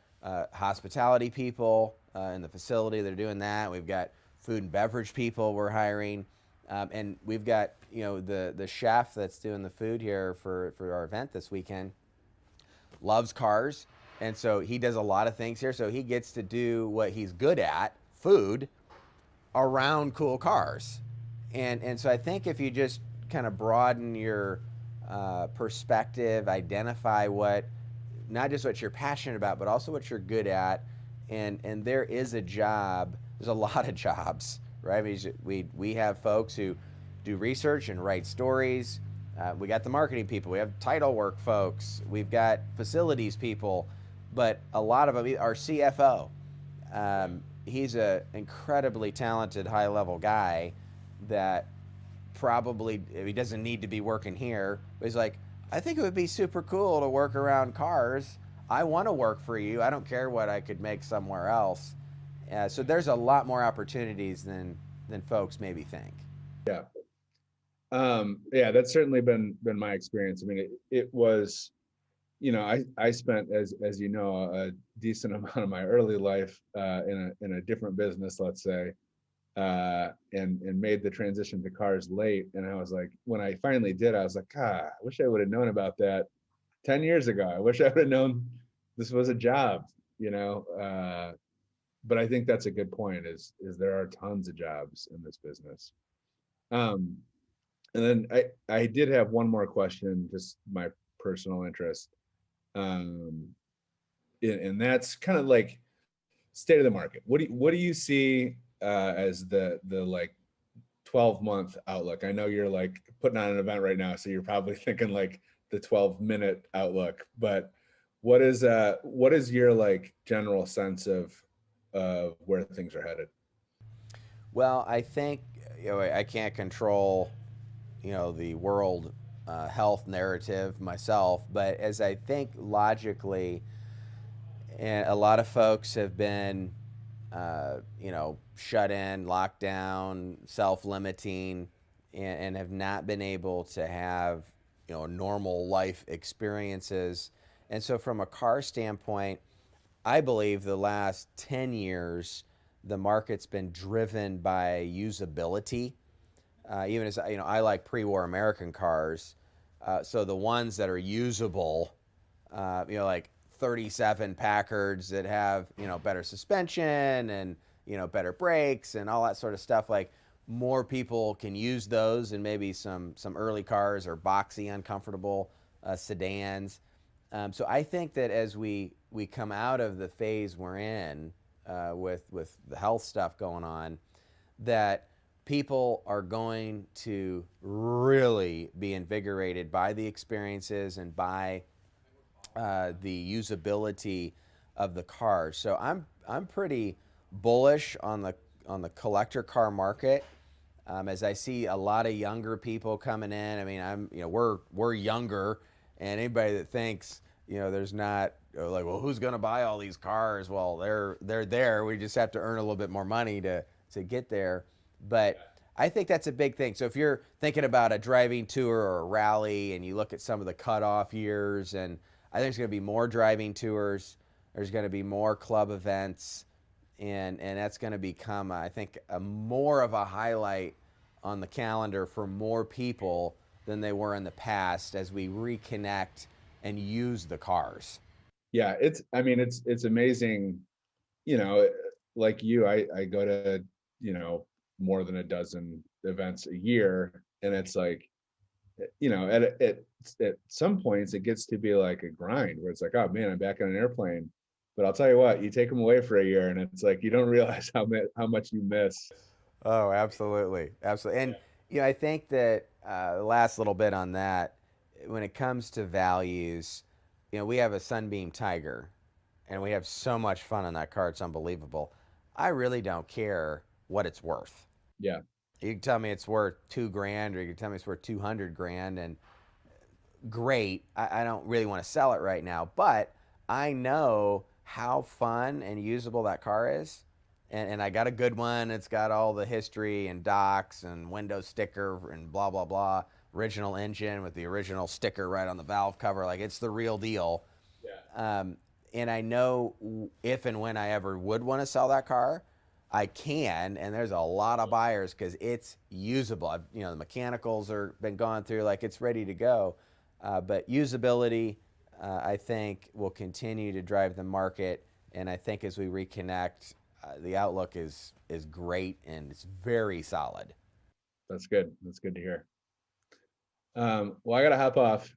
hospitality people in the facility that are doing that. We've got food and beverage people we're hiring. And we've got, you know, the chef that's doing the food here for our event this weekend loves cars. And so he does a lot of things here. So he gets to do what he's good at, food, around cool cars. And so I think if you just kind of broaden your perspective, identify not just what you're passionate about, but also what you're good at. And there is a job, there's a lot of jobs, right? I mean, we have folks who do research and write stories. We got the marketing people. We have title work folks. We've got facilities people. But a lot of them, our CFO, he's an incredibly talented, high-level guy that probably, he doesn't need to be working here. But he's like, I think it would be super cool to work around cars. I want to work for you. I don't care what I could make somewhere else. So there's a lot more opportunities than folks maybe think. Yeah. Yeah, that's certainly been my experience. I mean, it was, you know, I spent, as you know, a decent amount of my early life in a different business, let's say, and made the transition to cars late. And I was like, when I finally did, I was like, I wish I would have known about that 10 years ago. I wish I would have known this was a job, you know. But I think that's a good point, is there are tons of jobs in this business. And then I did have one more question, just my personal interest. And that's kind of like state of the market. What do you see as the like 12-month outlook? I know you're like putting on an event right now, so you're probably thinking like the 12-minute outlook, but what is your like general sense of where things are headed? Well, I think, you know, I can't control, you know, the world health narrative myself, but as I think logically, and a lot of folks have been, you know, shut in, locked down, self-limiting, and have not been able to have, you know, normal life experiences. And so from a car standpoint, I believe the last 10 years, the market's been driven by usability. Even as, you know, I like pre-war American cars. So the ones that are usable, you know, like 37 Packards that have, better suspension and, better brakes and all that sort of stuff. Like, more people can use those and maybe some early cars or boxy, uncomfortable sedans. So I think that as we come out of the phase we're in with the health stuff going on, that people are going to really be invigorated by the experiences and by the usability of the cars. So I'm pretty bullish on the collector car market. As I see a lot of younger people coming in. I mean, we're younger, and anybody that thinks, there's not like, well, who's going to buy all these cars? Well, they're there. We just have to earn a little bit more money to get there. But I think that's a big thing. So if you're thinking about a driving tour or a rally, and you look at some of the cutoff years, and I think there's going to be more driving tours. There's going to be more club events. And that's going to become, I think, more of a highlight on the calendar for more people than they were in the past as we reconnect and use the cars. Yeah, it's amazing. Like you, I go to, more than a dozen events a year, and it's like, at some points it gets to be like a grind where it's like, oh man, I'm back on an airplane. But I'll tell you what, you take them away for a year, and it's like you don't realize how much you miss. Oh, absolutely, absolutely. And I think that the last little bit on that, when it comes to values, we have a Sunbeam Tiger, and we have so much fun on that car. It's unbelievable. I really don't care what it's worth. Yeah. You can tell me it's worth $2,000, or you can tell me it's worth $200,000, and great. I don't really want to sell it right now, but I know how fun and usable that car is. And I got a good one. It's got all the history and docs and window sticker and blah, blah, blah. Original engine with the original sticker right on the valve cover. Like, it's the real deal. Yeah. And I know if and when I ever would want to sell that car, I can. And there's a lot of buyers because it's usable. The mechanicals are been gone through, like, it's ready to go. But usability, I think, will continue to drive the market. And I think as we reconnect, the outlook is great, and it's very solid. That's good. That's good to hear. Well, I got to hop off,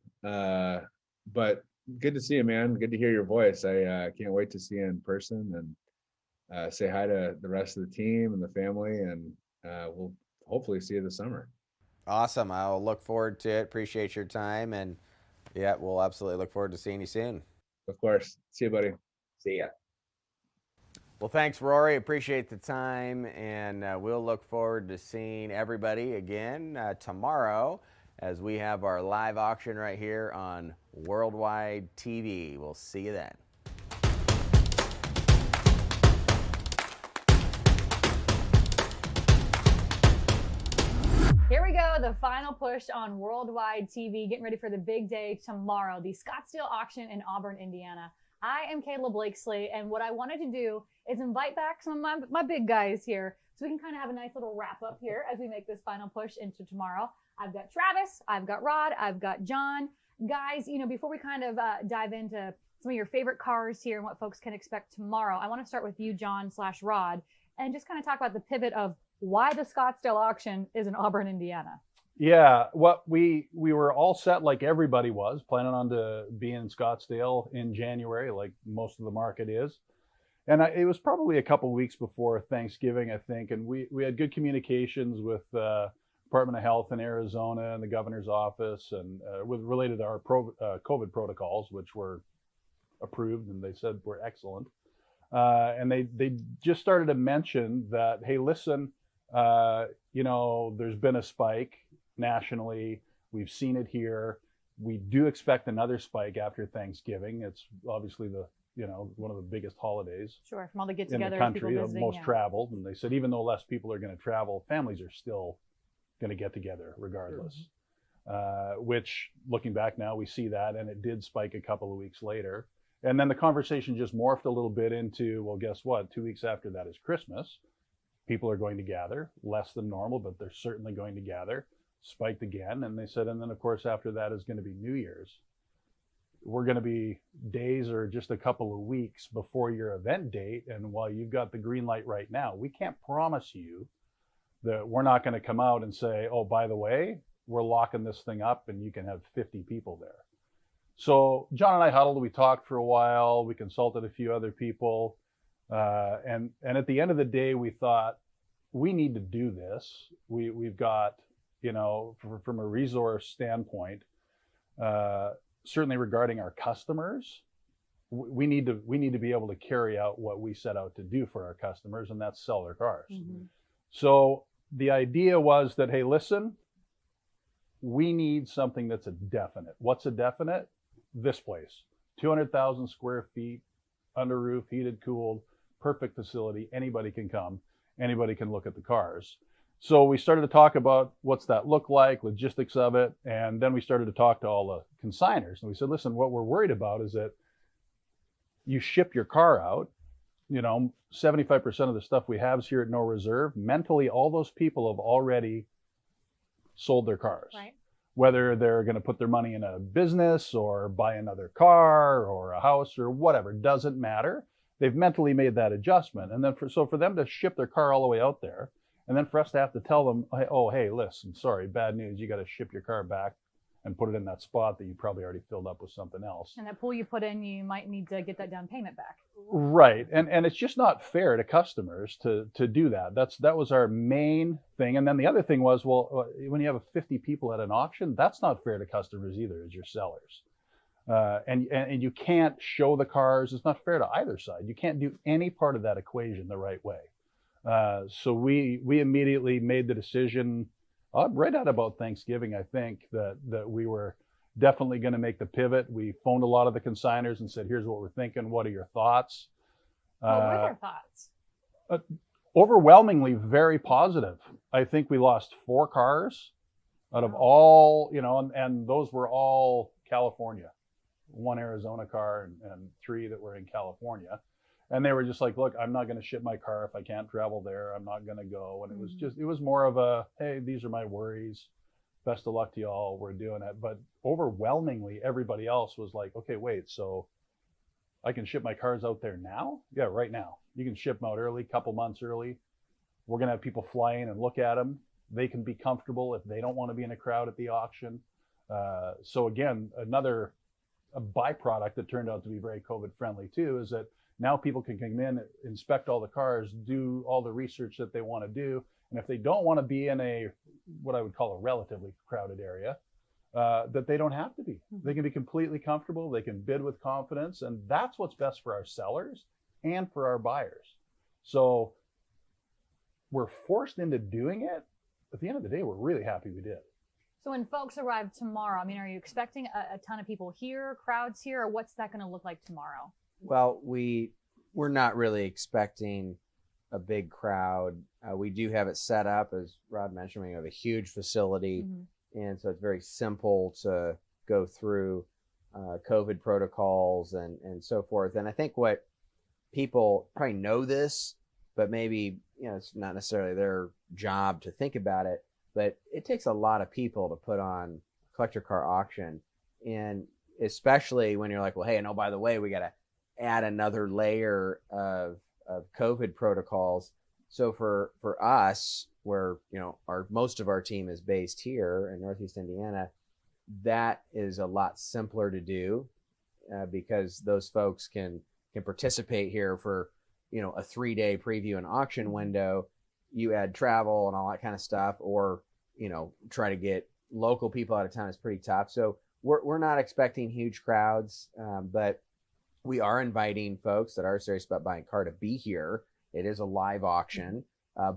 but good to see you, man. Good to hear your voice. I can't wait to see you in person and say hi to the rest of the team and the family, and we'll hopefully see you this summer. Awesome. I'll look forward to it. Appreciate your time, and yeah, we'll absolutely look forward to seeing you soon. Of course. See you, buddy. See ya. Well, thanks, Rory. Appreciate the time, and we'll look forward to seeing everybody again tomorrow as we have our live auction right here on Worldwide TV. We'll see you then. Here we go, the final push on Worldwide TV, getting ready for the big day tomorrow, the Scottsdale auction in Auburn, Indiana. I am Kayla Blakeslee, and what I wanted to do is invite back some of my big guys here so we can kind of have a nice little wrap up here as we make this final push into tomorrow. I've got Travis, I've got Rod, I've got John. Guys, before we kind of dive into some of your favorite cars here and what folks can expect tomorrow, I want to start with you, John/Rod, and just kind of talk about the pivot of why the Scottsdale auction is in Auburn, Indiana. Yeah, we were all set, like everybody was, planning on to be in Scottsdale in January, like most of the market is. And it was probably a couple weeks before Thanksgiving, I think, and we had good communications with Department of Health in Arizona and the governor's office, and related to our COVID protocols, which were approved, and they said were excellent. And they just started to mention that, hey, listen, there's been a spike nationally. We've seen it here. We do expect another spike after Thanksgiving. It's obviously one of the biggest holidays. Sure, from all the get-togethers, in the country, people visiting, most traveled. And they said even though less people are going to travel, families are still going to get together regardless. Sure. Which, looking back now, we see that, and it did spike a couple of weeks later. And then the conversation just morphed a little bit into, well, guess what? 2 weeks after that is Christmas. People are going to gather, less than normal, but they're certainly going to gather. Spiked again, and they said, and then of course after that is going to be New Year's. we're going to be days or just a couple of weeks before your event date. And while you've got the green light right now, we can't promise you that we're not going to come out and say, oh, by the way, we're locking this thing up and you can have 50 people there. So John and I huddled, we talked for a while, we consulted a few other people. And at the end of the day, we thought, we need to do this. We've got, you know, from a resource standpoint, certainly regarding our customers, we need to be able to carry out what we set out to do for our customers, and that's sell their cars. Mm-hmm. So the idea was that, hey, listen, we need something that's a definite. What's a definite? This place, 200,000 square feet, under roof, heated, cooled, perfect facility. Anybody can come. Anybody can look at the cars. So we started to talk about what's that look like, logistics of it, and then we started to talk to all the consigners. And we said, listen, what we're worried about is that you ship your car out, you know, 75% of the stuff we have is here at no reserve. Mentally, all those people have already sold their cars. Right. Whether they're going to put their money in a business or buy another car or a house or whatever, doesn't matter. They've mentally made that adjustment. And then for them to ship their car all the way out there, and then for us to have to tell them, oh, hey, listen, sorry, bad news. You got to ship your car back and put it in that spot that you probably already filled up with something else. And that pool you put in, you might need to get that down payment back. Right. And it's just not fair to customers to do that. That was our main thing. And then the other thing was, well, when you have 50 people at an auction, that's not fair to customers either as your sellers. And you can't show the cars. It's not fair to either side. You can't do any part of that equation the right way. So we immediately made the decision right at about Thanksgiving, I think, that we were definitely going to make the pivot. We phoned a lot of the consigners and said, here's what we're thinking. What are your thoughts? What were their thoughts? Overwhelmingly very positive. I think we lost 4 cars out of all, you know, and those were all California. 1 Arizona car and 3 that were in California. And they were just like, look, I'm not going to ship my car if I can't travel there. I'm not going to go. And it was more of a, hey, these are my worries. Best of luck to y'all. We're doing it. But overwhelmingly, everybody else was like, okay, wait, so I can ship my cars out there now? Yeah, right now. You can ship them out early, couple months early. We're going to have people fly in and look at them. They can be comfortable if they don't want to be in a crowd at the auction. So again, a byproduct that turned out to be very COVID friendly too, is that now people can come in, inspect all the cars, do all the research that they want to do. And if they don't want to be in what I would call a relatively crowded area, that they don't have to be. They can be completely comfortable. They can bid with confidence. And that's what's best for our sellers and for our buyers. So we're forced into doing it. At the end of the day, we're really happy we did. So when folks arrive tomorrow, I mean, are you expecting a ton of people here, crowds here, or what's that going to look like tomorrow? Well, we're not really expecting a big crowd. We do have it set up, as Rod mentioned, we have a huge facility, and so it's very simple to go through COVID protocols and so forth. And I think what people probably know this, but maybe, you know, it's not necessarily their job to think about it, but it takes a lot of people to put on a collector car auction. And especially when you're like, well, hey, and oh, by the way, we got to add another layer of COVID protocols. So for us, where, you know, most of our team is based here in Northeast Indiana, that is a lot simpler to do because those folks can participate here for, you know, a 3-day preview and auction window. You add travel and all that kind of stuff, or, you know, try to get local people out of town is pretty tough. So we're not expecting huge crowds, but we are inviting folks that are serious about buying a car to be here. It is a live auction,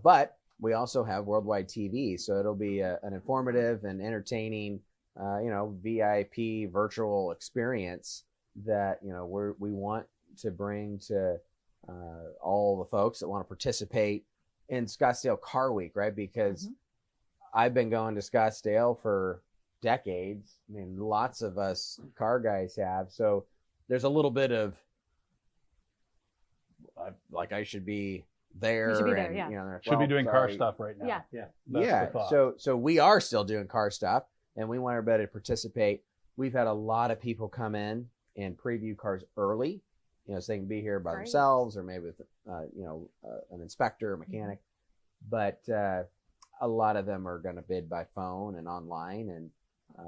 but we also have worldwide TV. So it'll be an informative and entertaining, you know, VIP virtual experience that, you know, we want to bring to all the folks that want to participate in Scottsdale Car Week, right? Because I've been going to Scottsdale for decades. I mean, lots of us car guys have. So there's a little bit of like I should be there. You should be there, and, yeah. You know, Should be doing car stuff right now. Yeah. That's the thought. So we are still doing car stuff, and we want everybody to participate. We've had a lot of people come in and preview cars early, so they can be here by Great. themselves or maybe with, an inspector, a mechanic. But a lot of them are going to bid by phone and online, and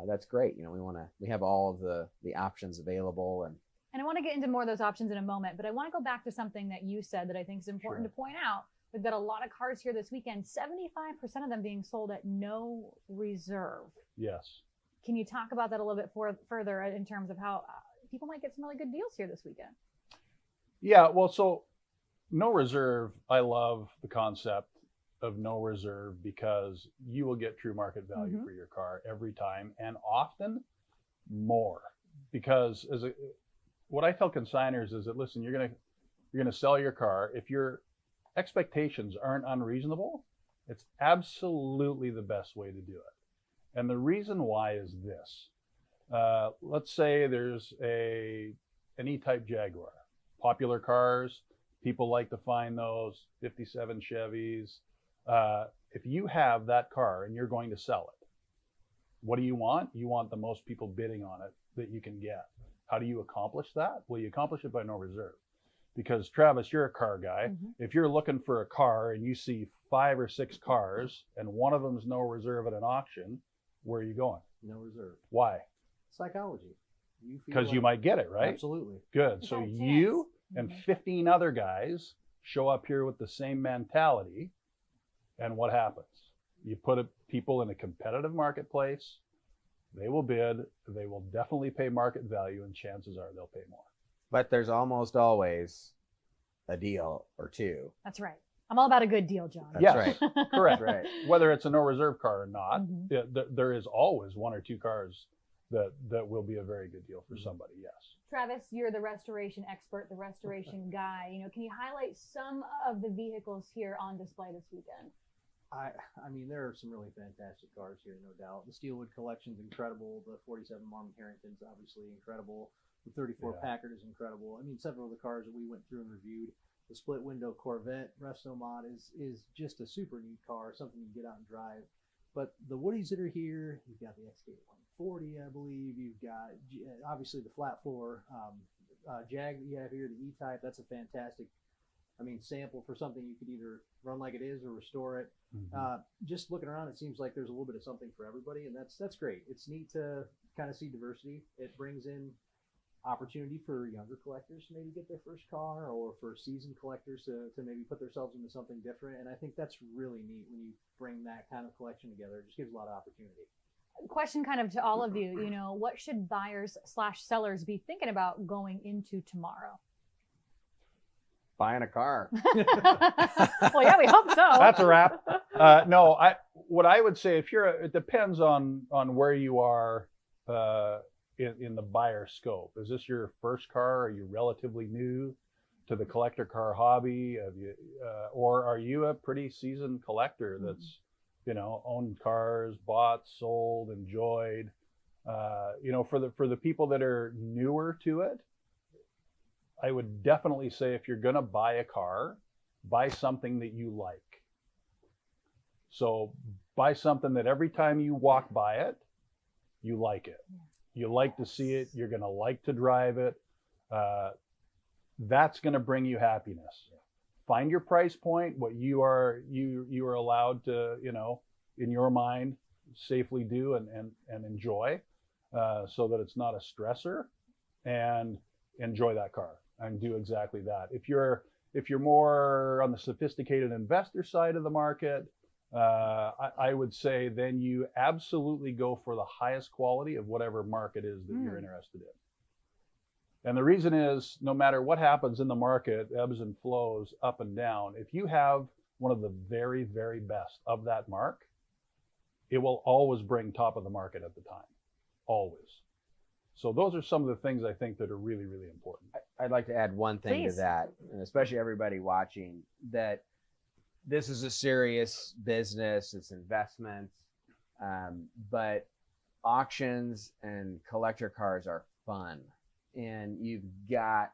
that's great. We have all of the options available, and I want to get into more of those options in a moment, but I want to go back to something that you said that I think is important to point out. We've got a lot of cars here this weekend, 75% of them being sold at no reserve. Yes. Can you talk about that a little bit further in terms of how people might get some really good deals here this weekend? Yeah, well, so no reserve, I love the concept of no reserve because you will get true market value for your car every time, and often more. Because what I tell consigners is that, listen, you're gonna sell your car. If your expectations aren't unreasonable, it's absolutely the best way to do it. And the reason why is this. Let's say there's an E-Type Jaguar. Popular cars, people like to find those, 57 Chevys. If you have that car and you're going to sell it, what do you want? You want the most people bidding on it that you can get. How do you accomplish that? Well, you accomplish it by no reserve. Because Travis, you're a car guy. If you're looking for a car and you see 5 or 6 cars and one of them's no reserve at an auction, where are you going? No reserve. Why? Psychology. Because you might get it, right? Absolutely. Good. So you and 15 other guys show up here with the same mentality, and what happens? You put people in a competitive marketplace, they will bid, they will definitely pay market value, and chances are they'll pay more. But there's almost always a deal or two. That's right. I'm all about a good deal, John. That's Yes, right. correct. Right. Whether it's a no reserve car or not, there is always 1 or 2 cars that will be a very good deal for somebody. Yes. Travis, you're the restoration expert, the restoration guy. Can you highlight some of the vehicles here on display this weekend? I mean, there are some really fantastic cars here, no doubt. The Steelwood collection's incredible. The 47 Marmon Harrington's obviously incredible. The 34 Packard is incredible. I mean, several of the cars that we went through and reviewed. The split window Corvette Resto Mod is just a super neat car, something you can get out and drive. But the Woodies that are here, you've got the XK 140, I believe. You've got obviously the flat floor Jag that you have here, the E-Type. That's a fantastic, sample for something you could either run like it is or restore it. Just looking around, it seems like there's a little bit of something for everybody, and that's great. It's neat to kind of see diversity. It brings in opportunity for younger collectors to maybe get their first car, or for seasoned collectors to maybe put themselves into something different. And I think that's really neat when you bring that kind of collection together. It just gives a lot of opportunity. Question kind of to all of you, what should buyers/sellers be thinking about going into tomorrow? Buying a car. Well, yeah, we hope so. That's a wrap. No, what I would say, it depends on where you are in the buyer scope. Is this your first car? Are you relatively new to the collector car hobby? Or are you a pretty seasoned collector that's owned cars, bought, sold, enjoyed? For the people that are newer to it, I would definitely say, if you're going to buy a car, buy something that you like. So buy something that every time you walk by it, you like it. You like to see it. You're going to like to drive it. That's going to bring you happiness. Find your price point, what you are allowed to, in your mind, safely do and enjoy, so that it's not a stressor, and enjoy that car and do exactly that. If you're more on the sophisticated investor side of the market, I would say then you absolutely go for the highest quality of whatever market is that you're interested in. And the reason is, no matter what happens in the market, ebbs and flows, up and down, if you have one of the very, very best of that mark, it will always bring top of the market at the time. Always. So those are some of the things I think that are really, really important. I'd like to add one thing Please. to that, and especially everybody watching, that this is a serious business, it's investments, but auctions and collector cars are fun. And you've got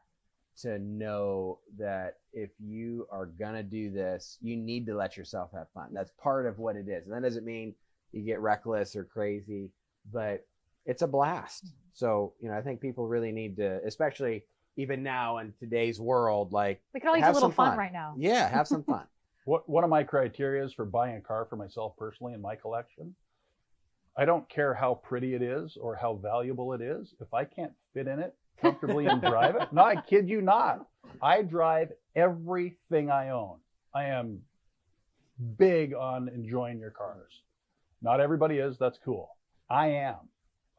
to know that if you are going to do this, you need to let yourself have fun. That's part of what it is. And that doesn't mean you get reckless or crazy, but it's a blast. So, I think people really need to, especially even now in today's world, like, We could all use a have little some fun right now. Yeah, have some fun. One of my criteria for buying a car for myself personally in my collection, I don't care how pretty it is or how valuable it is. If I can't fit in it comfortably and drive it, no, I kid you not. I drive everything I own. I am big on enjoying your cars. Not everybody is, that's cool. I am.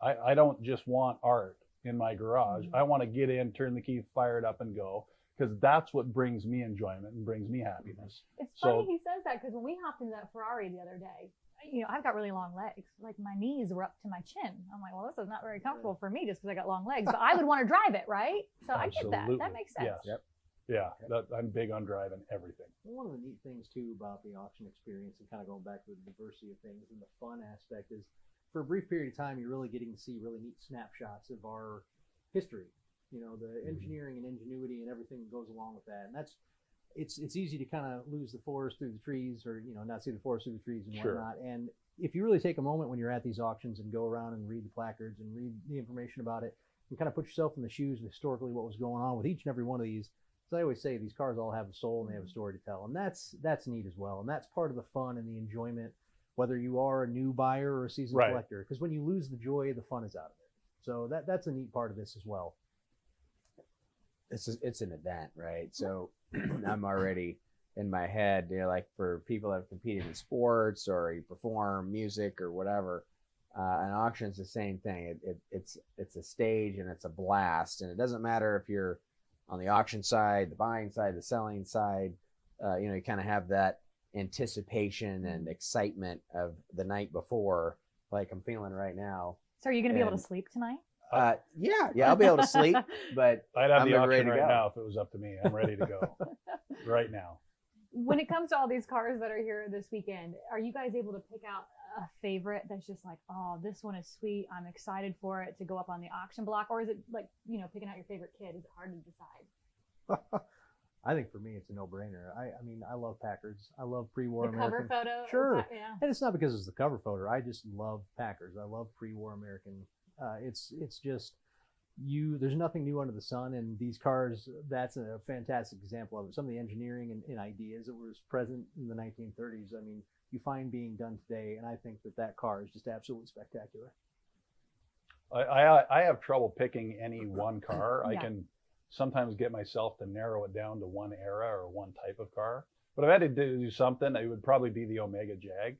I don't just want art in my garage. I want to get in, turn the key, fire it up and go, because that's what brings me enjoyment and brings me happiness. It's funny he says that, because when we hopped into that Ferrari the other day, I've got really long legs. Like, my knees were up to my chin. I'm like, well, this is not very comfortable for me just because I got long legs, but I would want to drive it, right? So I get that. That makes sense. Yes. Yep. Yeah, I'm big on driving everything. One of the neat things too about the auction experience, and kind of going back to the diversity of things and the fun aspect, is for a brief period of time you're really getting to see really neat snapshots of our history. The engineering and ingenuity and everything that goes along with that. And it's easy to kind of lose the forest through the trees, or not see the forest through the trees and whatnot. And if you really take a moment when you're at these auctions and go around and read the placards and read the information about it, and kind of put yourself in the shoes of historically what was going on with each and every one of these. As I always say, these cars all have a soul and they have a story to tell, and that's neat as well. And that's part of the fun and the enjoyment, whether you are a new buyer or a seasoned collector. Because when you lose the joy, the fun is out of it. So that's a neat part of this as well. It's an event, right? So I'm already in my head, like for people that have competed in sports or you perform music or whatever, an auction's the same thing. It's a stage and it's a blast, and it doesn't matter if you're on the auction side, the buying side, the selling side. You kind of have that anticipation and excitement of the night before, like I'm feeling right now. So are you going to be able to sleep tonight? Yeah, I'll be able to sleep, but I'd have I'm the auction ready to right go. now if it was up to me. I'm ready to go right now. When it comes to all these cars that are here this weekend, are you guys able to pick out a favorite that's just like, oh, this one is sweet, I'm excited for it to go up on the auction block? Or is it like, picking out your favorite kid? Is it hard to decide? I think for me, it's a no-brainer. I mean, I love Packards. I love pre-war the American. cover photo? Sure. Yeah. And it's not because it's the cover photo. I just love Packards. I love pre-war American. It's just there's nothing new under the sun, and these cars, that's a fantastic example of it. Some of the engineering and ideas that was present in the 1930s, I mean, you find being done today, and I think that car is just absolutely spectacular. I have trouble picking any one car. Yeah. I can sometimes get myself to narrow it down to one era or one type of car. But if I had to do something, it would probably be the Omega Jag.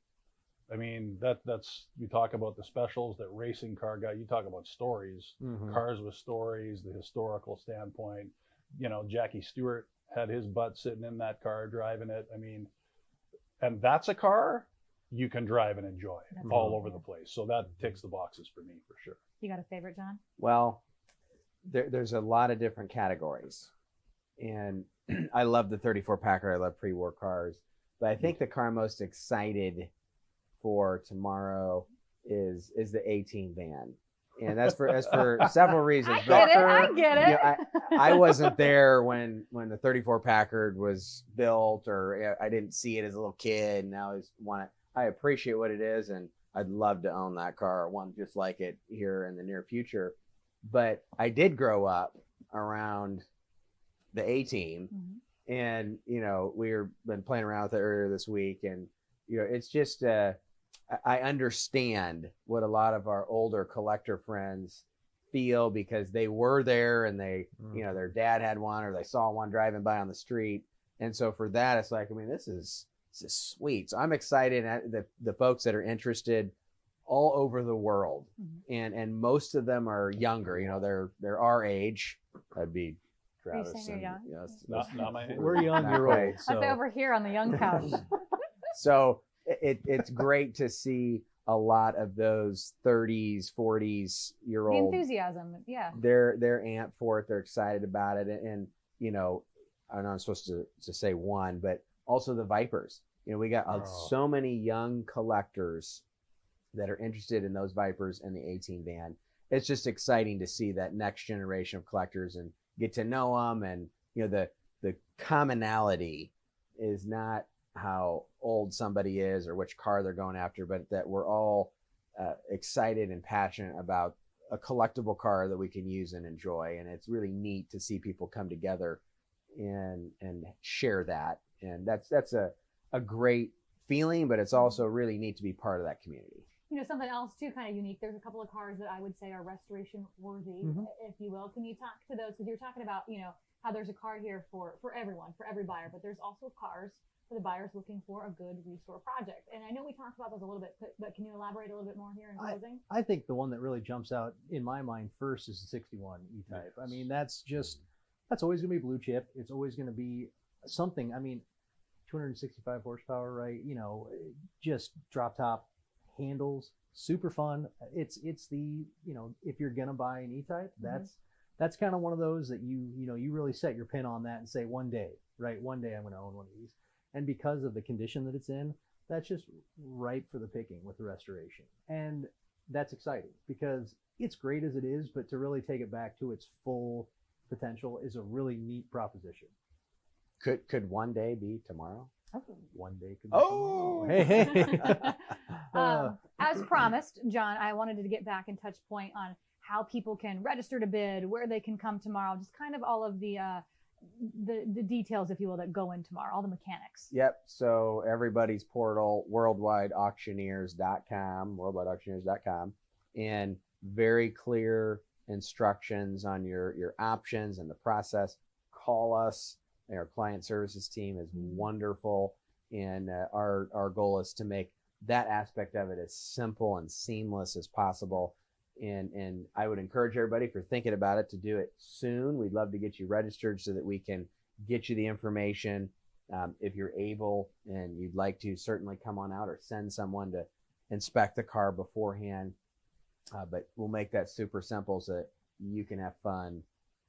I mean, that's, you talk about the specials that racing car got, you talk about stories, cars with stories, the historical standpoint. Jackie Stewart had his butt sitting in that car driving it. I mean, and that's a car you can drive and enjoy all over the place. So that ticks the boxes for me for sure. You got a favorite, John? Well, there's a lot of different categories, and I love the 34 Packard. I love pre-war cars, but I think the car I'm most excited for tomorrow is the 18 van, and that's for several reasons. I get it. I wasn't there when the 34 Packard was built, or I didn't see it as a little kid. And now I appreciate what it is, and I'd love to own that car, one just like it here in the near future. But I did grow up around the A-Team, and we've been playing around with it earlier this week, and it's just I understand what a lot of our older collector friends feel, because they were there and they their dad had one, or they saw one driving by on the street, and so for that it's like, I mean, this is sweet. So I'm excited at the folks that are interested all over the world, and most of them are younger. They're our age. That'd be Travis. Are you saying you're young? Yes, Not my age. We're young, you're old. I say over here on the young couch. So it's great to see a lot of those 30s, 40s year old. The enthusiasm, yeah. They're amped for it. They're excited about it, and I know I'm supposed to say one, but also the Vipers. We got so many young collectors that are interested in those Vipers and the 18 van. It's just exciting to see that next generation of collectors and get to know them. And the commonality is not how old somebody is or which car they're going after, but that we're all excited and passionate about a collectible car that we can use and enjoy. And it's really neat to see people come together and share that. And that's a great feeling, but it's also really neat to be part of that community. You know, something else too kind of unique. There's a couple of cars that I would say are restoration worthy, if you will. Can you talk to those? Because you're talking about, you know, how there's a car here for everyone, for every buyer, but there's also cars for the buyers looking for a good restore project. And I know we talked about those a little bit, but can you elaborate a little bit more here in closing? I think the one that really jumps out in my mind first is the 61 E-Type. I mean, that's always going to be blue chip. It's always going to be something. I mean, 265 horsepower, right? You know, just drop top handles, super fun. It's the, you know, if you're going to buy an E-Type, that's kind of one of those that you really set your pin on that and say, one day, right? One day I'm going to own one of these. And because of the condition that it's in, that's just ripe for the picking with the restoration. And that's exciting because it's great as it is, but to really take it back to its full potential is a really neat proposition. Could one day be tomorrow? One day could be tomorrow. Hey. As promised, John, I wanted to get back and touch point on how people can register to bid, where they can come tomorrow, just kind of all of the details, if you will, that go in tomorrow, all the mechanics. Yep. So everybody's portal, worldwideauctioneers.com, and very clear instructions on your options and the process. Call us. Our client services team is wonderful, and our goal is to make that aspect of it as simple and seamless as possible. And I would encourage everybody, if you're thinking about it, to do it soon. We'd love to get you registered so that we can get you the information. If you're able and you'd like to, certainly come on out or send someone to inspect the car beforehand. But we'll make that super simple so that you can have fun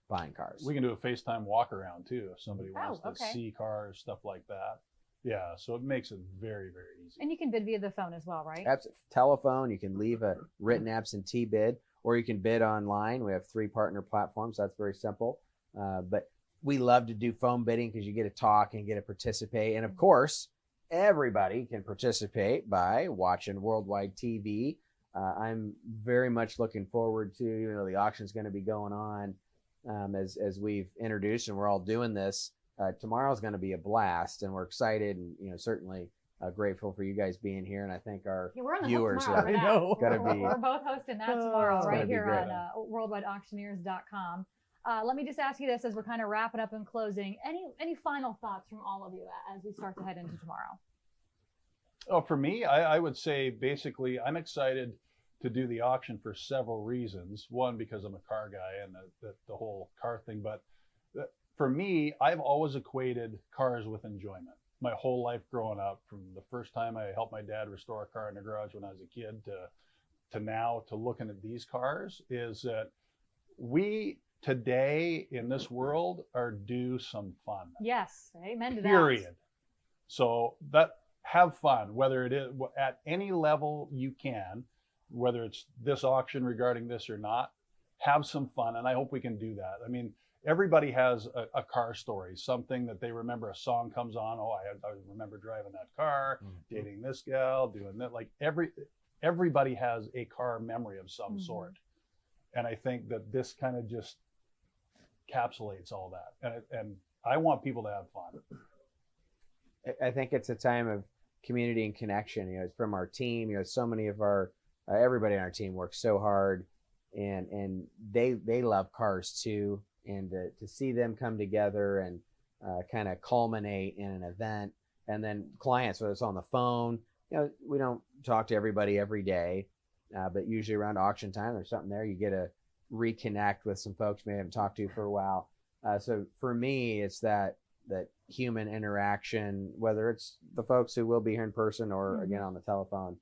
buying cars. We can do a FaceTime walk around too if somebody wants to see cars, stuff like that. Yeah, so it makes it very, very easy. And you can bid via the phone as well, right? Absolutely. Telephone, you can leave a written absentee bid, or you can bid online. We have 3 partner platforms. That's very simple. But we love to do phone bidding because you get to talk and get to participate. And of course, everybody can participate by watching Worldwide TV. I'm very much looking forward to, the auction's going to be going on as we've introduced, and we're all doing this. Tomorrow's going to be a blast, and we're excited and certainly grateful for you guys being here. And I think our viewers are going to be. We're both hosting that tomorrow right here on worldwideauctioneers.com. Let me just ask you this as we're kind of wrapping up and closing. Any final thoughts from all of you as we start to head into tomorrow? Oh, for me, I would say basically I'm excited to do the auction for several reasons. One, because I'm a car guy and the whole car thing, but for me, I've always equated cars with enjoyment. My whole life growing up, from the first time I helped my dad restore a car in the garage when I was a kid to now to looking at these cars, is that we today in this world are due some fun. Yes, amen to that. Period. So that have fun, whether it is at any level you can, whether it's this auction regarding this or not, have some fun. And I hope we can do that. I mean, everybody has a car story, something that they remember. A song comes on. Oh, I remember driving that car, dating this gal, doing that. Like everybody has a car memory of some sort. And I think that this kind of just encapsulates all that. And I want people to have fun. I think it's a time of community and connection. It's from our team. So many of our everybody on our team works so hard, and they love cars too. And to see them come together and kind of culminate in an event, and then clients, whether it's on the phone, we don't talk to everybody every day, but usually around auction time, there's something there. You get to reconnect with some folks you may haven't talked to for a while. So for me, it's that human interaction, whether it's the folks who will be here in person or again on the telephone.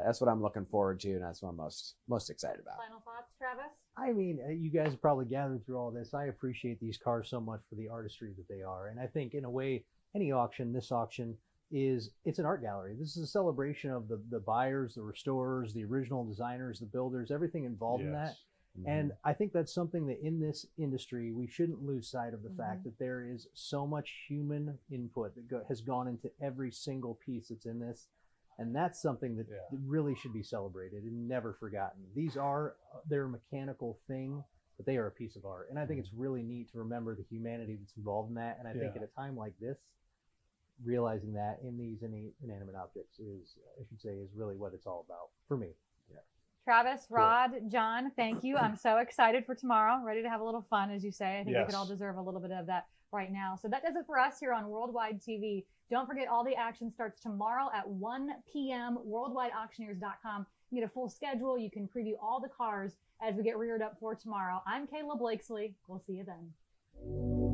That's what I'm looking forward to, and that's what I'm most excited about. Final thoughts, Travis? I mean, you guys have probably gathered through all this. I appreciate these cars so much for the artistry that they are. And I think in a way, any auction, this auction it's an art gallery. This is a celebration of the buyers, the restorers, the original designers, the builders, everything involved in that. And I think that's something that in this industry, we shouldn't lose sight of the fact that there is so much human input that has gone into every single piece that's in this. And that's something that really should be celebrated and never forgotten. They're a mechanical thing, but they are a piece of art. And I think it's really neat to remember the humanity that's involved in that. And I think at a time like this, realizing that in these inanimate objects is really what it's all about for me. Yeah. Travis, Rod, John, thank you. I'm so excited for tomorrow. Ready to have a little fun, as you say. I think we could all deserve a little bit of that right now. So that does it for us here on Worldwide TV. Don't forget, all the action starts tomorrow at 1 p.m. WorldwideAuctioneers.com. You get a full schedule. You can preview all the cars as we get reared up for tomorrow. I'm Kayla Blakeslee. We'll see you then.